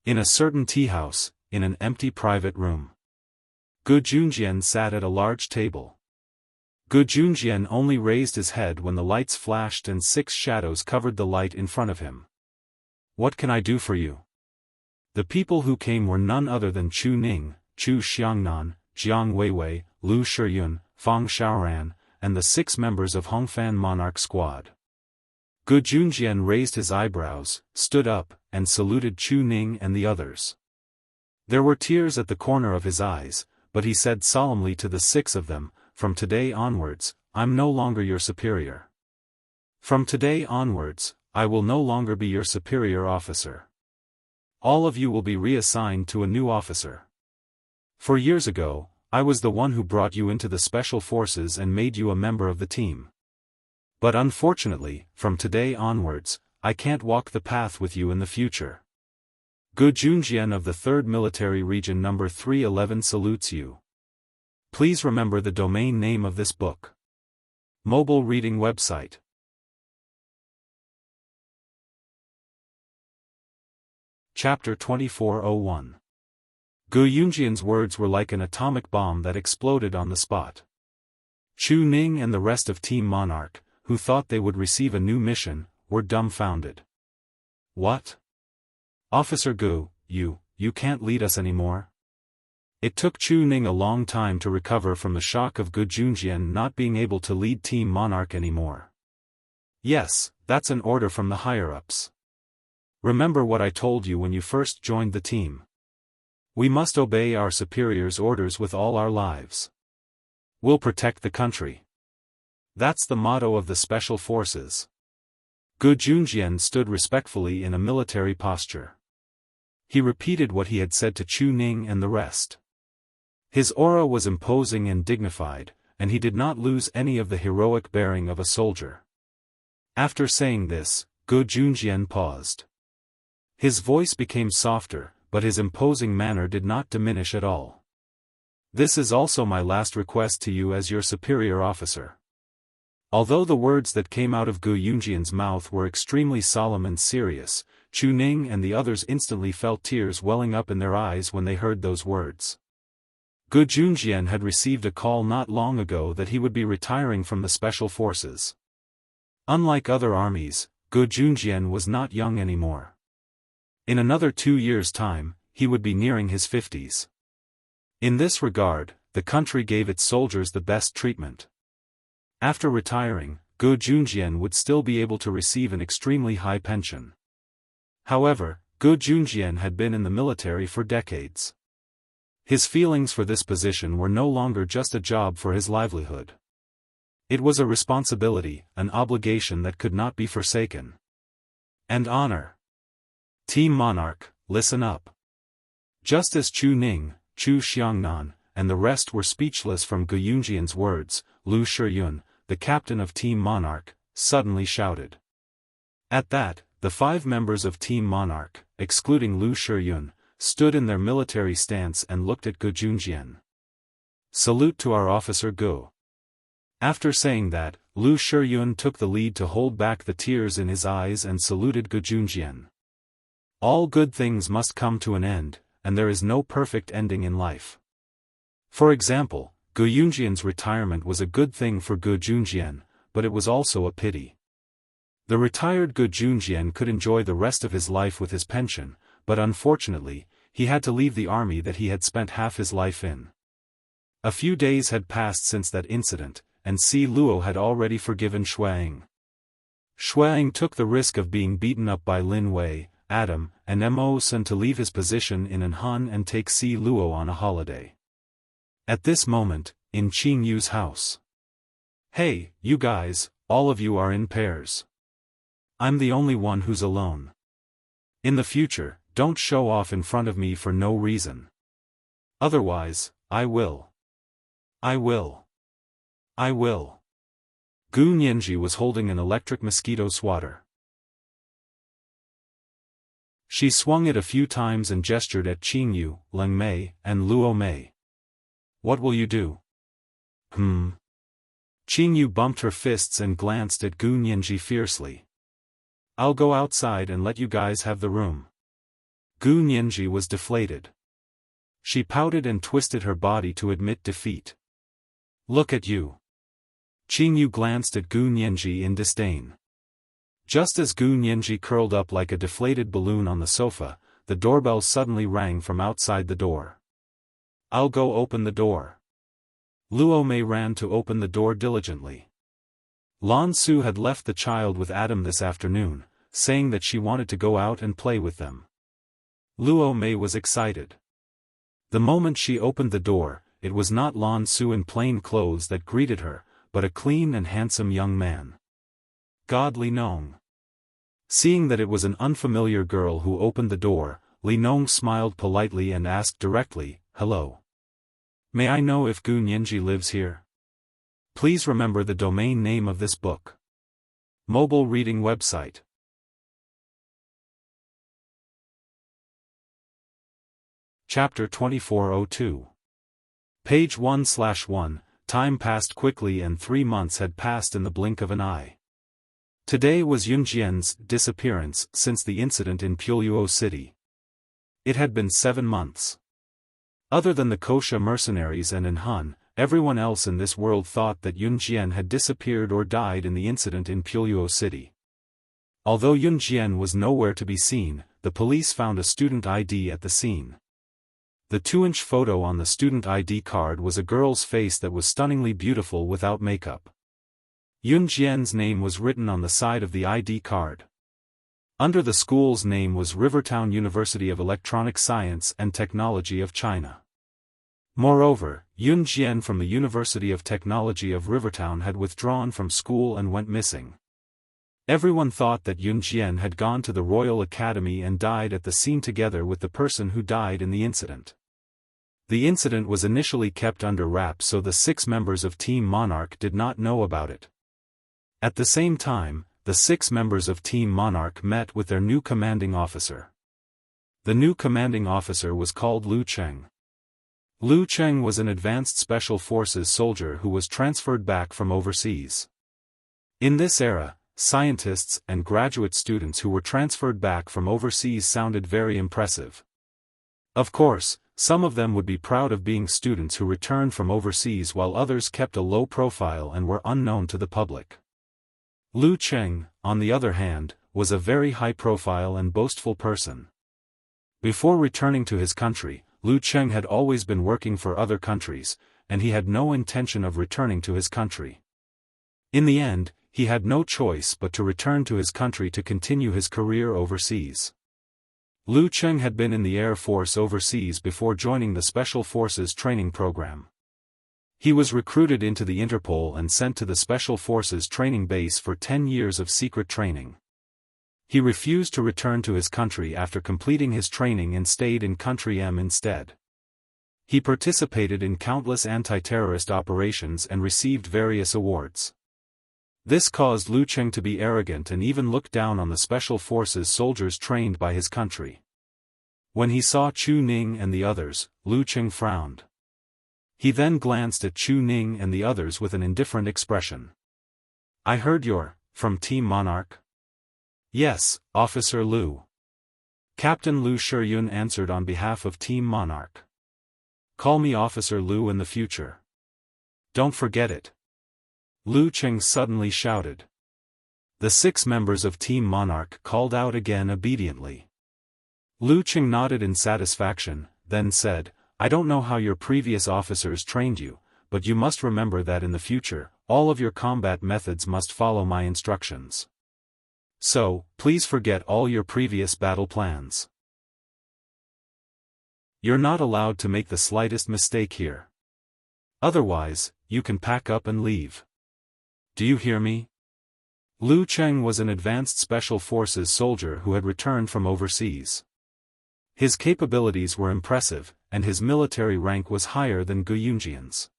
In a certain tea house, in an empty private room, Gu Junjian sat at a large table. Gu Junjian only raised his head when the lights flashed and 6 shadows covered the light in front of him. "What can I do for you?" The people who came were none other than Chu Ning, Chu Xiangnan, Jiang Weiwei, Lu Shiyun, Fang Xiaoran, and the 6 members of Hongfan Monarch Squad. Gu Junjian raised his eyebrows, stood up, and saluted Chu Ning and the others. There were tears at the corner of his eyes, but he said solemnly to the 6 of them, "From today onwards, I'm no longer your superior. From today onwards, I will no longer be your superior officer. All of you will be reassigned to a new officer. For years ago, I was the one who brought you into the special forces and made you a member of the team. But unfortunately, from today onwards, I can't walk the path with you in the future. Gu Junjian of the 3rd Military Region number 311 salutes you. Please remember the domain name of this book. Mobile reading website. Chapter 2401. Gu Yunjian's words were like an atomic bomb that exploded on the spot. Chu Ning and the rest of Team Monarch, who thought they would receive a new mission, were dumbfounded. "What? Officer Gu, you can't lead us anymore?" It took Chu Ning a long time to recover from the shock of Gu Junjian not being able to lead Team Monarch anymore. "Yes, that's an order from the higher-ups. Remember what I told you when you first joined the team. We must obey our superior's orders with all our lives. We'll protect the country. That's the motto of the Special Forces." Gu Junjian stood respectfully in a military posture. He repeated what he had said to Chu Ning and the rest. His aura was imposing and dignified, and he did not lose any of the heroic bearing of a soldier. After saying this, Gu Junjian paused. His voice became softer, but his imposing manner did not diminish at all. "This is also my last request to you as your superior officer." Although the words that came out of Gu Yunjian's mouth were extremely solemn and serious, Chu Ning and the others instantly felt tears welling up in their eyes when they heard those words. Gu Junjian had received a call not long ago that he would be retiring from the Special Forces. Unlike other armies, Ge Junjian was not young anymore. In another 2 years' time, he would be nearing his 50s. In this regard, the country gave its soldiers the best treatment. After retiring, Ge Junjian would still be able to receive an extremely high pension. However, Ge Junjian had been in the military for decades. His feelings for this position were no longer just a job for his livelihood. It was a responsibility, an obligation that could not be forsaken. And honor. Team Monarch, listen up. Just as Chu Ning, Chu Xiangnan, and the rest were speechless from Ge Junjian's words, Lu Shiyun, the captain of Team Monarch, suddenly shouted. At that, the 5 members of Team Monarch, excluding Lu Shiyun, stood in their military stance and looked at Ge Junjian. Salute to our officer Ge. After saying that, Lu Shiyun took the lead to hold back the tears in his eyes and saluted Ge Junjian. All good things must come to an end, and there is no perfect ending in life. For example, Ge Junjian's retirement was a good thing for Ge Junjian, but it was also a pity. The retired Ge Junjian could enjoy the rest of his life with his pension, but unfortunately, he had to leave the army that he had spent half his life in. A few days had passed since that incident, and Si Luo had already forgiven Xueang. Xueang took the risk of being beaten up by Lin Wei, Adam, and Mo Sun to leave his position in Anhan and take Si Luo on a holiday. At this moment, in Qing Yu's house. Hey, you guys, all of you are in pairs. I'm the only one who's alone. In the future, don't show off in front of me for no reason. Otherwise, I will. Gu Nianji was holding an electric mosquito swatter. She swung it a few times and gestured at Qing Yu, Leng Mei, and Luo Mei. What will you do? Qing Yu bumped her fists and glanced at Gu Nianji fiercely. I'll go outside and let you guys have the room. Gu Nianji was deflated. She pouted and twisted her body to admit defeat. Look at you. Qing Yu glanced at Gu Nianji in disdain. Just as Gu Nianji curled up like a deflated balloon on the sofa, the doorbell suddenly rang from outside the door. I'll go open the door. Luo Mei ran to open the door diligently. Lan Su had left the child with Adam this afternoon, saying that she wanted to go out and play with them. Luo Mei was excited. The moment she opened the door, it was not Lan Su in plain clothes that greeted her, but a clean and handsome young man. God Li Nong. Seeing that it was an unfamiliar girl who opened the door, Li Nong smiled politely and asked directly, Hello. May I know if Gu Nianji lives here? Please remember the domain name of this book. Mobile reading website. Chapter 2402. Page 1/1. Time passed quickly and 3 months had passed in the blink of an eye. Today was Yunjian's disappearance since the incident in Puluo City. It had been 7 months. Other than the Kosha mercenaries and Anhan, everyone else in this world thought that Yunjian had disappeared or died in the incident in Puluo City. Although Yunjian was nowhere to be seen, the police found a student ID at the scene. The 2-inch photo on the student ID card was a girl's face that was stunningly beautiful without makeup. Yunjian's name was written on the side of the ID card. Under the school's name was Rivertown University of Electronic Science and Technology of China. Moreover, Yunjian from the University of Technology of Rivertown had withdrawn from school and went missing. Everyone thought that Yunjian had gone to the Royal Academy and died at the scene together with the person who died in the incident. The incident was initially kept under wraps so the 6 members of Team Monarch did not know about it. At the same time, the 6 members of Team Monarch met with their new commanding officer. The new commanding officer was called Lu Cheng. Lu Cheng was an advanced special forces soldier who was transferred back from overseas. In this era, scientists and graduate students who were transferred back from overseas sounded very impressive. Of course, some of them would be proud of being students who returned from overseas while others kept a low profile and were unknown to the public. Lu Cheng, on the other hand, was a very high-profile and boastful person. Before returning to his country, Lu Cheng had always been working for other countries, and he had no intention of returning to his country. In the end, he had no choice but to return to his country to continue his career overseas. Lu Cheng had been in the Air Force overseas before joining the Special Forces training program. He was recruited into the Interpol and sent to the Special Forces training base for 10 years of secret training. He refused to return to his country after completing his training and stayed in Country M instead. He participated in countless anti-terrorist operations and received various awards. This caused Lu Cheng to be arrogant and even look down on the Special Forces soldiers trained by his country. When he saw Chu Ning and the others, Lu Cheng frowned. He then glanced at Chu Ning and the others with an indifferent expression. "I heard you're from Team Monarch?" "Yes, Officer Lu." Captain Lu Shiyun answered on behalf of Team Monarch. "Call me Officer Lu in the future. Don't forget it." Lu Cheng suddenly shouted. The 6 members of Team Monarch called out again obediently. Lu Cheng nodded in satisfaction, then said, "I don't know how your previous officers trained you, but you must remember that in the future, all of your combat methods must follow my instructions. So, please forget all your previous battle plans. You're not allowed to make the slightest mistake here. Otherwise, you can pack up and leave. Do you hear me?" Lu Cheng was an advanced Special Forces soldier who had returned from overseas. His capabilities were impressive, and his military rank was higher than Gu Yunjian's.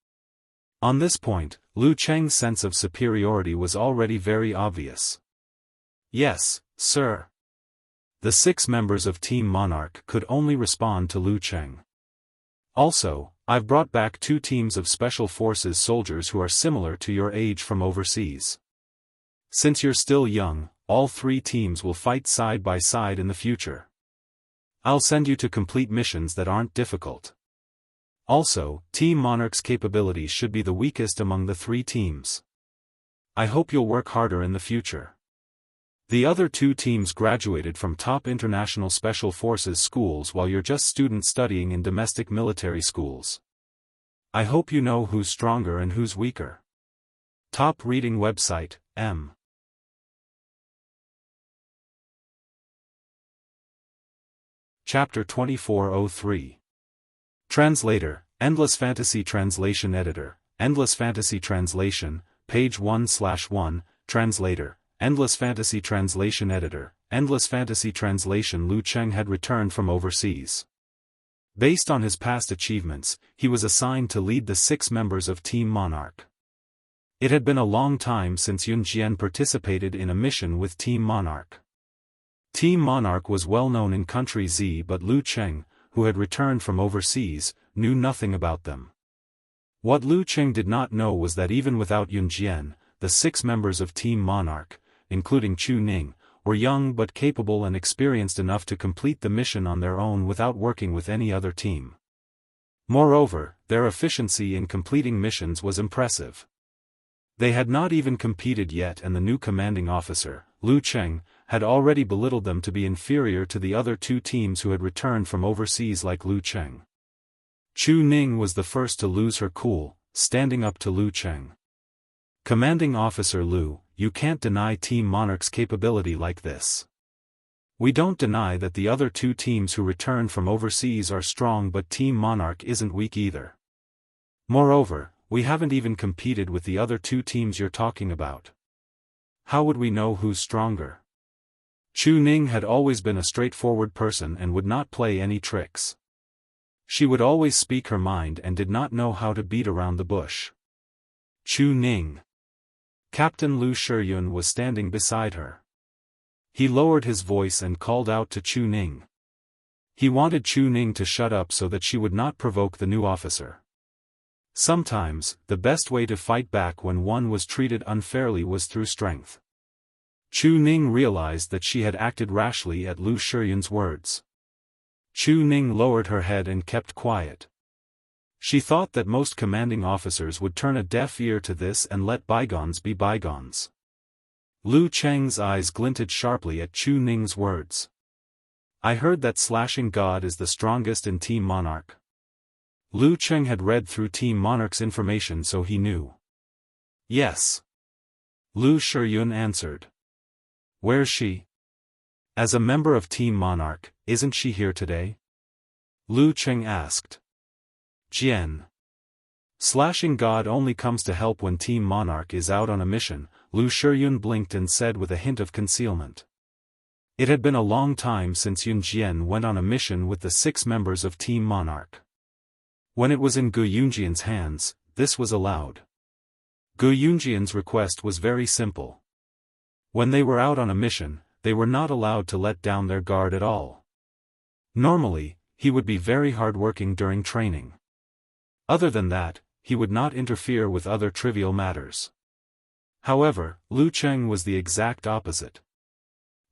On this point, Lu Cheng's sense of superiority was already very obvious. "Yes, sir." The 6 members of Team Monarch could only respond to Lu Cheng. "Also, I've brought back 2 teams of Special Forces soldiers who are similar to your age from overseas. Since you're still young, all 3 teams will fight side by side in the future. I'll send you to complete missions that aren't difficult. Also, Team Monarch's capabilities should be the weakest among the 3 teams. I hope you'll work harder in the future. The other 2 teams graduated from top international Special Forces schools while you're just students studying in domestic military schools. I hope you know who's stronger and who's weaker." Top reading website, M. Chapter 2403. Translator, Endless Fantasy Translation Editor, Endless Fantasy Translation, page 1/1, Translator, Endless Fantasy Translation Editor, Endless Fantasy Translation. Lu Cheng had returned from overseas. Based on his past achievements, he was assigned to lead the 6 members of Team Monarch. It had been a long time since Yun Jian participated in a mission with Team Monarch. Team Monarch was well known in Country Z, but Lu Cheng, who had returned from overseas, knew nothing about them. What Lu Cheng did not know was that even without Yun Jian, the 6 members of Team Monarch, including Chu Ning, were young but capable and experienced enough to complete the mission on their own without working with any other team. Moreover, their efficiency in completing missions was impressive. They had not even competed yet, and the new commanding officer, Lu Cheng, had already belittled them to be inferior to the other 2 teams who had returned from overseas like Lu Cheng. Chu Ning was the first to lose her cool, standing up to Lu Cheng. "Commanding Officer Lu, you can't deny Team Monarch's capability like this. We don't deny that the other 2 teams who returned from overseas are strong, but Team Monarch isn't weak either. Moreover, we haven't even competed with the other 2 teams you're talking about. How would we know who's stronger?" Chu Ning had always been a straightforward person and would not play any tricks. She would always speak her mind and did not know how to beat around the bush. "Chu Ning." Captain Lu Shiyun was standing beside her. He lowered his voice and called out to Chu Ning. He wanted Chu Ning to shut up so that she would not provoke the new officer. Sometimes, the best way to fight back when one was treated unfairly was through strength. Chu Ning realized that she had acted rashly at Lu Shiyun's words. Chu Ning lowered her head and kept quiet. She thought that most commanding officers would turn a deaf ear to this and let bygones be bygones. Lu Cheng's eyes glinted sharply at Chu Ning's words. I heard that slashing god is the strongest in Team Monarch. Lu Cheng had read through Team Monarch's information, so he knew. Yes. Lu Shiyun answered. Where's she? As a member of Team Monarch, isn't she here today? Lu Cheng asked. Jian. Slashing God only comes to help when Team Monarch is out on a mission, Lu Shiyun blinked and said with a hint of concealment. It had been a long time since Yun Jian went on a mission with the 6 members of Team Monarch. When it was in Gu Yunjian's hands, this was allowed. Gu Yunjian's request was very simple. When they were out on a mission, they were not allowed to let down their guard at all. Normally, he would be very hardworking during training. Other than that, he would not interfere with other trivial matters. However, Lu Cheng was the exact opposite.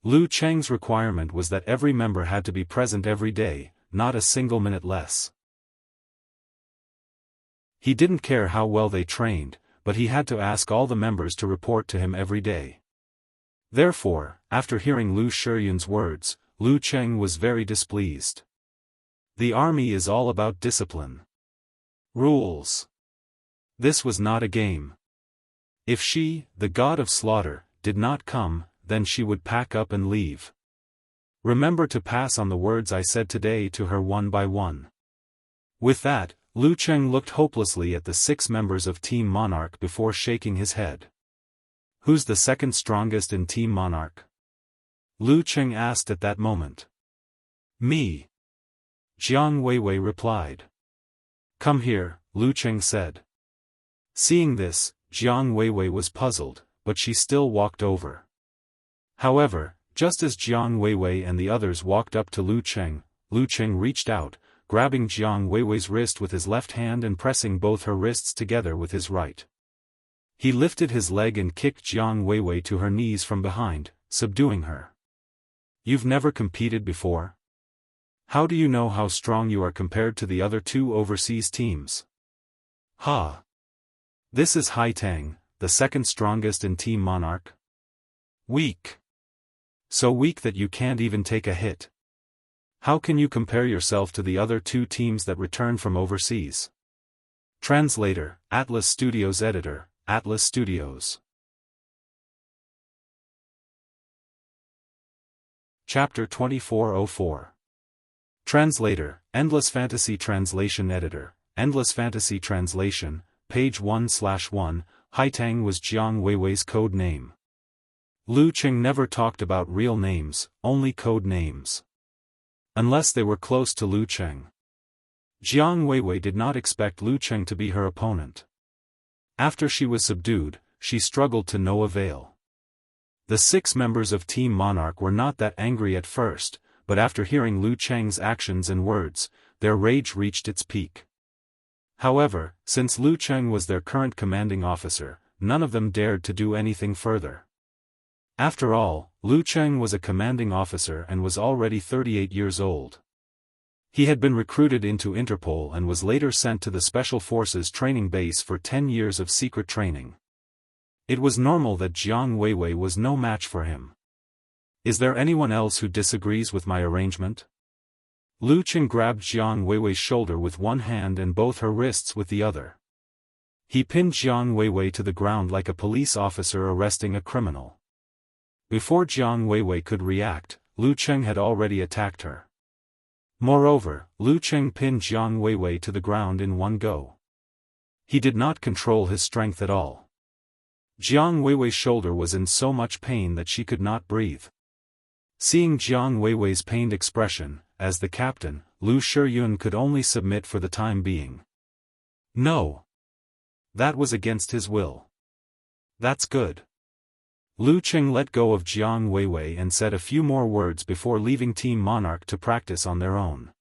Lu Cheng's requirement was that every member had to be present every day, not a single minute less. He didn't care how well they trained, but he had to ask all the members to report to him every day. Therefore, after hearing Lu Shiyun's words, Lu Cheng was very displeased. The army is all about discipline. Rules. This was not a game. If she, the god of slaughter, did not come, then she would pack up and leave. Remember to pass on the words I said today to her one by one. With that, Lu Cheng looked hopelessly at the 6 members of Team Monarch before shaking his head. Who's the second strongest in Team Monarch? Lu Cheng asked at that moment. Me. Jiang Weiwei replied. Come here, Lu Cheng said. Seeing this, Jiang Weiwei was puzzled, but she still walked over. However, just as Jiang Weiwei and the others walked up to Lu Cheng reached out, grabbing Jiang Weiwei's wrist with his left hand and pressing both her wrists together with his right. He lifted his leg and kicked Jiang Weiwei to her knees from behind, subduing her. You've never competed before? How do you know how strong you are compared to the other 2 overseas teams? Ha! This is Hai Tang, the second strongest in Team Monarch. Weak. So weak that you can't even take a hit. How can you compare yourself to the other 2 teams that return from overseas? Translator, Atlas Studios Editor, Atlas Studios. Chapter 2404. Translator, Endless Fantasy Translation Editor, Endless Fantasy Translation, page 1/1, Haitang was Jiang Weiwei's code name. Lu Cheng never talked about real names, only code names. Unless they were close to Lu Cheng. Jiang Weiwei did not expect Lu Cheng to be her opponent. After she was subdued, she struggled to no avail. The 6 members of Team Monarch were not that angry at first, but after hearing Lu Cheng's actions and words, their rage reached its peak. However, since Lu Cheng was their current commanding officer, none of them dared to do anything further. After all, Lu Cheng was a commanding officer and was already 38 years old. He had been recruited into Interpol and was later sent to the Special Forces training base for 10 years of secret training. It was normal that Jiang Weiwei was no match for him. Is there anyone else who disagrees with my arrangement? Lu Cheng grabbed Jiang Weiwei's shoulder with one hand and both her wrists with the other. He pinned Jiang Weiwei to the ground like a police officer arresting a criminal. Before Jiang Weiwei could react, Lu Cheng had already attacked her. Moreover, Lu Cheng pinned Jiang Weiwei to the ground in one go. He did not control his strength at all. Jiang Weiwei's shoulder was in so much pain that she could not breathe. Seeing Jiang Weiwei's pained expression, as the captain, Lu Shiyun could only submit for the time being. No. That was against his will. That's good. Lu Cheng let go of Jiang Weiwei and said a few more words before leaving Team Monarch to practice on their own.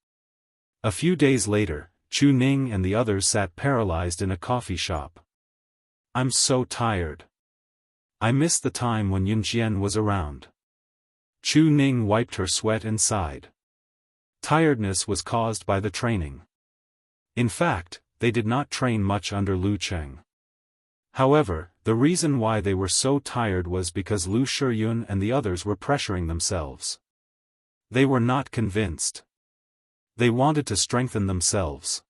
A few days later, Chu Ning and the others sat paralyzed in a coffee shop. I'm so tired. I missed the time when Yun Jian was around. Chu Ning wiped her sweat and sighed. Tiredness was caused by the training. In fact, they did not train much under Lu Cheng. However, the reason why they were so tired was because Lu Shiyun and the others were pressuring themselves. They were not convinced. They wanted to strengthen themselves.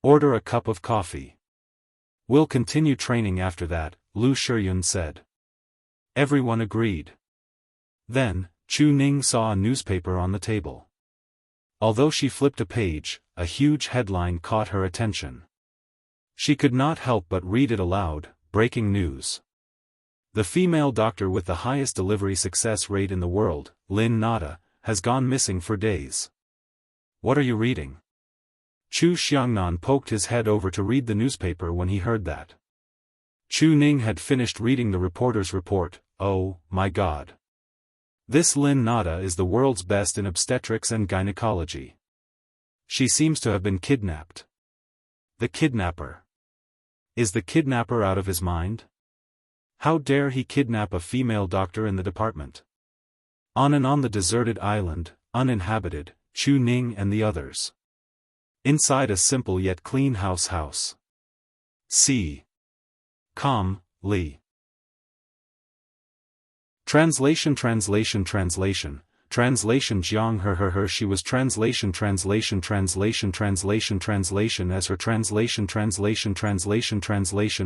Order a cup of coffee. We'll continue training after that, Lu Shiyun said. Everyone agreed. Then, Chu Ning saw a newspaper on the table. Although she flipped a page, a huge headline caught her attention. She could not help but read it aloud. Breaking news. The female doctor with the highest delivery success rate in the world, Lin Nada, has gone missing for days. What are you reading? Chu Xiangnan poked his head over to read the newspaper when he heard that. Chu Ning had finished reading the reporter's report. Oh, my God. This Lin Nada is the world's best in obstetrics and gynecology. She seems to have been kidnapped. The kidnapper. Is the kidnapper out of his mind? How dare he kidnap a female doctor in the department? On the deserted island, uninhabited, Chu Ning and the others. Inside a simple yet clean house. C. Com. Li. Translation Jiang her she was translation as her translation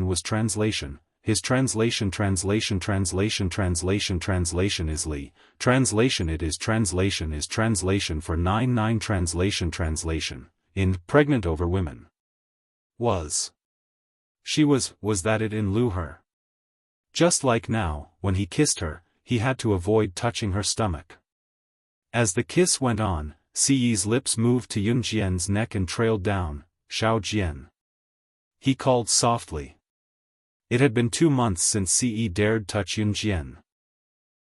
was translation, his translation is Li, translation it is translation for 9 translation, in pregnant over women. She was that it in Lu her. Just like now, when he kissed her, he had to avoid touching her stomach. As the kiss went on, Siyi's lips moved to Yun Jian's neck and trailed down. Xiao Jian. He called softly. It had been 2 months since Siyi dared touch Yun Jian.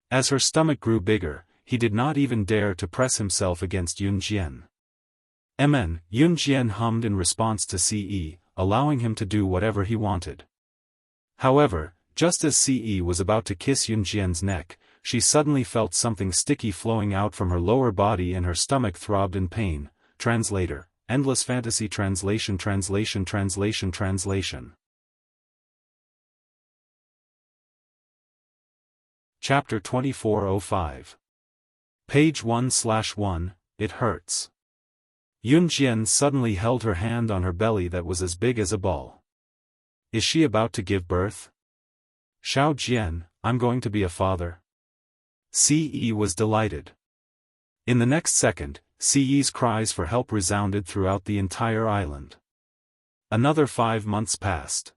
As her stomach grew bigger, he did not even dare to press himself against Yun Jian. Yun Jian hummed in response to Siyi, allowing him to do whatever he wanted. However, just as Siyi was about to kiss Yun Jian's neck, she suddenly felt something sticky flowing out from her lower body and her stomach throbbed in pain. Translator, Endless Fantasy Translation. Chapter 2405. Page 1/1, It Hurts. Yun Jian suddenly held her hand on her belly that was as big as a ball. Is she about to give birth? Xiao Jian, I'm going to be a father. Siyi was delighted. In the next second, Siyi's cries for help resounded throughout the entire island. Another 5 months passed.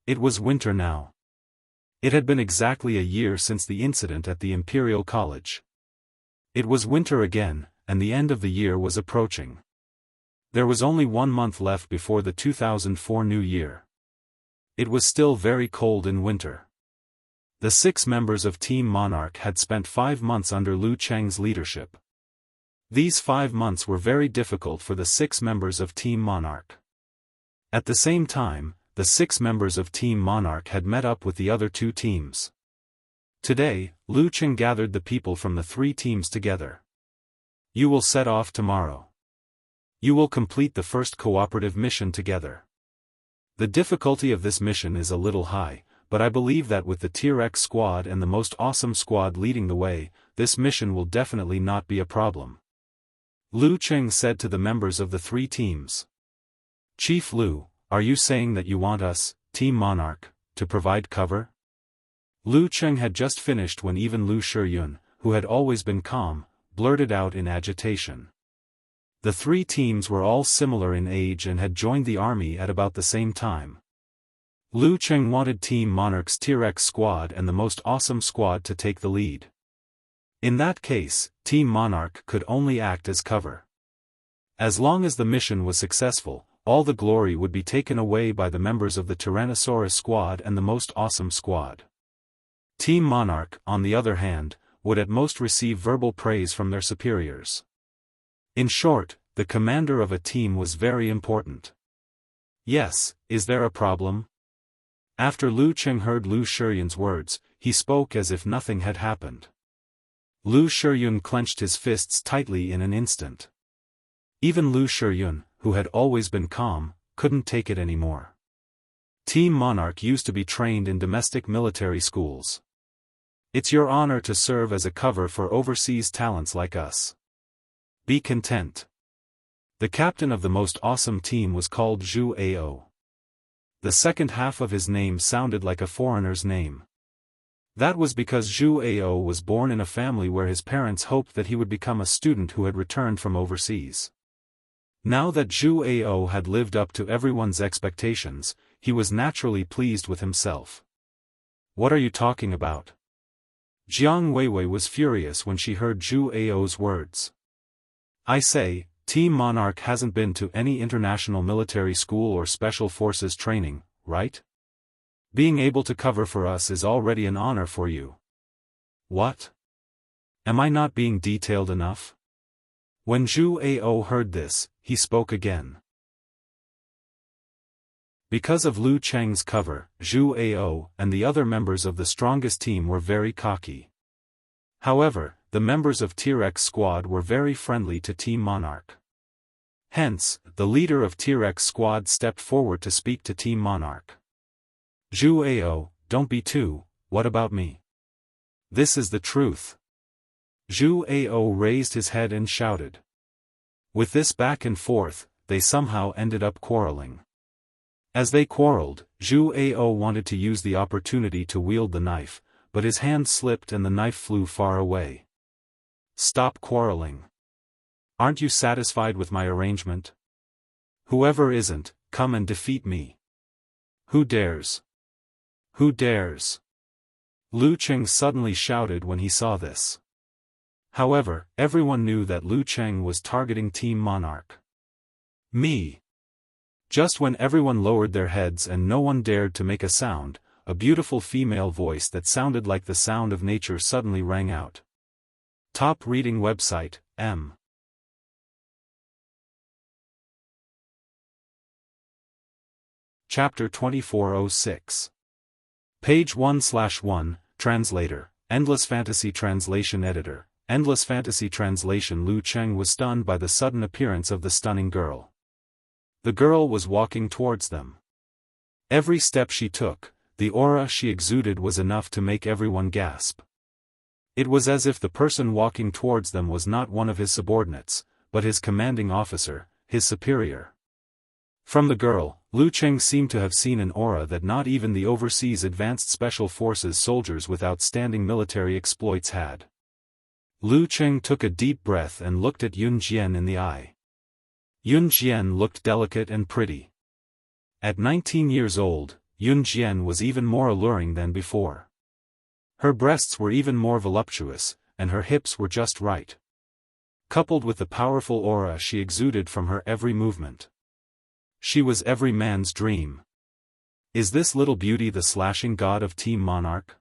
It was winter now. It had been exactly a year since the incident at the Imperial College. It was winter again, and the end of the year was approaching. There was only 1 month left before the 2004 New Year. It was still very cold in winter. The 6 members of Team Monarch had spent 5 months under Lu Cheng's leadership. These 5 months were very difficult for the 6 members of Team Monarch. At the same time, the 6 members of Team Monarch had met up with the other 2 teams. Today, Lu Cheng gathered the people from the 3 teams together. You will set off tomorrow. You will complete the first cooperative mission together. The difficulty of this mission is a little high, but I believe that with the Tier X squad and the most awesome squad leading the way, this mission will definitely not be a problem. Lu Cheng said to the members of the 3 teams. Chief Lu, are you saying that you want us, Team Monarch, to provide cover? Lu Cheng had just finished when even Lu Shiyun, who had always been calm, blurted out in agitation. The 3 teams were all similar in age and had joined the army at about the same time. Lu Cheng wanted Team Monarch's Tier X squad and the most awesome squad to take the lead. In that case, Team Monarch could only act as cover. As long as the mission was successful, all the glory would be taken away by the members of the Tyrannosaurus squad and the most awesome squad. Team Monarch, on the other hand, would at most receive verbal praise from their superiors. In short, the commander of a team was very important. Yes, is there a problem? After Lu Cheng heard Lu Shiyun's words, he spoke as if nothing had happened. Lu Shiyun clenched his fists tightly in an instant. Even Lu Shiyun, who had always been calm, couldn't take it anymore. Team Monarch used to be trained in domestic military schools. It's your honor to serve as a cover for overseas talents like us. Be content. The captain of the most awesome team was called Zhu Ao. The second half of his name sounded like a foreigner's name. That was because Zhu Ao was born in a family where his parents hoped that he would become a student who had returned from overseas. Now that Zhu Ao had lived up to everyone's expectations, he was naturally pleased with himself. What are you talking about? Jiang Weiwei was furious when she heard Zhu Ao's words. I say, Team Monarch hasn't been to any international military school or special forces training, right? Being able to cover for us is already an honor for you. What? Am I not being detailed enough? When Zhu Ao heard this, he spoke again. Because of Lu Cheng's cover, Zhu Ao and the other members of the strongest team were very cocky. However, the members of Tier X squad were very friendly to Team Monarch. Hence, the leader of Tier X squad stepped forward to speak to Team Monarch. Zhu Ao, don't be too, what about me? This is the truth. Zhu Ao raised his head and shouted. With this back and forth, they somehow ended up quarreling. As they quarreled, Zhu Ao wanted to use the opportunity to wield the knife, but his hand slipped and the knife flew far away. Stop quarreling. Aren't you satisfied with my arrangement? Whoever isn't, come and defeat me. Who dares? Who dares? Lu Cheng suddenly shouted when he saw this. However, everyone knew that Lu Cheng was targeting Team Monarch. Me. Just when everyone lowered their heads and no one dared to make a sound, a beautiful female voice that sounded like the sound of nature suddenly rang out. Top reading website, M. Chapter 2406. Page 1/1, Translator, Endless Fantasy Translation Editor, Endless Fantasy Translation. Lu Cheng was stunned by the sudden appearance of the stunning girl. The girl was walking towards them. Every step she took, the aura she exuded was enough to make everyone gasp. It was as if the person walking towards them was not one of his subordinates, but his commanding officer, his superior. From the girl, Lu Cheng seemed to have seen an aura that not even the overseas advanced special forces soldiers with outstanding military exploits had. Lu Cheng took a deep breath and looked at Yun Jian in the eye. Yun Jian looked delicate and pretty. At 19 years old, Yun Jian was even more alluring than before. Her breasts were even more voluptuous, and her hips were just right. Coupled with the powerful aura she exuded from her every movement. She was every man's dream. Is this little beauty the slashing god of Team Monarch?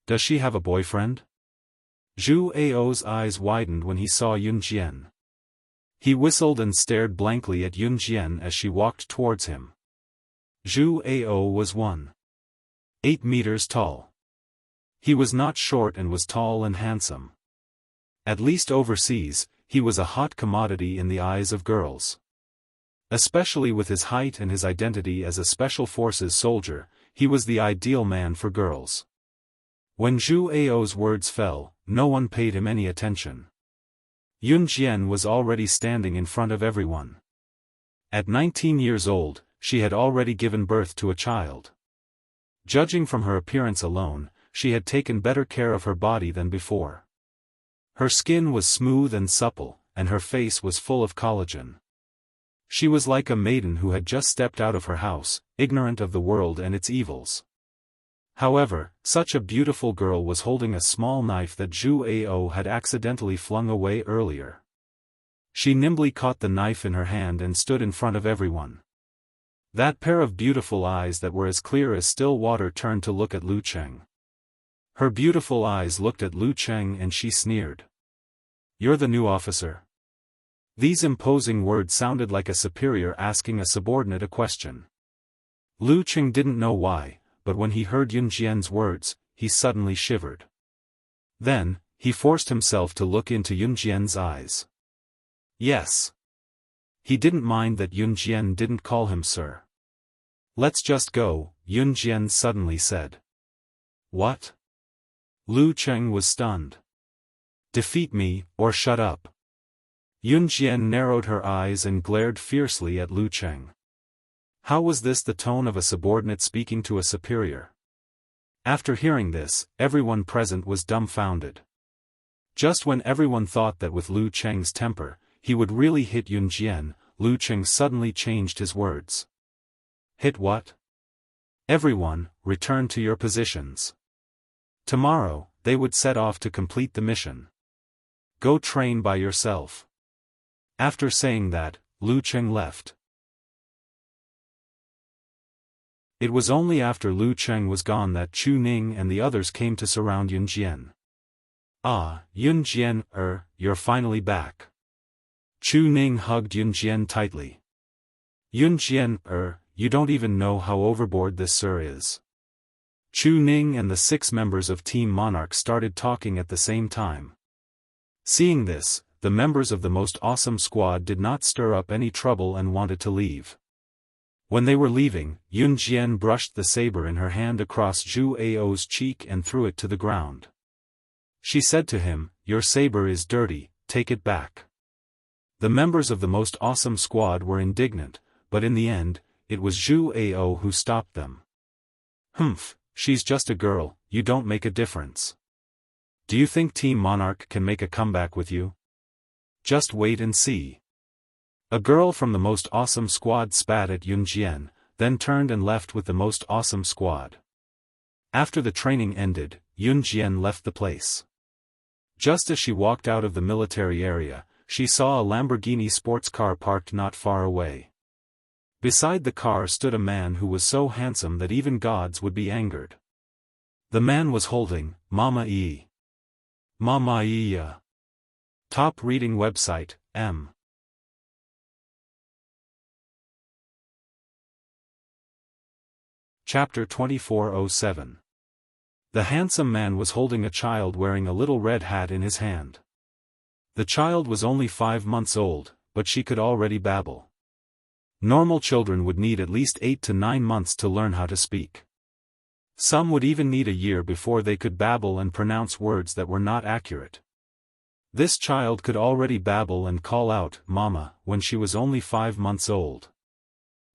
Does she have a boyfriend? Zhu Ao's eyes widened when he saw Yun Jian. He whistled and stared blankly at Yun Jian as she walked towards him. Zhu Ao was 1.8 meters tall. He was not short and was tall and handsome. At least overseas, he was a hot commodity in the eyes of girls. Especially with his height and his identity as a special forces soldier, he was the ideal man for girls. When Zhu Ao's words fell, no one paid him any attention. Yun Jian was already standing in front of everyone. At 19 years old, she had already given birth to a child. Judging from her appearance alone, she had taken better care of her body than before. Her skin was smooth and supple, and her face was full of collagen. She was like a maiden who had just stepped out of her house, ignorant of the world and its evils. However, such a beautiful girl was holding a small knife that Zhu Ao had accidentally flung away earlier. She nimbly caught the knife in her hand and stood in front of everyone. That pair of beautiful eyes that were as clear as still water turned to look at Lu Cheng. Her beautiful eyes looked at Lu Cheng and she sneered. "You're the new officer?" These imposing words sounded like a superior asking a subordinate a question. Lu Cheng didn't know why, but when he heard Yun Jian's words, he suddenly shivered. Then, he forced himself to look into Yun Jian's eyes. Yes. He didn't mind that Yun Jian didn't call him sir. Let's just go, Yun Jian suddenly said. What? Lu Cheng was stunned. Defeat me, or shut up. Yun Jian narrowed her eyes and glared fiercely at Lu Cheng. How was this the tone of a subordinate speaking to a superior? After hearing this, everyone present was dumbfounded. Just when everyone thought that with Lu Cheng's temper, he would really hit Yun Jian, Lu Cheng suddenly changed his words. Hit what? Everyone, return to your positions. Tomorrow, they would set off to complete the mission. Go train by yourself. After saying that, Lu Cheng left. It was only after Lu Cheng was gone that Chu Ning and the others came to surround Yun Jian. Ah, Yun Jian, you're finally back. Chu Ning hugged Yun Jian tightly. Yun Jian, you don't even know how overboard this sir is. Chu Ning and the 6 members of Team Monarch started talking at the same time. Seeing this, the members of the most awesome squad did not stir up any trouble and wanted to leave. When they were leaving, Yun Jian brushed the saber in her hand across Zhu Ao's cheek and threw it to the ground. She said to him, "Your saber is dirty, take it back." The members of the most awesome squad were indignant, but in the end, it was Zhu Ao who stopped them. Humph, she's just a girl, you don't make a difference. Do you think Team Monarch can make a comeback with you? Just wait and see. A girl from the most awesome squad spat at Yun Jian, then turned and left with the most awesome squad. After the training ended, Yun Jian left the place. Just as she walked out of the military area, she saw a Lamborghini sports car parked not far away. Beside the car stood a man who was so handsome that even gods would be angered. The man was holding Mama Yi. Mama Yi. Top reading website, M. Chapter 2407. The handsome man was holding a child wearing a little red hat in his hand. The child was only 5 months old, but she could already babble. Normal children would need at least 8 to 9 months to learn how to speak. Some would even need a year before they could babble and pronounce words that were not accurate. This child could already babble and call out "Mama" when she was only 5 months old.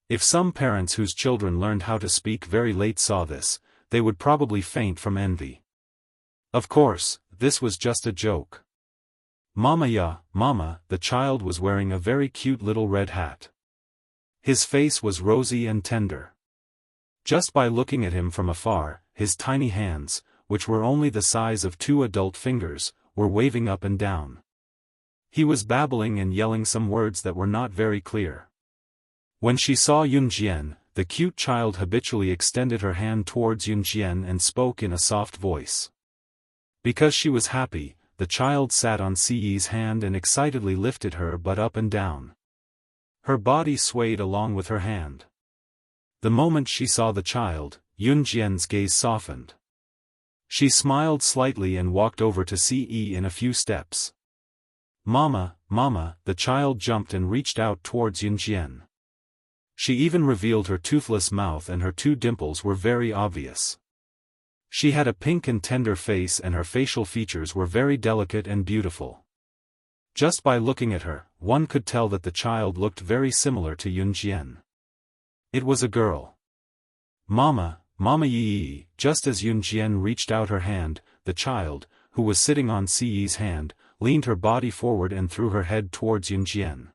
If some parents whose children learned how to speak very late saw this, they would probably faint from envy. Of course, this was just a joke. Mama ya, Mama, the child was wearing a very cute little red hat. His face was rosy and tender. Just by looking at him from afar, his tiny hands, which were only the size of 2 adult fingers, were waving up and down. He was babbling and yelling some words that were not very clear. When she saw Yun Jian, the cute child habitually extended her hand towards Yun Jian and spoke in a soft voice. Because she was happy, the child sat on Siyi's hand and excitedly lifted her butt up and down. Her body swayed along with her hand. The moment she saw the child, Yun Jian's gaze softened. She smiled slightly and walked over to Siyi in a few steps. Mama, Mama, the child jumped and reached out towards Yun Jian. She even revealed her toothless mouth and her 2 dimples were very obvious. She had a pink and tender face and her facial features were very delicate and beautiful. Just by looking at her, one could tell that the child looked very similar to Yun Jian. It was a girl. Mama, Mama Yi. Just as Yun Jian reached out her hand, the child, who was sitting on Siyi's hand, leaned her body forward and threw her head towards Yun Jian.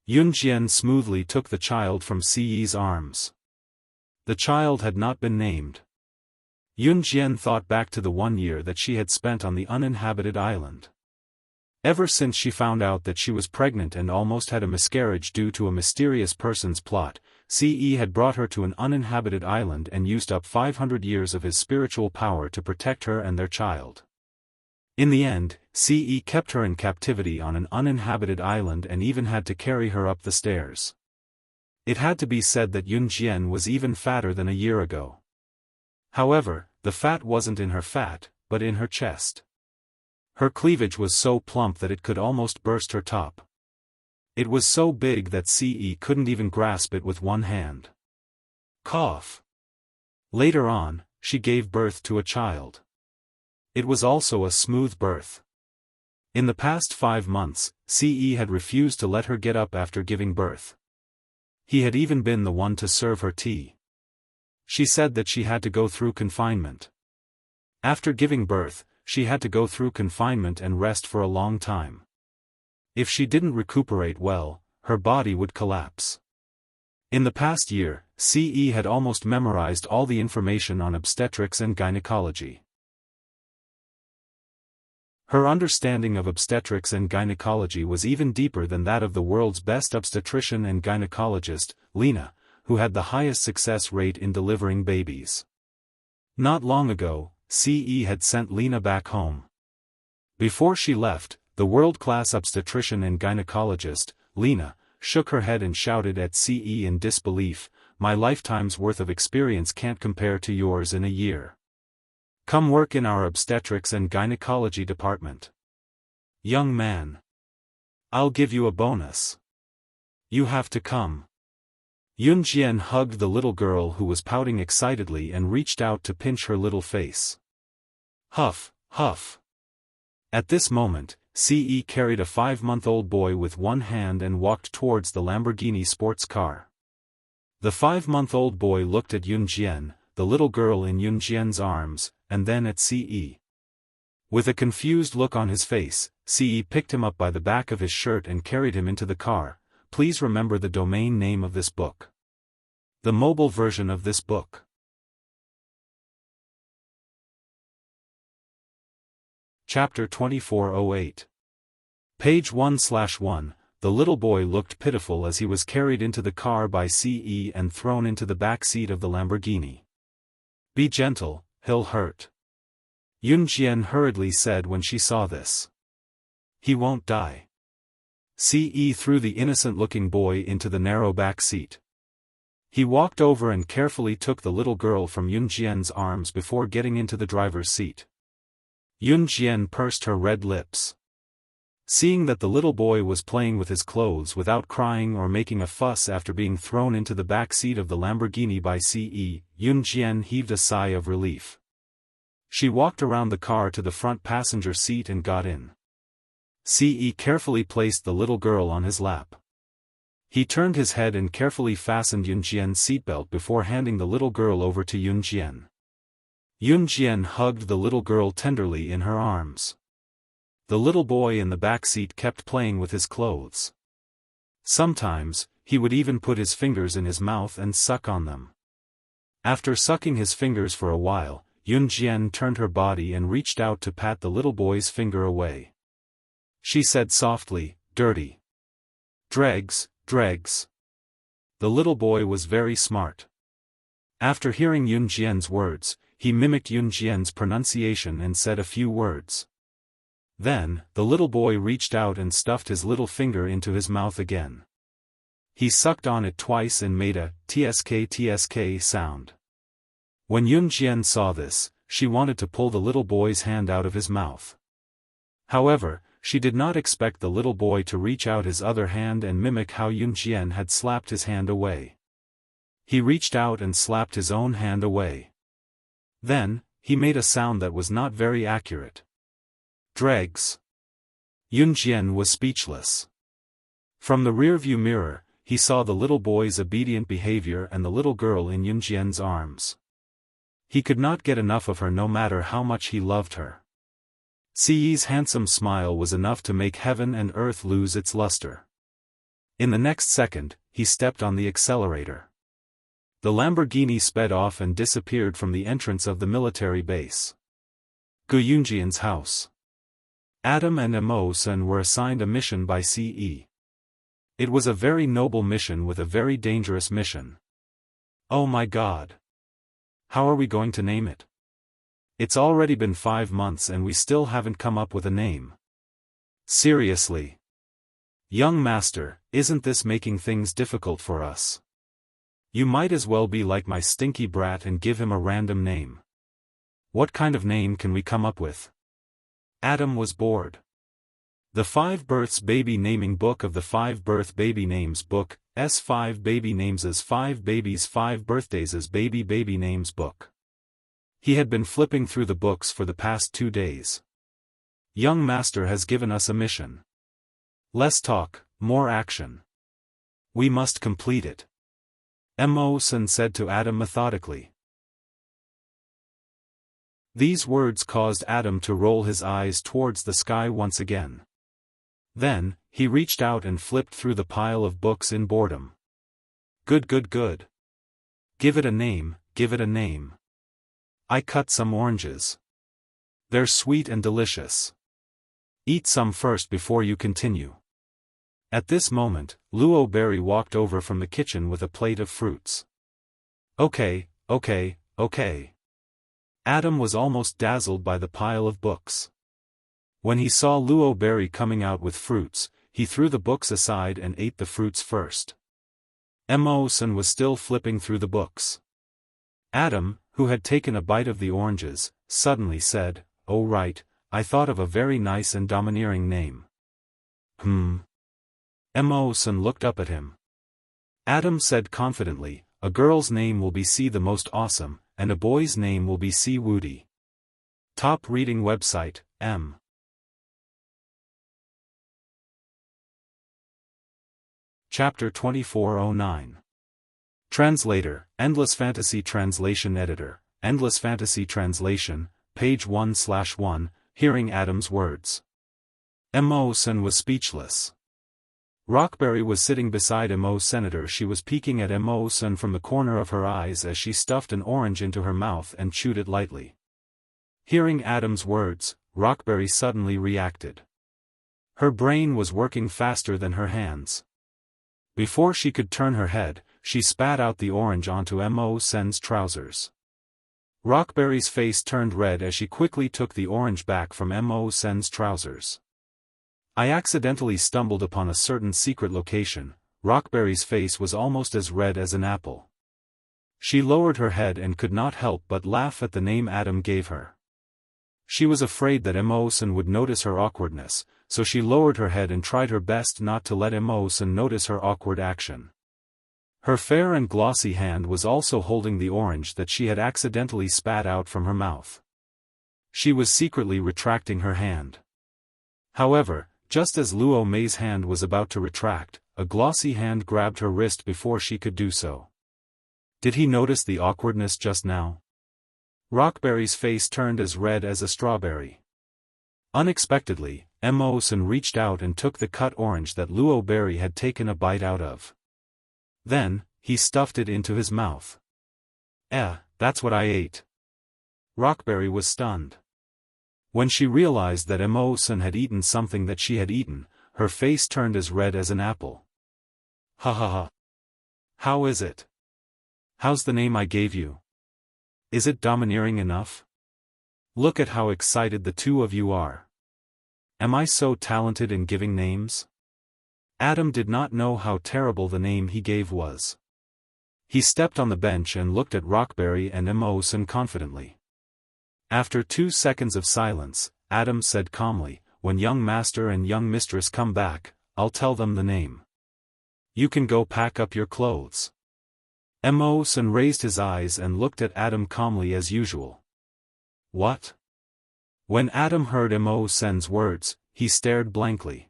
Yun Jian smoothly took the child from Siyi's arms. The child had not been named. Yun Jian thought back to the 1 year that she had spent on the uninhabited island. Ever since she found out that she was pregnant and almost had a miscarriage due to a mysterious person's plot, Siyi had brought her to an uninhabited island and used up 500 years of his spiritual power to protect her and their child. In the end, Siyi kept her in captivity on an uninhabited island and even had to carry her up the stairs. It had to be said that Yun Jian was even fatter than a year ago. However, the fat wasn't in her fat, but in her chest. Her cleavage was so plump that it could almost burst her top. It was so big that Siyi couldn't even grasp it with one hand. Cough. Later on, she gave birth to a child. It was also a smooth birth. In the past 5 months, CE had refused to let her get up after giving birth. He had even been the one to serve her tea. She said that she had to go through confinement. After giving birth, she had to go through confinement and rest for a long time. If she didn't recuperate well, her body would collapse. In the past year, CE had almost memorized all the information on obstetrics and gynecology. Her understanding of obstetrics and gynecology was even deeper than that of the world's best obstetrician and gynecologist, Lena, who had the highest success rate in delivering babies. Not long ago, CE had sent Lena back home. Before she left, the world-class obstetrician and gynecologist, Lena, shook her head and shouted at CE in disbelief, "My lifetime's worth of experience can't compare to yours in a year. Come work in our obstetrics and gynecology department. Young man. I'll give you a bonus. You have to come." Yunjian hugged the little girl who was pouting excitedly and reached out to pinch her little face. Huff, huff. At this moment, CE carried a 5-month-old boy with one hand and walked towards the Lamborghini sports car. The 5-month-old boy looked at Yunjian, the little girl in Yunjian's arms, and then at CE. With a confused look on his face, CE picked him up by the back of his shirt and carried him into the car. Please remember the domain name of this book. The mobile version of this book. Chapter 2408. Page 1/1. The little boy looked pitiful as he was carried into the car by CE and thrown into the back seat of the Lamborghini. Be gentle, he'll hurt. Yunjian hurriedly said when she saw this. He won't die. CE threw the innocent-looking boy into the narrow back seat. He walked over and carefully took the little girl from Yunjian's arms before getting into the driver's seat. Yunjian pursed her red lips. Seeing that the little boy was playing with his clothes without crying or making a fuss after being thrown into the back seat of the Lamborghini by CE, Yunjian heaved a sigh of relief. She walked around the car to the front passenger seat and got in. CE carefully placed the little girl on his lap. He turned his head and carefully fastened Yunjian's seatbelt before handing the little girl over to Yunjian. Yunjian hugged the little girl tenderly in her arms. The little boy in the back seat kept playing with his clothes. Sometimes, he would even put his fingers in his mouth and suck on them. After sucking his fingers for a while, Yunjian turned her body and reached out to pat the little boy's finger away. She said softly, "Dirty. Dregs, dregs." The little boy was very smart. After hearing Yunjian's words, he mimicked Yunjian's pronunciation and said a few words. Then, the little boy reached out and stuffed his little finger into his mouth again. He sucked on it twice and made a tsk sound. When Yunjian saw this, she wanted to pull the little boy's hand out of his mouth. However, she did not expect the little boy to reach out his other hand and mimic how Yunjian had slapped his hand away. He reached out and slapped his own hand away. Then, he made a sound that was not very accurate. Dregs. Yunjian was speechless. From the rearview mirror, he saw the little boy's obedient behavior and the little girl in Yunjian's arms. He could not get enough of her no matter how much he loved her. CE's handsome smile was enough to make heaven and earth lose its luster. In the next second, he stepped on the accelerator. The Lamborghini sped off and disappeared from the entrance of the military base. Gu Yunjian's house. Adam and Emo-san were assigned a mission by CE. It was a very noble mission with a very dangerous mission. Oh my God! How are we going to name it? It's already been 5 months and we still haven't come up with a name. Seriously. Young master, isn't this making things difficult for us? You might as well be like my stinky brat and give him a random name. What kind of name can we come up with? Adam was bored. The 5 Births Baby Naming Book of the 5 Birth Baby Names Book, S 5 baby names as 5 babies 5 birthdays as baby names book. He had been flipping through the books for the past 2 days. Young master has given us a mission. Less talk, more action. We must complete it. Mo-san said to Adam methodically. These words caused Adam to roll his eyes towards the sky once again. Then, he reached out and flipped through the pile of books in boredom. Good. Give it a name, give it a name. I cut some oranges. They're sweet and delicious. Eat some first before you continue. At this moment, Luo Berry walked over from the kitchen with a plate of fruits. Okay. Adam was almost dazzled by the pile of books. When he saw Luo Berry coming out with fruits, he threw the books aside and ate the fruits first. Mo-san was still flipping through the books. Adam, who had taken a bite of the oranges, suddenly said, "Oh right, I thought of a very nice and domineering name." Mo-san looked up at him. Adam said confidently, "A girl's name will be C the most awesome, and a boy's name will be C Woody." Top reading website, M. Chapter 2409. Translator, Endless Fantasy Translation Editor, Endless Fantasy Translation, page 1/1, hearing Adam's words. Mo-san was speechless. Rockberry was sitting beside Mo-senator. She was peeking at Mo-san from the corner of her eyes as she stuffed an orange into her mouth and chewed it lightly. Hearing Adam's words, Rockberry suddenly reacted. Her brain was working faster than her hands. Before she could turn her head, she spat out the orange onto Mo-san's trousers. Rockberry's face turned red as she quickly took the orange back from Mo-san's trousers. I accidentally stumbled upon a certain secret location. Rockberry's face was almost as red as an apple. She lowered her head and could not help but laugh at the name Adam gave her. She was afraid that Mo-san would notice her awkwardness, so she lowered her head and tried her best not to let Mo-san notice her awkward action. Her fair and glossy hand was also holding the orange that she had accidentally spat out from her mouth. She was secretly retracting her hand. However, just as Luo Mei's hand was about to retract, a glossy hand grabbed her wrist before she could do so. Did he notice the awkwardness just now? Rockberry's face turned as red as a strawberry. Unexpectedly, Mo-san reached out and took the cut orange that Luo Berry had taken a bite out of. Then, he stuffed it into his mouth. That's what I ate. Rockberry was stunned. When she realized that Mo-san had eaten something that she had eaten, her face turned as red as an apple. Ha. How is it? How's the name I gave you? Is it domineering enough? Look at how excited the two of you are. Am I so talented in giving names? Adam did not know how terrible the name he gave was. He stepped on the bench and looked at Rockberry and Mo-san confidently. After 2 seconds of silence, Adam said calmly, "When young master and young mistress come back, I'll tell them the name. You can go pack up your clothes." Mo-san raised his eyes and looked at Adam calmly as usual. What? When Adam heard Mo-san's words, he stared blankly.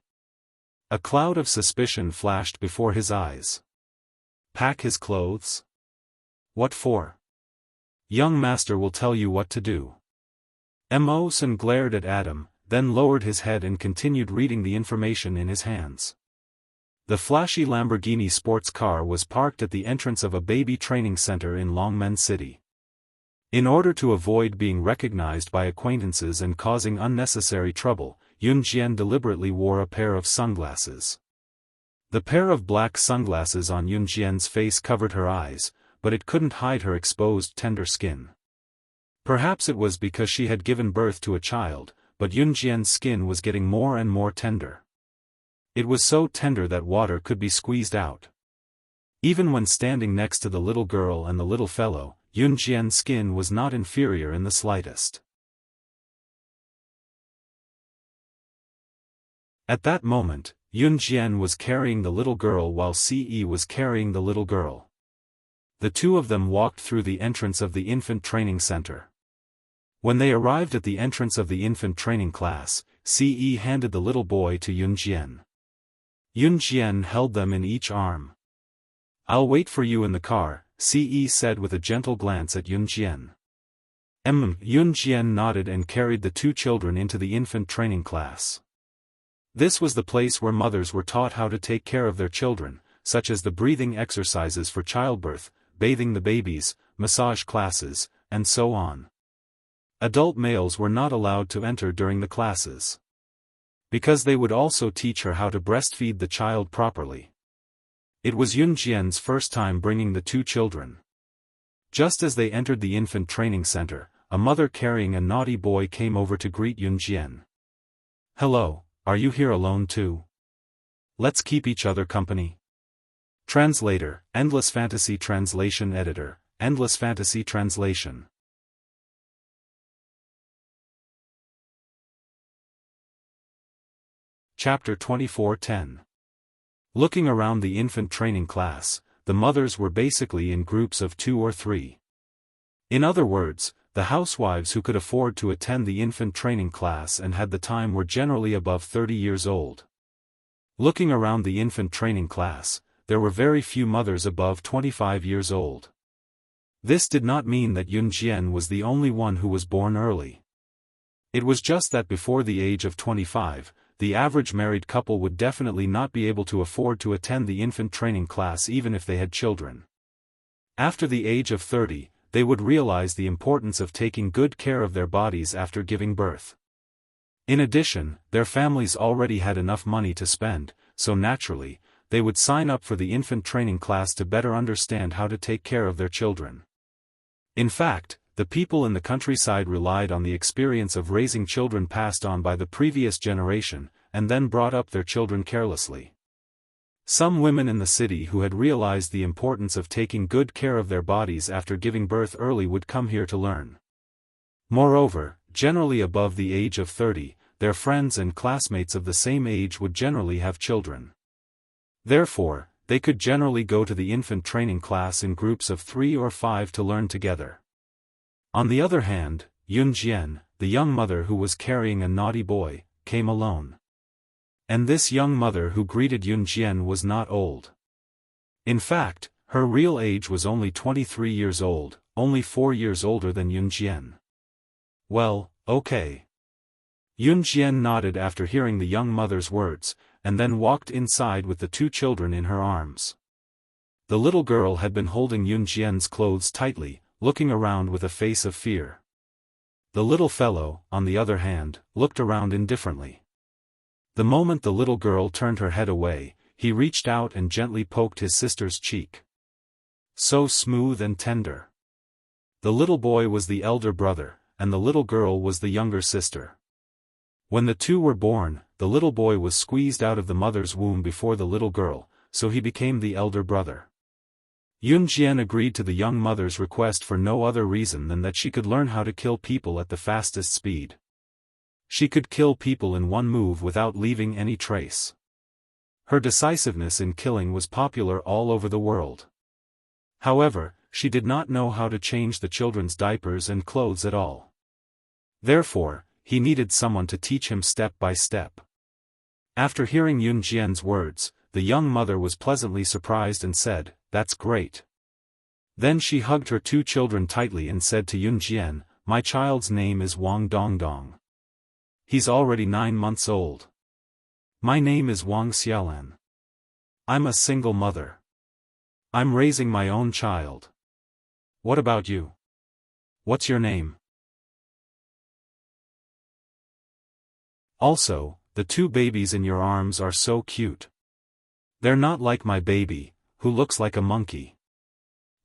A cloud of suspicion flashed before his eyes. Pack his clothes? What for? Young master will tell you what to do. Mo-san glared at Adam, then lowered his head and continued reading the information in his hands. The flashy Lamborghini sports car was parked at the entrance of a baby training center in Longmen City. In order to avoid being recognized by acquaintances and causing unnecessary trouble, Yun Jian deliberately wore a pair of sunglasses. The pair of black sunglasses on Yun Jian's face covered her eyes, but it couldn't hide her exposed tender skin. Perhaps it was because she had given birth to a child, but Yun Jian's skin was getting more and more tender. It was so tender that water could be squeezed out. Even when standing next to the little girl and the little fellow, Yun Jian's skin was not inferior in the slightest. At that moment, Yunjian was carrying the little girl while Ce was carrying the little girl. The two of them walked through the entrance of the infant training center. When they arrived at the entrance of the infant training class, Ce handed the little boy to Yunjian. Yunjian held them in each arm. "I'll wait for you in the car," Ce said with a gentle glance at Yunjian. Yunjian nodded and carried the two children into the infant training class. This was the place where mothers were taught how to take care of their children, such as the breathing exercises for childbirth, bathing the babies, massage classes, and so on. Adult males were not allowed to enter during the classes, because they would also teach her how to breastfeed the child properly. It was Yunjian's first time bringing the two children. Just as they entered the infant training center, a mother carrying a naughty boy came over to greet Yunjian. "Hello, are you here alone too? Let's keep each other company." Translator, Endless Fantasy Translation Editor, Endless Fantasy Translation. Chapter 24:10. Looking around the infant training class, the mothers were basically in groups of 2 or 3. In other words, the housewives who could afford to attend the infant training class and had the time were generally above 30 years old. Looking around the infant training class, there were very few mothers above 25 years old. This did not mean that Yunjian was the only one who was born early. It was just that before the age of 25, the average married couple would definitely not be able to afford to attend the infant training class even if they had children. After the age of 30, they would realize the importance of taking good care of their bodies after giving birth. In addition, their families already had enough money to spend, so naturally, they would sign up for the infant training class to better understand how to take care of their children. In fact, the people in the countryside relied on the experience of raising children passed on by the previous generation, and then brought up their children carelessly. Some women in the city who had realized the importance of taking good care of their bodies after giving birth early would come here to learn. Moreover, generally above the age of 30, their friends and classmates of the same age would generally have children. Therefore, they could generally go to the infant training class in groups of 3 or 5 to learn together. On the other hand, Yunjian, the young mother who was carrying a naughty boy, came alone. And this young mother who greeted Yunjian was not old. In fact, her real age was only 23 years old, only 4 years older than Yunjian. "Well, okay." Yunjian nodded after hearing the young mother's words, and then walked inside with the two children in her arms. The little girl had been holding Yunjian's clothes tightly, looking around with a face of fear. The little fellow, on the other hand, looked around indifferently. The moment the little girl turned her head away, he reached out and gently poked his sister's cheek. So smooth and tender. The little boy was the elder brother, and the little girl was the younger sister. When the two were born, the little boy was squeezed out of the mother's womb before the little girl, so he became the elder brother. Yunjian agreed to the young mother's request for no other reason than that she could learn how to kill people at the fastest speed. She could kill people in one move without leaving any trace. Her decisiveness in killing was popular all over the world. However, she did not know how to change the children's diapers and clothes at all. Therefore, he needed someone to teach him step by step. After hearing Yunjian's words, the young mother was pleasantly surprised and said, "That's great." Then she hugged her two children tightly and said to Yunjian, "My child's name is Wang Dongdong. He's already 9 months old. My name is Wang Xiaofan. I'm a single mother. I'm raising my own child. What about you? What's your name? Also, the two babies in your arms are so cute. They're not like my baby, who looks like a monkey."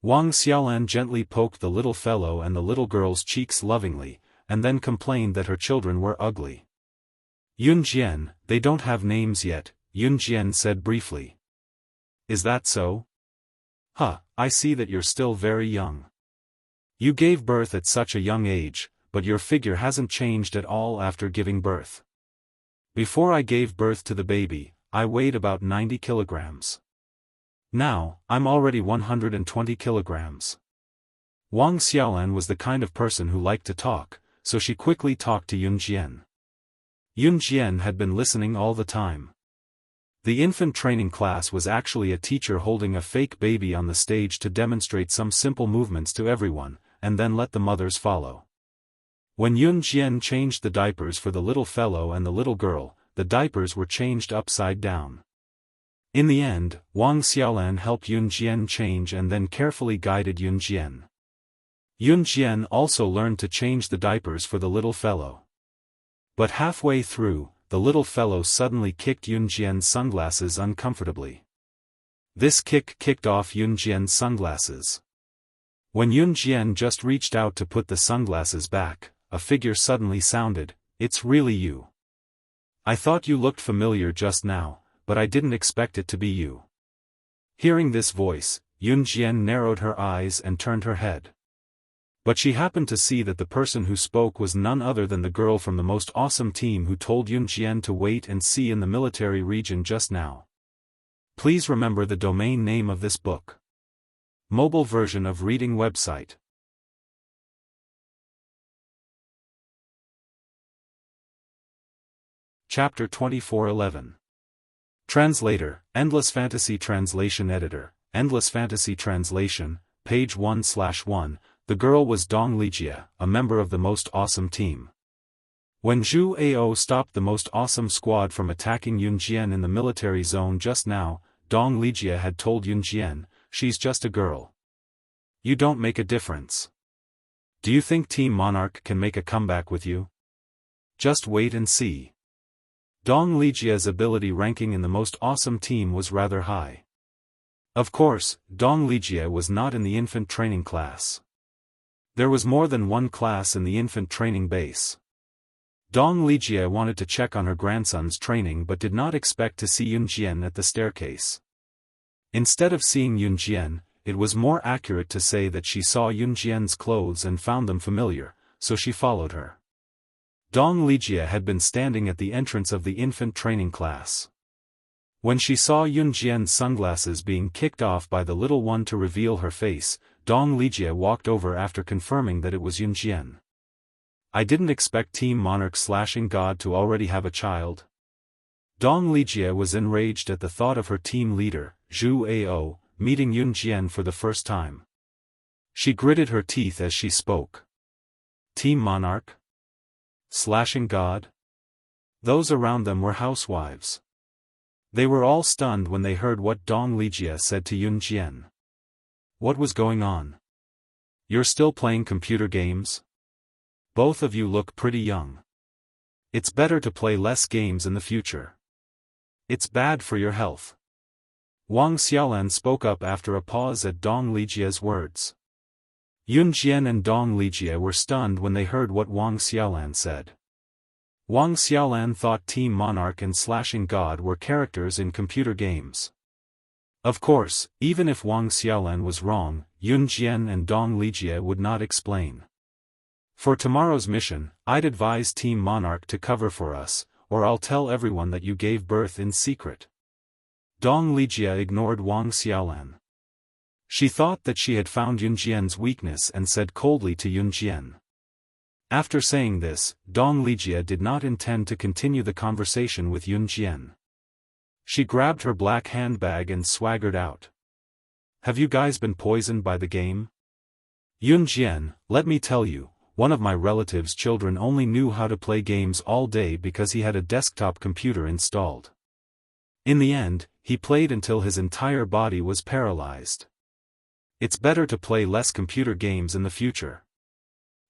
Wang Xiaofan gently poked the little fellow and the little girl's cheeks lovingly, and then complained that her children were ugly. "Yunjian, they don't have names yet," Yunjian said briefly. "Is that so? Huh, I see that you're still very young. You gave birth at such a young age, but your figure hasn't changed at all after giving birth. Before I gave birth to the baby, I weighed about 90 kilograms. Now, I'm already 120 kilograms. Wang Xiaolan was the kind of person who liked to talk, so she quickly talked to Yun Jian. Yun Jian had been listening all the time. The infant training class was actually a teacher holding a fake baby on the stage to demonstrate some simple movements to everyone, and then let the mothers follow. When Yun Jian changed the diapers for the little fellow and the little girl, the diapers were changed upside down. In the end, Wang Xiaolan helped Yun Jian change and then carefully guided Yun Jian. Yun Jian also learned to change the diapers for the little fellow. But halfway through, the little fellow suddenly kicked Yun Jian's sunglasses uncomfortably. This kicked off Yun Jian's sunglasses. When Yun Jian just reached out to put the sunglasses back, a figure suddenly sounded, "It's really you. I thought you looked familiar just now, but I didn't expect it to be you." Hearing this voice, Yun Jian narrowed her eyes and turned her head. But she happened to see that the person who spoke was none other than the girl from the most awesome team who told Yun Jian to wait and see in the military region just now. Please remember the domain name of this book. Mobile version of reading website. Chapter 2411. Translator, Endless Fantasy Translation Editor, Endless Fantasy Translation, page 1/1. The girl was Dong Lijia, a member of the Most Awesome Team. When Zhu Ao stopped the Most Awesome Squad from attacking Yun Jian in the military zone just now, Dong Lijia had told Yun Jian, "She's just a girl. You don't make a difference. Do you think Team Monarch can make a comeback with you? Just wait and see." Dong Lijia's ability ranking in the Most Awesome Team was rather high. Of course, Dong Lijia was not in the infant training class. There was more than one class in the infant training base. Dong Lijia wanted to check on her grandson's training but did not expect to see Yun Jian at the staircase. Instead of seeing Yun Jian, it was more accurate to say that she saw Yun Jian's clothes and found them familiar, so she followed her. Dong Lijia had been standing at the entrance of the infant training class. When she saw Yun Jian's sunglasses being kicked off by the little one to reveal her face, Dong Lijia walked over after confirming that it was Yun Jian. "I didn't expect Team Monarch/God to already have a child." Dong Lijia was enraged at the thought of her team leader, Zhu Ao, meeting Yun Jian for the first time. She gritted her teeth as she spoke. "Team Monarch/God?" Those around them were housewives. They were all stunned when they heard what Dong Lijia said to Yun Jian. What was going on? "You're still playing computer games? Both of you look pretty young. It's better to play less games in the future. It's bad for your health." Wang Xiaolan spoke up after a pause at Dong Lijia's words. Yun Jian and Dong Lijia were stunned when they heard what Wang Xiaolan said. Wang Xiaolan thought Team Monarch and God were characters in computer games. Of course, even if Wang Xiaolan was wrong, Yun Jian and Dong Lijia would not explain. "For tomorrow's mission, I'd advise Team Monarch to cover for us, or I'll tell everyone that you gave birth in secret." Dong Lijia ignored Wang Xiaolan. She thought that she had found Yun Jian's weakness and said coldly to Yun Jian. After saying this, Dong Lijia did not intend to continue the conversation with Yun Jian. She grabbed her black handbag and swaggered out. "Have you guys been poisoned by the game? Yun Jian, let me tell you, one of my relative's children only knew how to play games all day because he had a desktop computer installed. In the end, he played until his entire body was paralyzed. It's better to play less computer games in the future."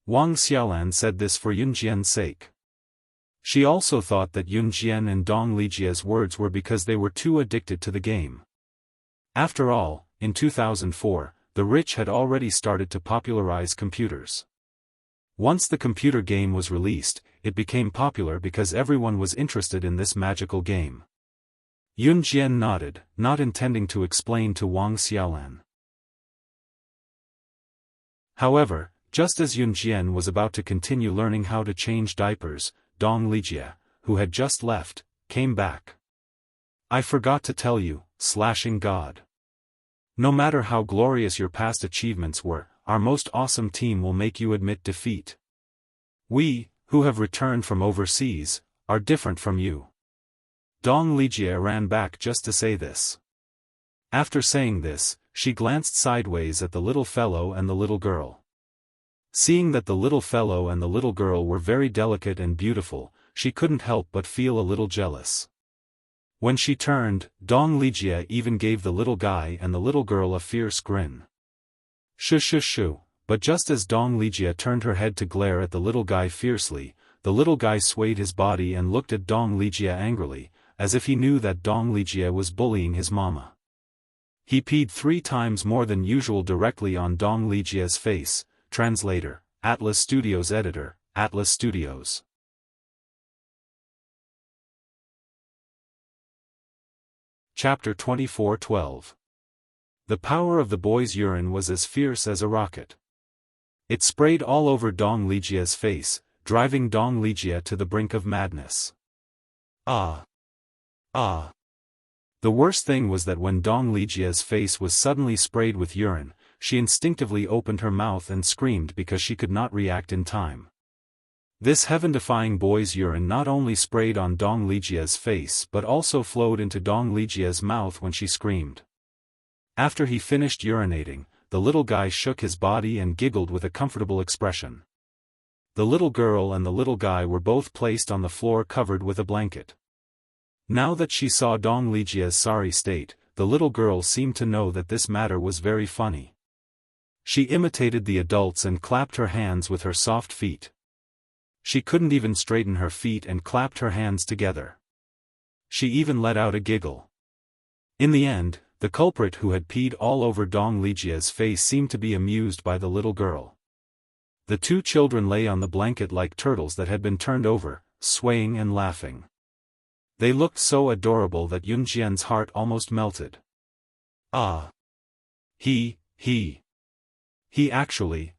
Wang Xiaolan said this for Yun Jian's sake. She also thought that Yun Jian and Dong Lijia's words were because they were too addicted to the game. After all, in 2004, the rich had already started to popularize computers. Once the computer game was released, it became popular because everyone was interested in this magical game. Yun Jian nodded, not intending to explain to Wang Xiaolan. However, just as Yun Jian was about to continue learning how to change diapers, Dong Lijia, who had just left, came back. I forgot to tell you, slashing God. No matter how glorious your past achievements were, our most awesome team will make you admit defeat. We, who have returned from overseas, are different from you. Dong Lijie ran back just to say this. After saying this, she glanced sideways at the little fellow and the little girl. Seeing that the little fellow and the little girl were very delicate and beautiful, she couldn't help but feel a little jealous. When she turned, Dong Lijie even gave the little guy and the little girl a fierce grin. Shoo, but just as Dong Lijie turned her head to glare at the little guy fiercely, the little guy swayed his body and looked at Dong Lijie angrily, as if he knew that Dong Lijie was bullying his mama. He peed 3 times more than usual directly on Dong Lijie's face. Translator, Atlas Studios Editor, Atlas Studios. Chapter 24:12. The power of the boy's urine was as fierce as a rocket. It sprayed all over Dong Lijie's face, driving Dong Lijie to the brink of madness. Ah! The worst thing was that when Dong Lijie's face was suddenly sprayed with urine, she instinctively opened her mouth and screamed because she could not react in time. This heaven-defying boy's urine not only sprayed on Dong Lijie's face but also flowed into Dong Lijie's mouth when she screamed. After he finished urinating, the little guy shook his body and giggled with a comfortable expression. The little girl and the little guy were both placed on the floor covered with a blanket. Now that she saw Dong Lijie's sorry state, the little girl seemed to know that this matter was very funny. She imitated the adults and clapped her hands with her soft feet. She couldn't even straighten her feet and clapped her hands together. She even let out a giggle. In the end, the culprit who had peed all over Dong Lijie's face seemed to be amused by the little girl. The 2 children lay on the blanket like turtles that had been turned over, swaying and laughing. They looked so adorable that Yunjian's heart almost melted. Ah! He actually.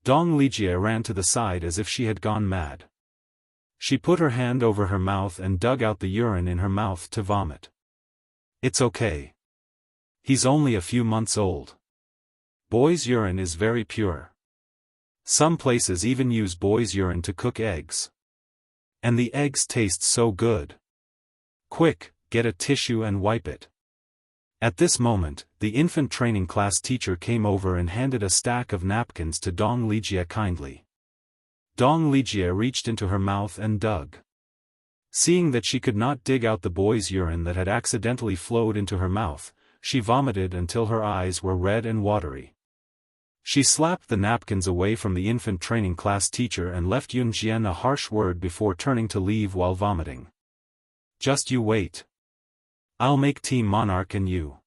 Dong Lijie ran to the side as if she had gone mad. She put her hand over her mouth and dug out the urine in her mouth to vomit. It's okay. He's only a few months old. Boy's urine is very pure. Some places even use boy's urine to cook eggs. And the eggs taste so good. Quick, get a tissue and wipe it. At this moment, the infant training class teacher came over and handed a stack of napkins to Dong Lijie kindly. Dong Lijie reached into her mouth and dug. Seeing that she could not dig out the boy's urine that had accidentally flowed into her mouth, she vomited until her eyes were red and watery. She slapped the napkins away from the infant training class teacher and left Yunjian a harsh word before turning to leave while vomiting. Just you wait. I'll make Team Monarch and you.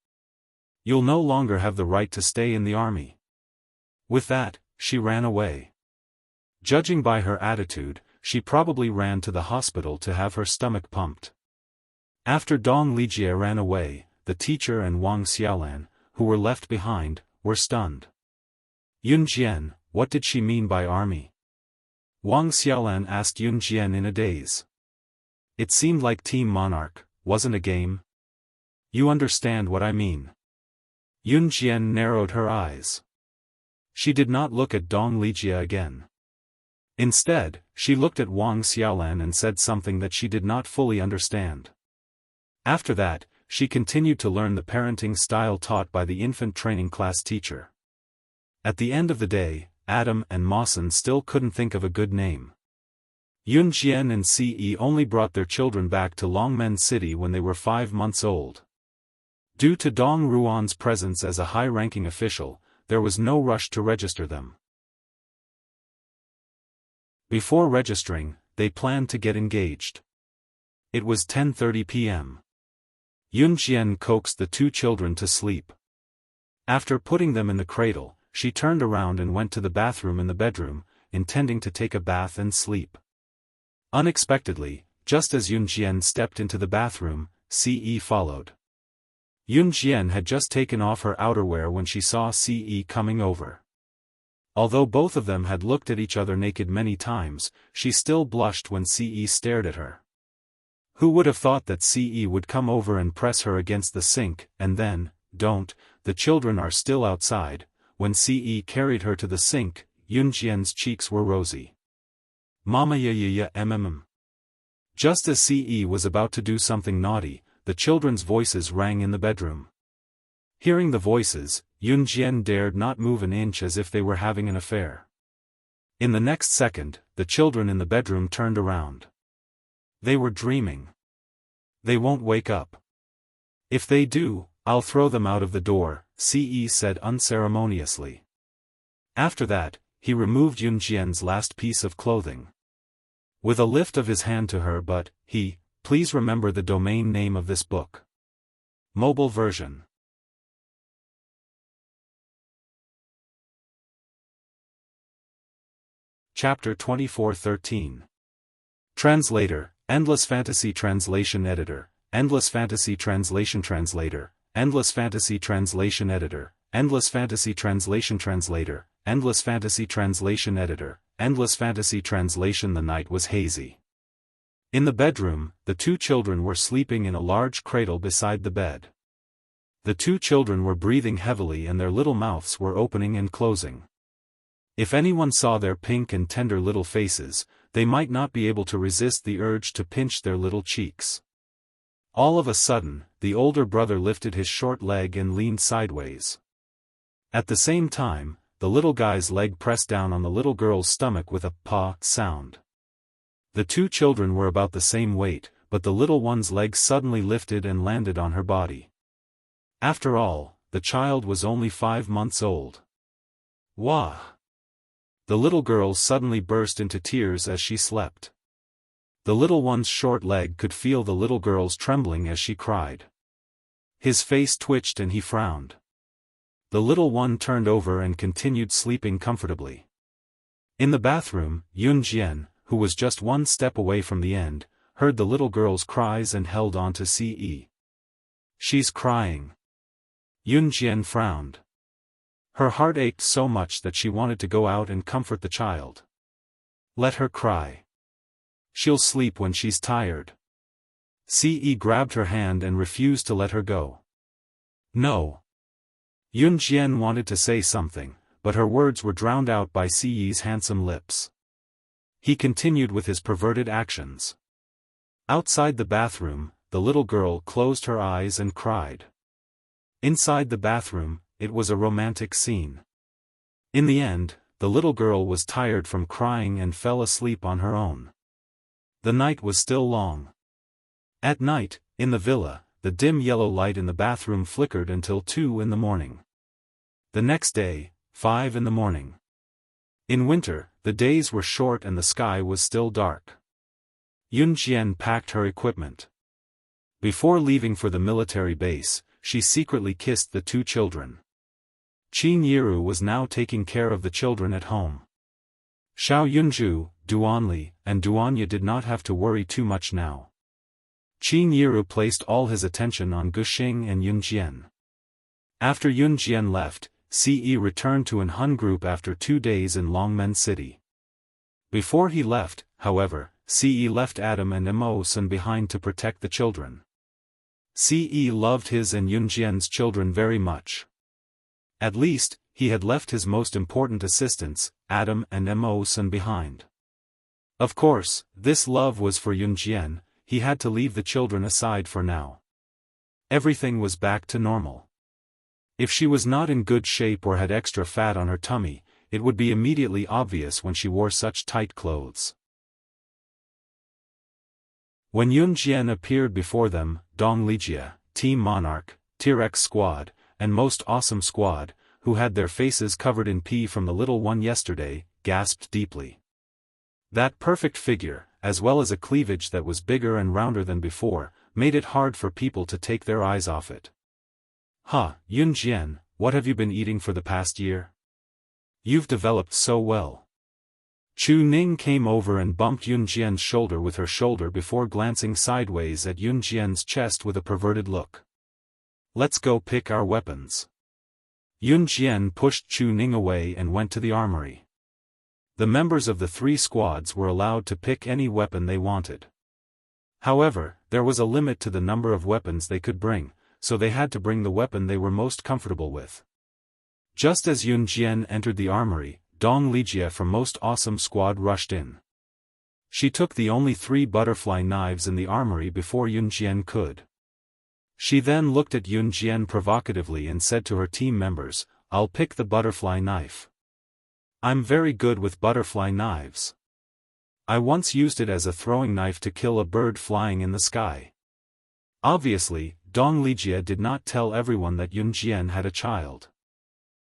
You'll no longer have the right to stay in the army. With that, she ran away. Judging by her attitude, she probably ran to the hospital to have her stomach pumped. After Dong Lijie ran away, the teacher and Wang Xiaolan, who were left behind, were stunned. Yunjian, what did she mean by army? Wang Xiaolan asked Yunjian in a daze. It seemed like Team Monarch, wasn't a game? You understand what I mean. Yunjian narrowed her eyes. She did not look at Dong Lijie again. Instead, she looked at Wang Xiaolan and said something that she did not fully understand. After that, she continued to learn the parenting style taught by the infant training class teacher. At the end of the day, Adam and Mawson still couldn't think of a good name. Yunjian and Ce only brought their children back to Longmen City when they were 5 months old. Due to Dong Ruan's presence as a high-ranking official, there was no rush to register them. Before registering, they planned to get engaged. It was 10:30 p.m. Yunjian coaxed the 2 children to sleep. After putting them in the cradle, she turned around and went to the bathroom in the bedroom, intending to take a bath and sleep. Unexpectedly, just as Yunjian stepped into the bathroom, Ce followed. Yunjian had just taken off her outerwear when she saw Ce coming over. Although both of them had looked at each other naked many times, she still blushed when Ce stared at her. Who would have thought that CE would come over and press her against the sink, and then, the children are still outside. When CE carried her to the sink, Yunjian's cheeks were rosy. Mama ya Just as CE was about to do something naughty, the children's voices rang in the bedroom. Hearing the voices, Yunjian dared not move an inch as if they were having an affair. In the next second, the children in the bedroom turned around. They were dreaming. They won't wake up. If they do, I'll throw them out of the door, CE said unceremoniously. After that, he removed Yunjian's last piece of clothing. With a lift of his hand to her, please remember the domain name of this book. Mobile version. Chapter 24:13. Translator, Endless Fantasy Translation Editor, Endless Fantasy Translation Translator, Endless Fantasy Translation Editor, Endless Fantasy Translation Translator, Endless Fantasy Translation Editor, Endless Fantasy Translation. The night was hazy. In the bedroom, the two children were sleeping in a large cradle beside the bed. The two children were breathing heavily and their little mouths were opening and closing. If anyone saw their pink and tender little faces, they might not be able to resist the urge to pinch their little cheeks. All of a sudden, the older brother lifted his short leg and leaned sideways. At the same time, the little guy's leg pressed down on the little girl's stomach with a "pa" sound. The two children were about the same weight, but the little one's leg suddenly lifted and landed on her body. After all, the child was only 5 months old. Wah! The little girl suddenly burst into tears as she slept. The little one's short leg could feel the little girl's trembling as she cried. His face twitched and he frowned. The little one turned over and continued sleeping comfortably. In the bathroom, Yunjian, who was just one step away from the end, heard the little girl's cries and held on to CE. She's crying. Yunjian frowned. Her heart ached so much that she wanted to go out and comfort the child. Let her cry. She'll sleep when she's tired. CE grabbed her hand and refused to let her go. No. Yunjian wanted to say something, but her words were drowned out by CE's handsome lips. He continued with his perverted actions. Outside the bathroom, the little girl closed her eyes and cried. Inside the bathroom, it was a romantic scene. In the end, the little girl was tired from crying and fell asleep on her own. The night was still long. At night, in the villa, the dim yellow light in the bathroom flickered until 2 in the morning. The next day, 5 in the morning. In winter, the days were short and the sky was still dark. Yunjian packed her equipment. Before leaving for the military base, she secretly kissed the two children. Qin Yiru was now taking care of the children at home. Xiao Yunju, Duanli, and Duanya did not have to worry too much now. Qin Yiru placed all his attention on Guxing and Yunjian. After Yunjian left, CE returned to an Hun group after 2 days in Longmen City. Before he left, however, CE left Adam and Emosan behind to protect the children. CE loved his and Yunjian's children very much. At least, he had left his most important assistants, Adam and Emosan, behind. Of course, this love was for Yunjian. He had to leave the children aside for now. Everything was back to normal. If she was not in good shape or had extra fat on her tummy, it would be immediately obvious when she wore such tight clothes. When Yunjian appeared before them, Dong Lijia, Team Monarch, T-Rex Squad, and Most Awesome Squad, who had their faces covered in pee from the little one yesterday, gasped deeply. That perfect figure, as well as a cleavage that was bigger and rounder than before, made it hard for people to take their eyes off it. Yunjian, what have you been eating for the past year? You've developed so well. Chu Ning came over and bumped Yunjian's shoulder with her shoulder before glancing sideways at Yunjian's chest with a perverted look. Let's go pick our weapons. Yunjian pushed Chu Ning away and went to the armory. The members of the 3 squads were allowed to pick any weapon they wanted. However, there was a limit to the number of weapons they could bring, so they had to bring the weapon they were most comfortable with. Just as Yun Jian entered the armory, Dong Lijie from Most Awesome Squad rushed in. She took the only 3 butterfly knives in the armory before Yun Jian could. She then looked at Yun Jian provocatively and said to her team members, "I'll pick the butterfly knife. I'm very good with butterfly knives. I once used it as a throwing knife to kill a bird flying in the sky." Obviously, Dong Lijie did not tell everyone that Yun Jian had a child.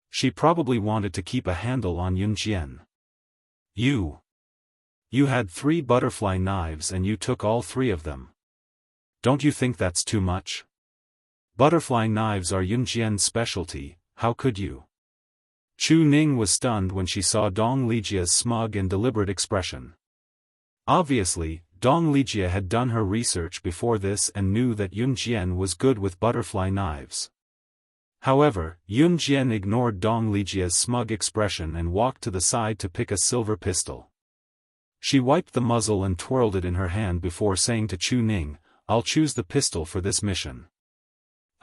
She probably wanted to keep a handle on Yun Jian. You had 3 butterfly knives and you took all 3 of them. Don't you think that's too much? Butterfly knives are Yun Jian's specialty, how could you? Chu Ning was stunned when she saw Dong Lijie's smug and deliberate expression. Obviously, Dong Lijie had done her research before this and knew that Yun Jian was good with butterfly knives. However, Yun Jian ignored Dong Lijie's smug expression and walked to the side to pick a silver pistol. She wiped the muzzle and twirled it in her hand before saying to Chu Ning, "I'll choose the pistol for this mission.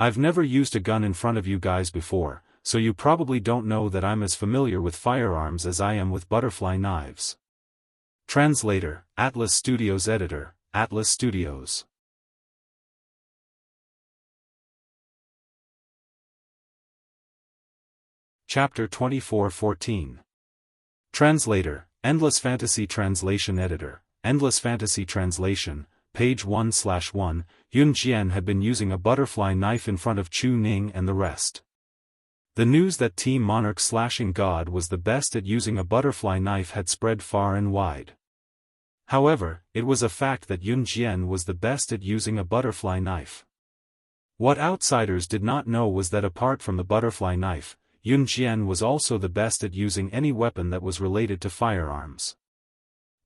I've never used a gun in front of you guys before, so you probably don't know that I'm as familiar with firearms as I am with butterfly knives." Translator, Atlas Studios Editor, Atlas Studios. Chapter 24:14. Translator, Endless Fantasy Translation Editor, Endless Fantasy Translation, page 1/1. Yun Jian had been using a butterfly knife in front of Chu Ning and the rest. The news that Team Monarch Slashing God was the best at using a butterfly knife had spread far and wide. However, it was a fact that Yun Jian was the best at using a butterfly knife. What outsiders did not know was that apart from the butterfly knife, Yun Jian was also the best at using any weapon that was related to firearms.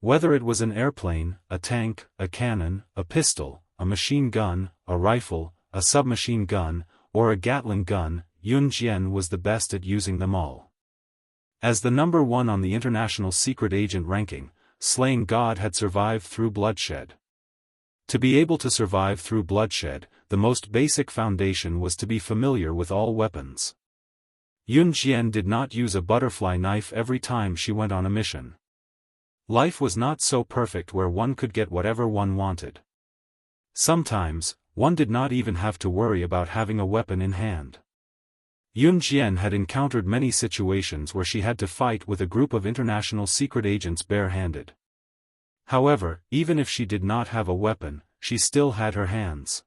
Whether it was an airplane, a tank, a cannon, a pistol, a machine gun, a rifle, a submachine gun, or a Gatling gun, Yun Jian was the best at using them all. As the number 1 on the International Secret Agent ranking, Slaying God had survived through bloodshed. To be able to survive through bloodshed, the most basic foundation was to be familiar with all weapons. Yun Jian did not use a butterfly knife every time she went on a mission. Life was not so perfect where one could get whatever one wanted. Sometimes, one did not even have to worry about having a weapon in hand. Yun Jian had encountered many situations where she had to fight with a group of international secret agents bare-handed. However, even if she did not have a weapon, she still had her hands.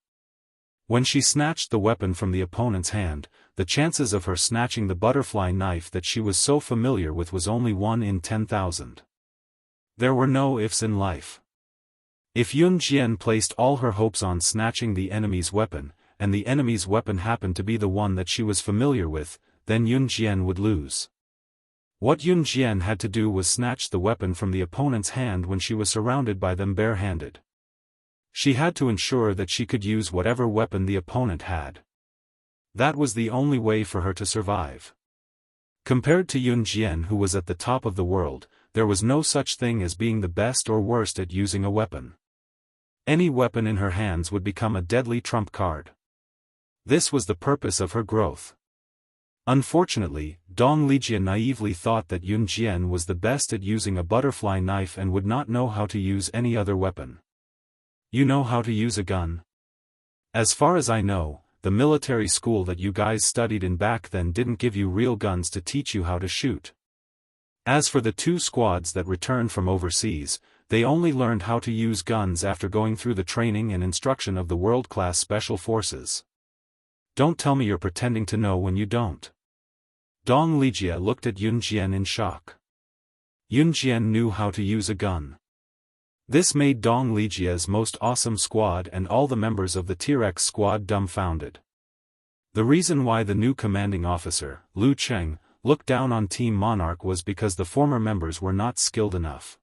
When she snatched the weapon from the opponent's hand, the chances of her snatching the butterfly knife that she was so familiar with was only 1 in 10,000. There were no ifs in life. If Yun Jian placed all her hopes on snatching the enemy's weapon, and the enemy's weapon happened to be the one that she was familiar with, then Yun Jian would lose. What Yun Jian had to do was snatch the weapon from the opponent's hand when she was surrounded by them bare-handed. She had to ensure that she could use whatever weapon the opponent had. That was the only way for her to survive. Compared to Yun Jian, who was at the top of the world, there was no such thing as being the best or worst at using a weapon. Any weapon in her hands would become a deadly trump card. This was the purpose of her growth. Unfortunately, Dong Lijie naively thought that Yun Jian was the best at using a butterfly knife and would not know how to use any other weapon. You know how to use a gun? As far as I know, the military school that you guys studied in back then didn't give you real guns to teach you how to shoot. As for the 2 squads that returned from overseas, they only learned how to use guns after going through the training and instruction of the world-class special forces. Don't tell me you're pretending to know when you don't. Dong Lijie looked at Yun Jian in shock. Yun Jian knew how to use a gun. This made Dong Lijie's Most Awesome Squad and all the members of the T-Rex squad dumbfounded. The reason why the new commanding officer, Lu Cheng, looked down on Team Monarch was because the former members were not skilled enough.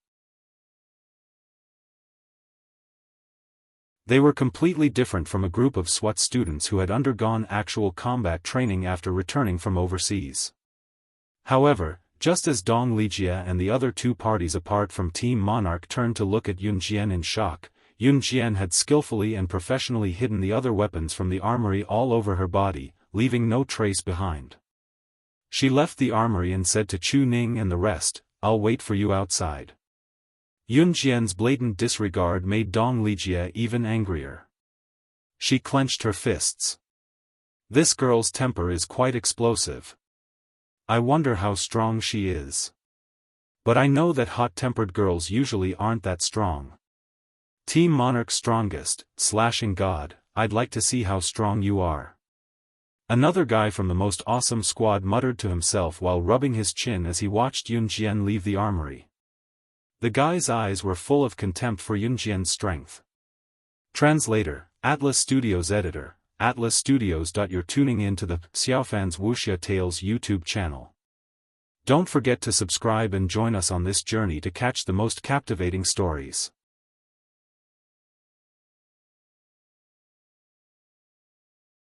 They were completely different from a group of SWAT students who had undergone actual combat training after returning from overseas. However, just as Dong Lijie and the other 2 parties apart from Team Monarch turned to look at Yun Jian in shock, Yun Jian had skillfully and professionally hidden the other weapons from the armory all over her body, leaving no trace behind. She left the armory and said to Chu Ning and the rest, "I'll wait for you outside." Yun Jian's blatant disregard made Dong Lijie even angrier. She clenched her fists. This girl's temper is quite explosive. I wonder how strong she is. But I know that hot-tempered girls usually aren't that strong. Team Monarch strongest, slashing god, I'd like to see how strong you are. Another guy from the most awesome squad muttered to himself while rubbing his chin as he watched Yun Jian leave the armory. The guy's eyes were full of contempt for Yun Jian's strength. Translator, Atlas Studios Editor, Atlas Studios. You're tuning in to the Xiaofan's Wuxia Tales YouTube channel. Don't forget to subscribe and join us on this journey to catch the most captivating stories.